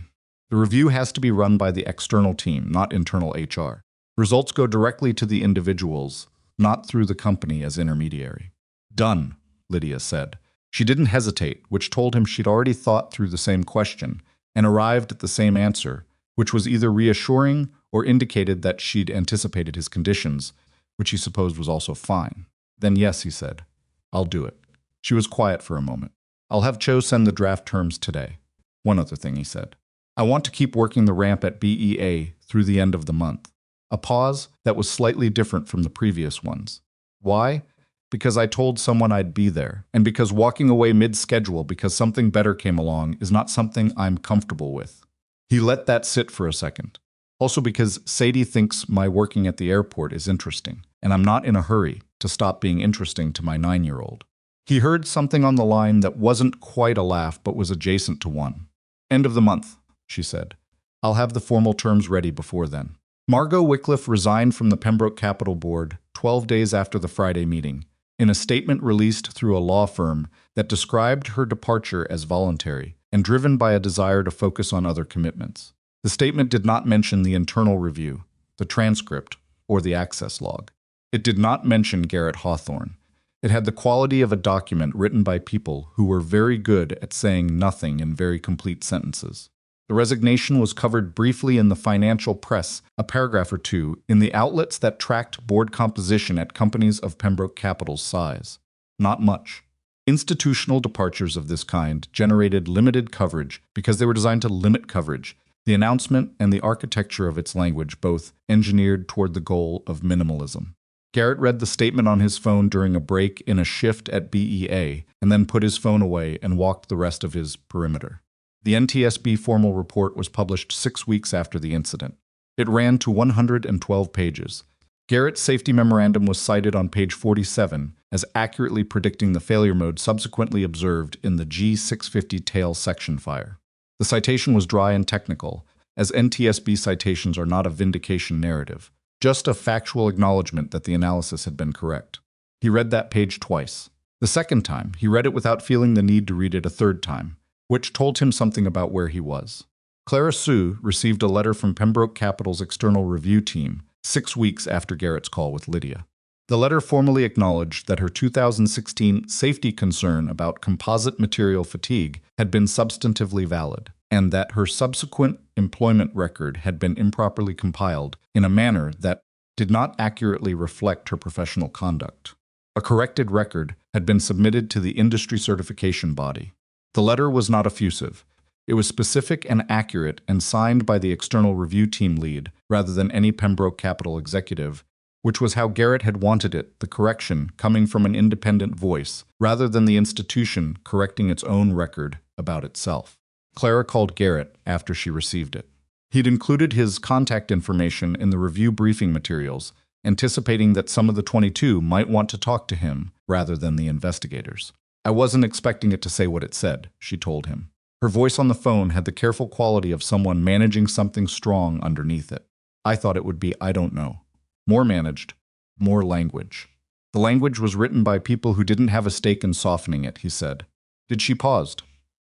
The review has to be run by the external team, not internal HR. Results go directly to the individuals, not through the company as intermediary. Done, Lydia said. She didn't hesitate, which told him she'd already thought through the same question and arrived at the same answer, which was either reassuring or indicated that she'd anticipated his conditions, which he supposed was also fine. Then yes, he said. I'll do it. She was quiet for a moment. I'll have Cho send the draft terms today. One other thing, he said. I want to keep working the ramp at BEA through the end of the month. A pause that was slightly different from the previous ones. Why? Because I told someone I'd be there, and because walking away mid-schedule because something better came along is not something I'm comfortable with. He let that sit for a second. Also because Sadie thinks my working at the airport is interesting, and I'm not in a hurry to stop being interesting to my 9-year-old. He heard something on the line that wasn't quite a laugh but was adjacent to one. End of the month, she said. I'll have the formal terms ready before then. Margot Wycliffe resigned from the Pembroke Capital Board 12 days after the Friday meeting, in a statement released through a law firm that described her departure as voluntary and driven by a desire to focus on other commitments. The statement did not mention the internal review, the transcript, or the access log. It did not mention Garrett Hawthorne. It had the quality of a document written by people who were very good at saying nothing in very complete sentences. The resignation was covered briefly in the financial press, a paragraph or two, in the outlets that tracked board composition at companies of Pembroke Capital's size. Not much. Institutional departures of this kind generated limited coverage because they were designed to limit coverage. The announcement and the architecture of its language both engineered toward the goal of minimalism. Garrett read the statement on his phone during a break in a shift at BEA, and then put his phone away and walked the rest of his perimeter. The NTSB formal report was published 6 weeks after the incident. It ran to 112 pages. Garrett's safety memorandum was cited on page 47 as accurately predicting the failure mode subsequently observed in the G650 tail section fire. The citation was dry and technical, as NTSB citations are not a vindication narrative, just a factual acknowledgement that the analysis had been correct. He read that page twice. The second time, he read it without feeling the need to read it a third time, which told him something about where he was. Clara Sue received a letter from Pembroke Capital's external review team 6 weeks after Garrett's call with Lydia. The letter formally acknowledged that her 2016 safety concern about composite material fatigue had been substantively valid, and that her subsequent employment record had been improperly compiled in a manner that did not accurately reflect her professional conduct. A corrected record had been submitted to the industry certification body. The letter was not effusive. It was specific and accurate and signed by the external review team lead rather than any Pembroke Capital executive, which was how Garrett had wanted it, the correction coming from an independent voice rather than the institution correcting its own record about itself. Clara called Garrett after she received it. He'd included his contact information in the review briefing materials, anticipating that some of the 22 might want to talk to him rather than the investigators. I wasn't expecting it to say what it said, she told him. Her voice on the phone had the careful quality of someone managing something strong underneath it. I thought it would be, I don't know. More managed, more language. The language was written by people who didn't have a stake in softening it, he said. She paused.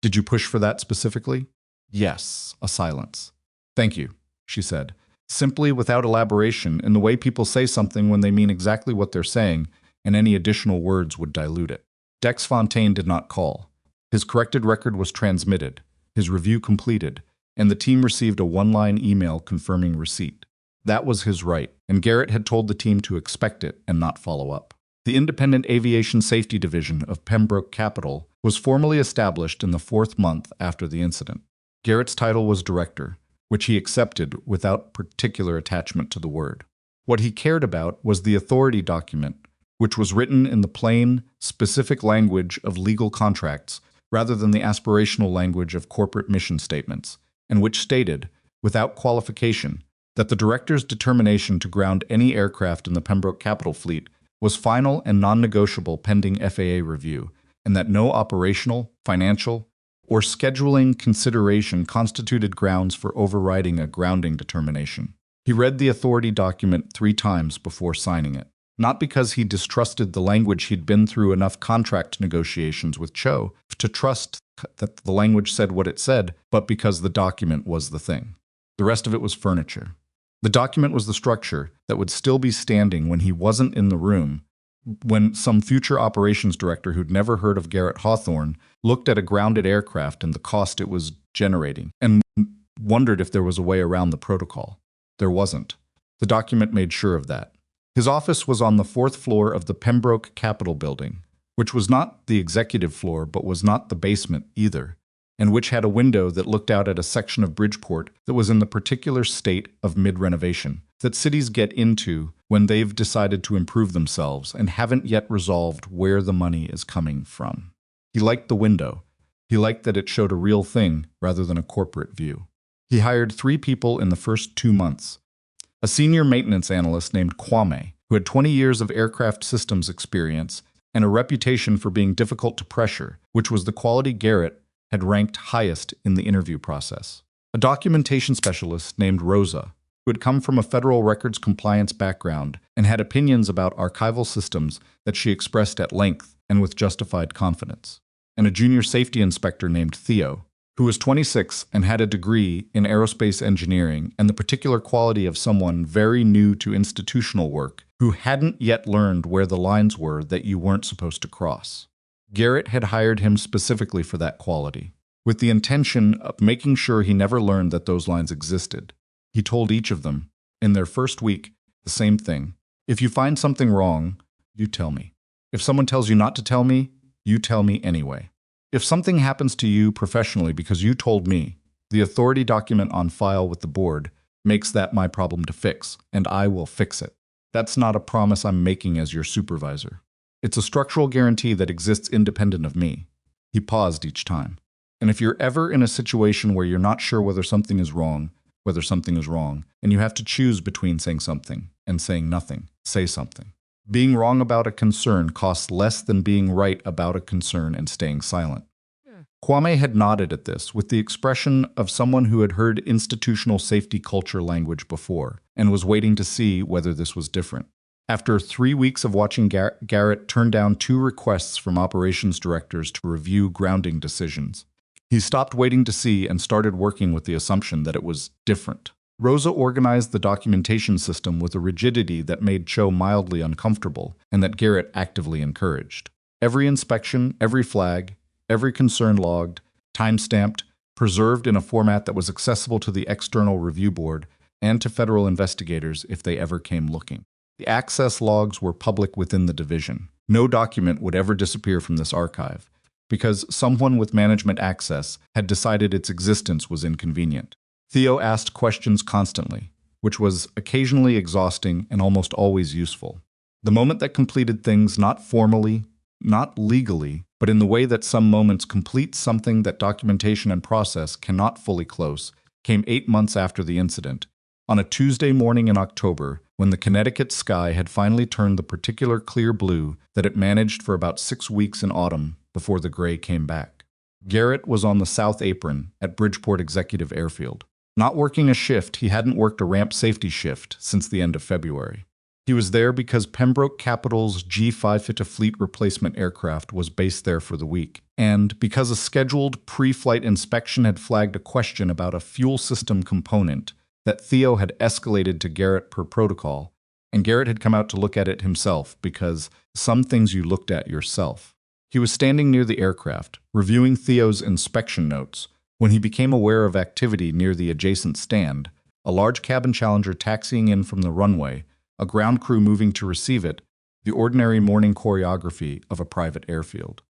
Did you push for that specifically? Yes, a silence. Thank you, she said, simply without elaboration in the way people say something when they mean exactly what they're saying, and any additional words would dilute it. Dex Fontaine did not call. His corrected record was transmitted, his review completed, and the team received a one-line email confirming receipt. That was his right, and Garrett had told the team to expect it and not follow up. The Independent Aviation Safety Division of Pembroke Capital was formally established in the 4th month after the incident. Garrett's title was director, which he accepted without particular attachment to the word. What he cared about was the authority document, which was written in the plain, specific language of legal contracts, rather than the aspirational language of corporate mission statements, and which stated, without qualification, that the director's determination to ground any aircraft in the Pembroke Capital Fleet was final and non-negotiable pending FAA review, and that no operational, financial, or scheduling consideration constituted grounds for overriding a grounding determination. He read the authority document 3 times before signing it, not because he distrusted the language. He'd been through enough contract negotiations with Cho to trust that the language said what it said, but because the document was the thing. The rest of it was furniture. The document was the structure that would still be standing when he wasn't in the room, when some future operations director who'd never heard of Garrett Hawthorne looked at a grounded aircraft and the cost it was generating and wondered if there was a way around the protocol. There wasn't. The document made sure of that. His office was on the 4th floor of the Pembroke Capitol building, which was not the executive floor but was not the basement either, and which had a window that looked out at a section of Bridgeport that was in the particular state of mid-renovation that cities get into when they've decided to improve themselves and haven't yet resolved where the money is coming from. He liked the window. He liked that it showed a real thing rather than a corporate view. He hired 3 people in the first 2 months. A senior maintenance analyst named Kwame, who had 20 years of aircraft systems experience and a reputation for being difficult to pressure, which was the quality Garrett had ranked highest in the interview process. A documentation specialist named Rosa, who had come from a federal records compliance background and had opinions about archival systems that she expressed at length and with justified confidence. And a junior safety inspector named Theo, who was 26 and had a degree in aerospace engineering and the particular quality of someone very new to institutional work who hadn't yet learned where the lines were that you weren't supposed to cross. Garrett had hired him specifically for that quality, with the intention of making sure he never learned that those lines existed. He told each of them, in their first week, the same thing. If you find something wrong, you tell me. If someone tells you not to tell me, you tell me anyway. If something happens to you professionally because you told me, the authority document on file with the board makes that my problem to fix, and I will fix it. That's not a promise I'm making as your supervisor. It's a structural guarantee that exists independent of me. He paused each time. And if you're ever in a situation where you're not sure whether something is wrong, and you have to choose between saying something and saying nothing, say something. Being wrong about a concern costs less than being right about a concern and staying silent. Kwame had nodded at this with the expression of someone who had heard institutional safety culture language before and was waiting to see whether this was different. After 3 weeks of watching Garrett turn down 2 requests from operations directors to review grounding decisions, he stopped waiting to see and started working with the assumption that it was different. Rosa organized the documentation system with a rigidity that made Cho mildly uncomfortable and that Garrett actively encouraged. Every inspection, every flag, every concern logged, time-stamped, preserved in a format that was accessible to the external review board and to federal investigators if they ever came looking. The access logs were public within the division. No document would ever disappear from this archive, because someone with management access had decided its existence was inconvenient. Theo asked questions constantly, which was occasionally exhausting and almost always useful. The moment that completed things not formally, not legally, but in the way that some moments complete something that documentation and process cannot fully close, came 8 months after the incident, on a Tuesday morning in October, when the Connecticut sky had finally turned the particular clear blue that it managed for about 6 weeks in autumn before the gray came back. Garrett was on the south apron at Bridgeport Executive Airfield. Not working a shift, he hadn't worked a ramp safety shift since the end of February. He was there because Pembroke Capital's G550 fleet replacement aircraft was based there for the week, and because a scheduled pre-flight inspection had flagged a question about a fuel system component that Theo had escalated to Garrett per protocol, and Garrett had come out to look at it himself because some things you looked at yourself. He was standing near the aircraft, reviewing Theo's inspection notes, when he became aware of activity near the adjacent stand, a large cabin Challenger taxiing in from the runway, a ground crew moving to receive it, the ordinary morning choreography of a private airfield.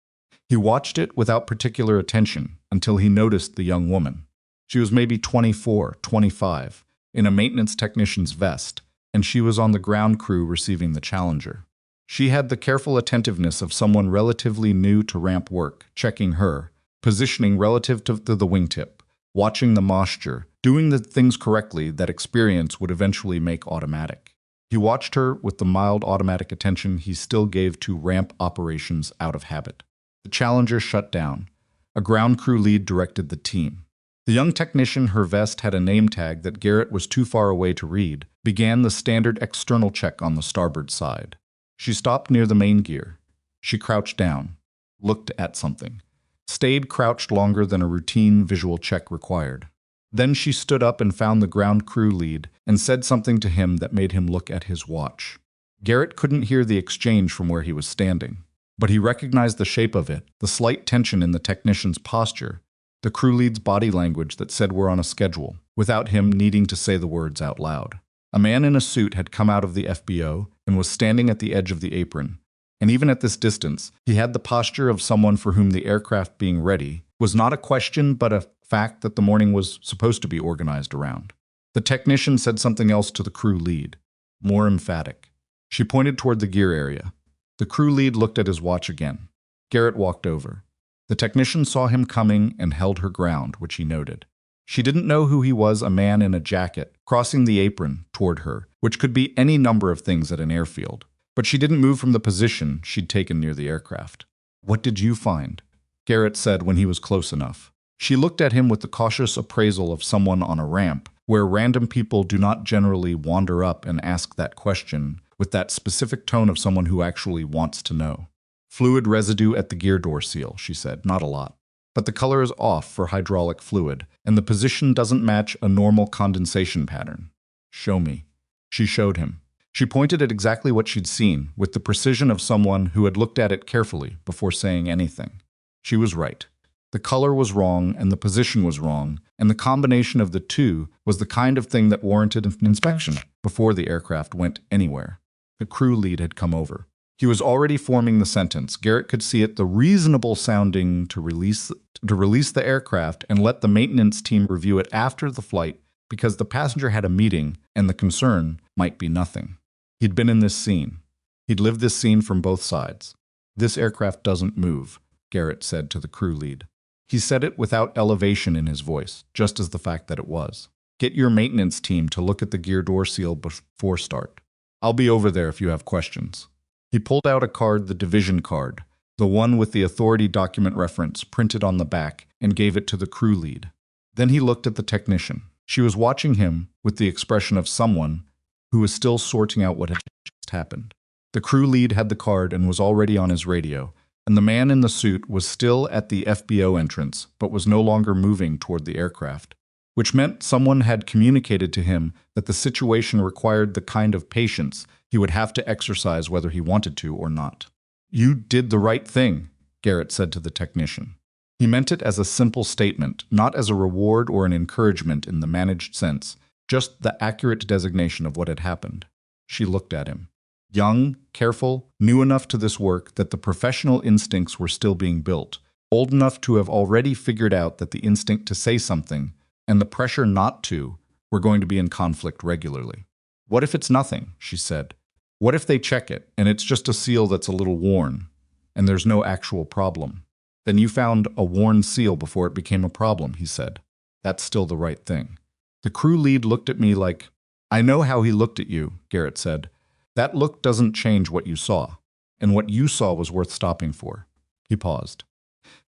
He watched it without particular attention until he noticed the young woman. She was maybe 24, 25, in a maintenance technician's vest, and she was on the ground crew receiving the Challenger. She had the careful attentiveness of someone relatively new to ramp work, checking her, positioning relative to the wingtip, watching the posture, doing the things correctly that experience would eventually make automatic. He watched her with the mild automatic attention he still gave to ramp operations out of habit. The Challenger shut down. A ground crew lead directed the team. The young technician, her vest had a name tag that Garrett was too far away to read, began the standard external check on the starboard side. She stopped near the main gear. She crouched down, looked at something, stayed crouched longer than a routine visual check required. Then she stood up and found the ground crew lead and said something to him that made him look at his watch. Garrett couldn't hear the exchange from where he was standing, but he recognized the shape of it, the slight tension in the technician's posture, the crew lead's body language that said we're on a schedule, without him needing to say the words out loud. A man in a suit had come out of the FBO and was standing at the edge of the apron, and even at this distance, he had the posture of someone for whom the aircraft being ready was not a question but a fact that the morning was supposed to be organized around. The technician said something else to the crew lead, more emphatic. She pointed toward the gear area. The crew lead looked at his watch again. Garrett walked over. The technician saw him coming and held her ground, which he noted. She didn't know who he was, a man in a jacket, crossing the apron toward her, which could be any number of things at an airfield. But she didn't move from the position she'd taken near the aircraft. "What did you find?" Garrett said when he was close enough. She looked at him with the cautious appraisal of someone on a ramp, where random people do not generally wander up and ask that question with that specific tone of someone who actually wants to know. "Fluid residue at the gear door seal," she said, "not a lot. But the color is off for hydraulic fluid, and the position doesn't match a normal condensation pattern." "Show me." She showed him. She pointed at exactly what she'd seen, with the precision of someone who had looked at it carefully before saying anything. She was right. The color was wrong, and the position was wrong, and the combination of the two was the kind of thing that warranted an inspection before the aircraft went anywhere. The crew lead had come over. He was already forming the sentence. Garrett could see it, the reasonable sounding to release the aircraft and let the maintenance team review it after the flight because the passenger had a meeting and the concern might be nothing. He'd been in this scene. He'd lived this scene from both sides. "This aircraft doesn't move," Garrett said to the crew lead. He said it without elevation in his voice, just as the fact that it was. "Get your maintenance team to look at the gear door seal before start. I'll be over there if you have questions." He pulled out a card, the division card, the one with the authority document reference printed on the back, and gave it to the crew lead. Then he looked at the technician. She was watching him with the expression of someone who was still sorting out what had just happened. The crew lead had the card and was already on his radio, and the man in the suit was still at the FBO entrance, but was no longer moving toward the aircraft, which meant someone had communicated to him that the situation required the kind of patience he would have to exercise whether he wanted to or not. "You did the right thing," Garrett said to the technician. He meant it as a simple statement, not as a reward or an encouragement in the managed sense, just the accurate designation of what had happened. She looked at him. Young, careful, new enough to this work that the professional instincts were still being built, old enough to have already figured out that the instinct to say something and the pressure not to were going to be in conflict regularly. "What if it's nothing?" she said. "What if they check it and it's just a seal that's a little worn and there's no actual problem?" "Then you found a worn seal before it became a problem," he said. "That's still the right thing." The crew lead looked at me like, "I know how he looked at you," Garrett said. "That look doesn't change what you saw, and what you saw was worth stopping for." He paused.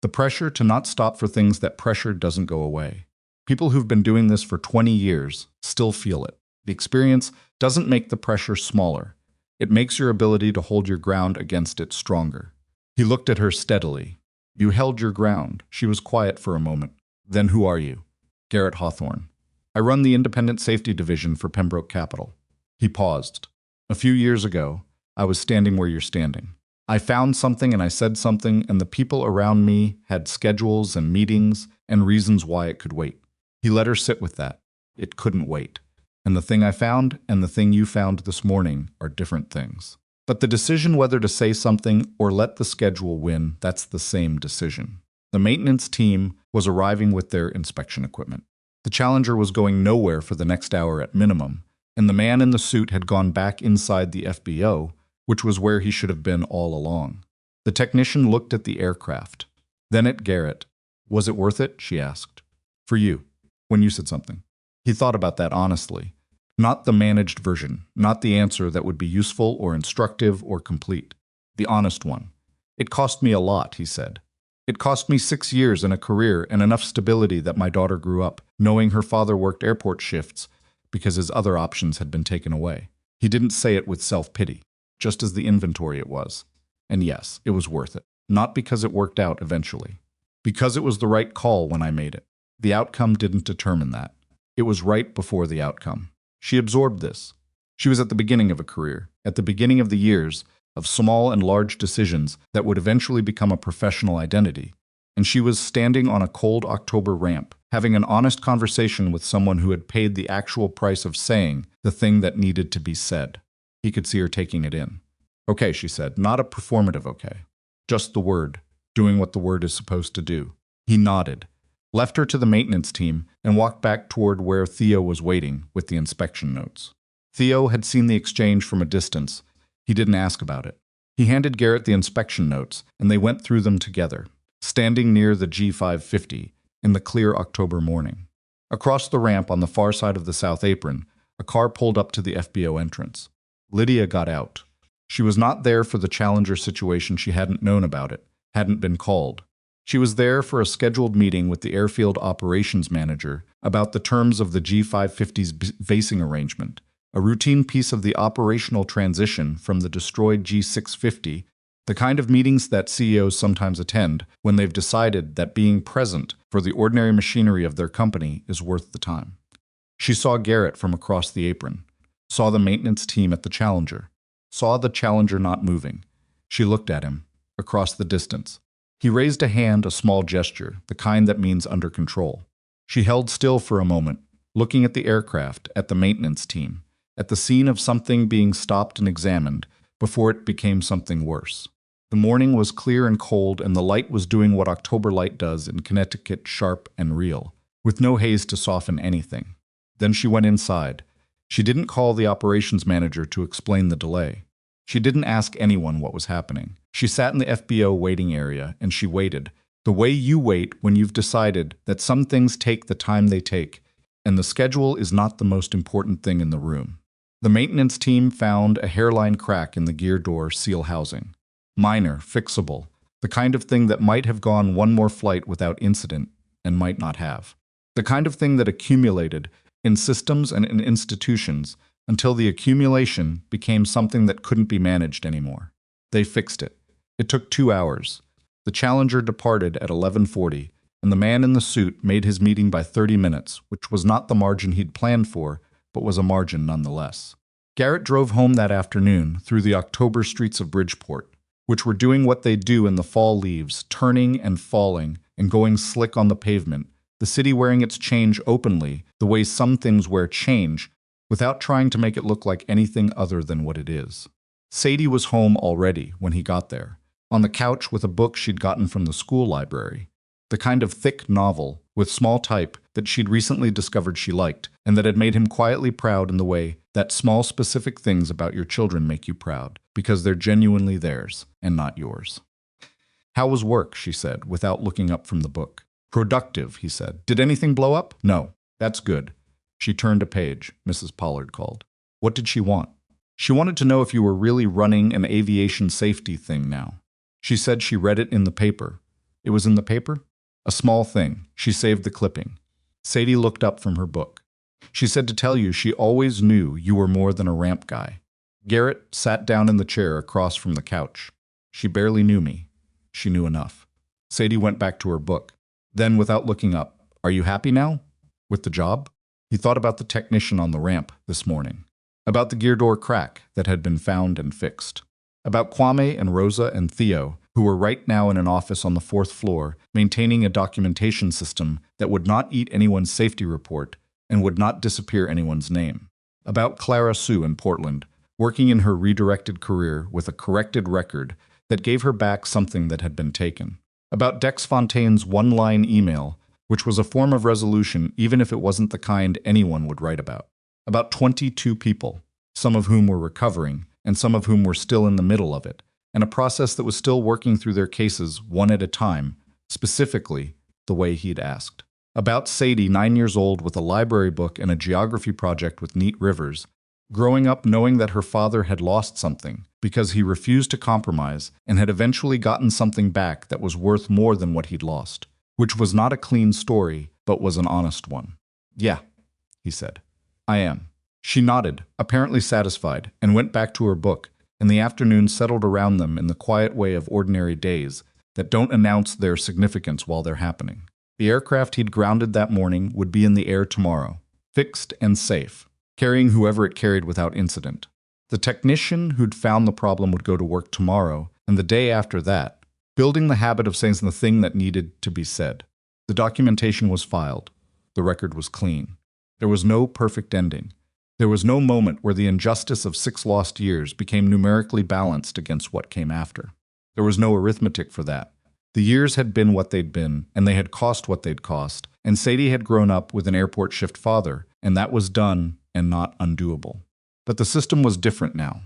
The pressure to not stop for things that pressure doesn't go away. People who've been doing this for 20 years still feel it. The experience doesn't make the pressure smaller. It makes your ability to hold your ground against it stronger. He looked at her steadily. "You held your ground." She was quiet for a moment. "Then who are you?" "Garrett Hawthorne. I run the Independent Safety Division for Pembroke Capital." He paused. "A few years ago, I was standing where you're standing. I found something and I said something, and the people around me had schedules and meetings and reasons why it could wait." He let her sit with that. It couldn't wait. "And the thing I found and the thing you found this morning are different things. But the decision whether to say something or let the schedule win, that's the same decision." The maintenance team was arriving with their inspection equipment. The Challenger was going nowhere for the next hour at minimum, and the man in the suit had gone back inside the FBO, which was where he should have been all along. The technician looked at the aircraft, then at Garrett, Was it worth it? She asked. For you, when you said something. He thought about that honestly. Not the managed version, not the answer that would be useful or instructive or complete. The honest one. It cost me a lot, he said. It cost me 6 years and a career and enough stability that my daughter grew up, knowing her father worked airport shifts because his other options had been taken away. He didn't say it with self-pity, just as the inventory it was. And yes, it was worth it. Not because it worked out eventually. Because it was the right call when I made it. The outcome didn't determine that. It was right before the outcome. She absorbed this. She was at the beginning of a career, at the beginning of the years, of small and large decisions that would eventually become a professional identity. And she was standing on a cold October ramp, having an honest conversation with someone who had paid the actual price of saying the thing that needed to be said. He could see her taking it in. Okay, she said, not a performative okay. Just the word, doing what the word is supposed to do. He nodded, left her to the maintenance team, and walked back toward where Theo was waiting with the inspection notes. Theo had seen the exchange from a distance. He didn't ask about it. He handed Garrett the inspection notes, and they went through them together, standing near the G550 in the clear October morning. Across the ramp on the far side of the south apron, a car pulled up to the FBO entrance. Lydia got out. She was not there for the Challenger situation. She hadn't known about it, hadn't been called. She was there for a scheduled meeting with the airfield operations manager about the terms of the G550's basing arrangement, a routine piece of the operational transition from the destroyed G650, the kind of meetings that CEOs sometimes attend when they've decided that being present for the ordinary machinery of their company is worth the time. She saw Garrett from across the apron, saw the maintenance team at the Challenger, saw the Challenger not moving. She looked at him, across the distance. He raised a hand, a small gesture, the kind that means under control. She held still for a moment, looking at the aircraft, at the maintenance team, at the scene of something being stopped and examined before it became something worse. The morning was clear and cold, and the light was doing what October light does in Connecticut, sharp and real, with no haze to soften anything. Then she went inside. She didn't call the operations manager to explain the delay. She didn't ask anyone what was happening. She sat in the FBO waiting area, and she waited, the way you wait when you've decided that some things take the time they take, and the schedule is not the most important thing in the room. The maintenance team found a hairline crack in the gear door seal housing. Minor, fixable, the kind of thing that might have gone one more flight without incident and might not have. The kind of thing that accumulated in systems and in institutions until the accumulation became something that couldn't be managed anymore. They fixed it. It took 2 hours. The Challenger departed at 11:40, and the man in the suit made his meeting by 30 minutes, which was not the margin he'd planned for, but was a margin nonetheless. Garrett drove home that afternoon through the October streets of Bridgeport, which were doing what they do in the fall leaves, turning and falling and going slick on the pavement, the city wearing its change openly, the way some things wear change, without trying to make it look like anything other than what it is. Sadie was home already when he got there, on the couch with a book she'd gotten from the school library, the kind of thick novel with small type that she'd recently discovered she liked, and that had made him quietly proud in the way that small specific things about your children make you proud, because they're genuinely theirs and not yours. How was work, she said, without looking up from the book. Productive, he said. Did anything blow up? No. That's good. She turned a page, Mrs. Pollard called. What did she want? She wanted to know if you were really running an aviation safety thing now. She said she read it in the paper. It was in the paper? A small thing. She saved the clipping. Sadie looked up from her book. She said to tell you she always knew you were more than a ramp guy. Garrett sat down in the chair across from the couch. She barely knew me. She knew enough. Sadie went back to her book. Then, without looking up, are you happy now? With the job? He thought about the technician on the ramp this morning. About the gear door crack that had been found and fixed. About Kwame and Rosa and Theo, who were right now in an office on the 4th floor, maintaining a documentation system that would not eat anyone's safety report and would not disappear anyone's name. About Clara Sue in Portland, working in her redirected career with a corrected record that gave her back something that had been taken. About Dex Fontaine's one-line email, which was a form of resolution even if it wasn't the kind anyone would write about. About 22 people, some of whom were recovering, and some of whom were still in the middle of it, and a process that was still working through their cases one at a time, specifically the way he'd asked. About Sadie, 9 years old with a library book and a geography project with neat rivers, growing up knowing that her father had lost something because he refused to compromise and had eventually gotten something back that was worth more than what he'd lost, which was not a clean story, but was an honest one. "Yeah," he said. "I am." She nodded, apparently satisfied, and went back to her book, and the afternoon settled around them in the quiet way of ordinary days that don't announce their significance while they're happening. The aircraft he'd grounded that morning would be in the air tomorrow, fixed and safe, carrying whoever it carried without incident. The technician who'd found the problem would go to work tomorrow, and the day after that, building the habit of saying the thing that needed to be said. The documentation was filed. The record was clean. There was no perfect ending. There was no moment where the injustice of 6 lost years became numerically balanced against what came after. There was no arithmetic for that. The years had been what they'd been, and they had cost what they'd cost, and Sadie had grown up with an airport shift father, and that was done and not undoable. But the system was different now.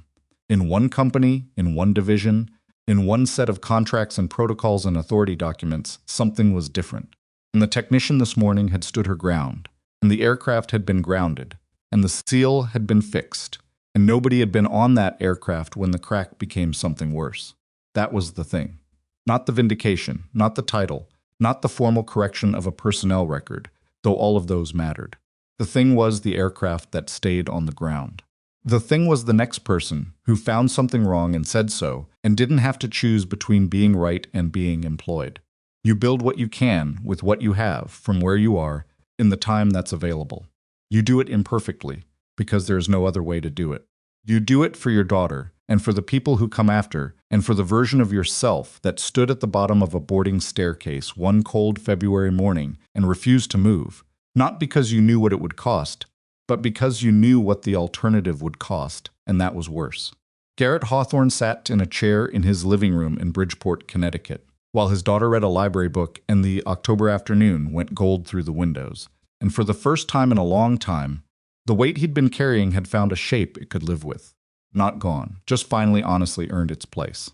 In one company, in one division, in one set of contracts and protocols and authority documents, something was different. And the technician this morning had stood her ground, and the aircraft had been grounded, and the seal had been fixed, and nobody had been on that aircraft when the crack became something worse. That was the thing. Not the vindication, not the title, not the formal correction of a personnel record, though all of those mattered. The thing was the aircraft that stayed on the ground. The thing was the next person who found something wrong and said so, and didn't have to choose between being right and being employed. You build what you can with what you have from where you are in the time that's available. You do it imperfectly because there is no other way to do it. You do it for your daughter and for the people who come after and for the version of yourself that stood at the bottom of a boarding staircase one cold February morning and refused to move, not because you knew what it would cost, but because you knew what the alternative would cost, and that was worse. Garrett Hawthorne sat in a chair in his living room in Bridgeport, Connecticut, while his daughter read a library book and the October afternoon went gold through the windows. And for the first time in a long time, the weight he'd been carrying had found a shape it could live with. Not gone, just finally honestly earned its place.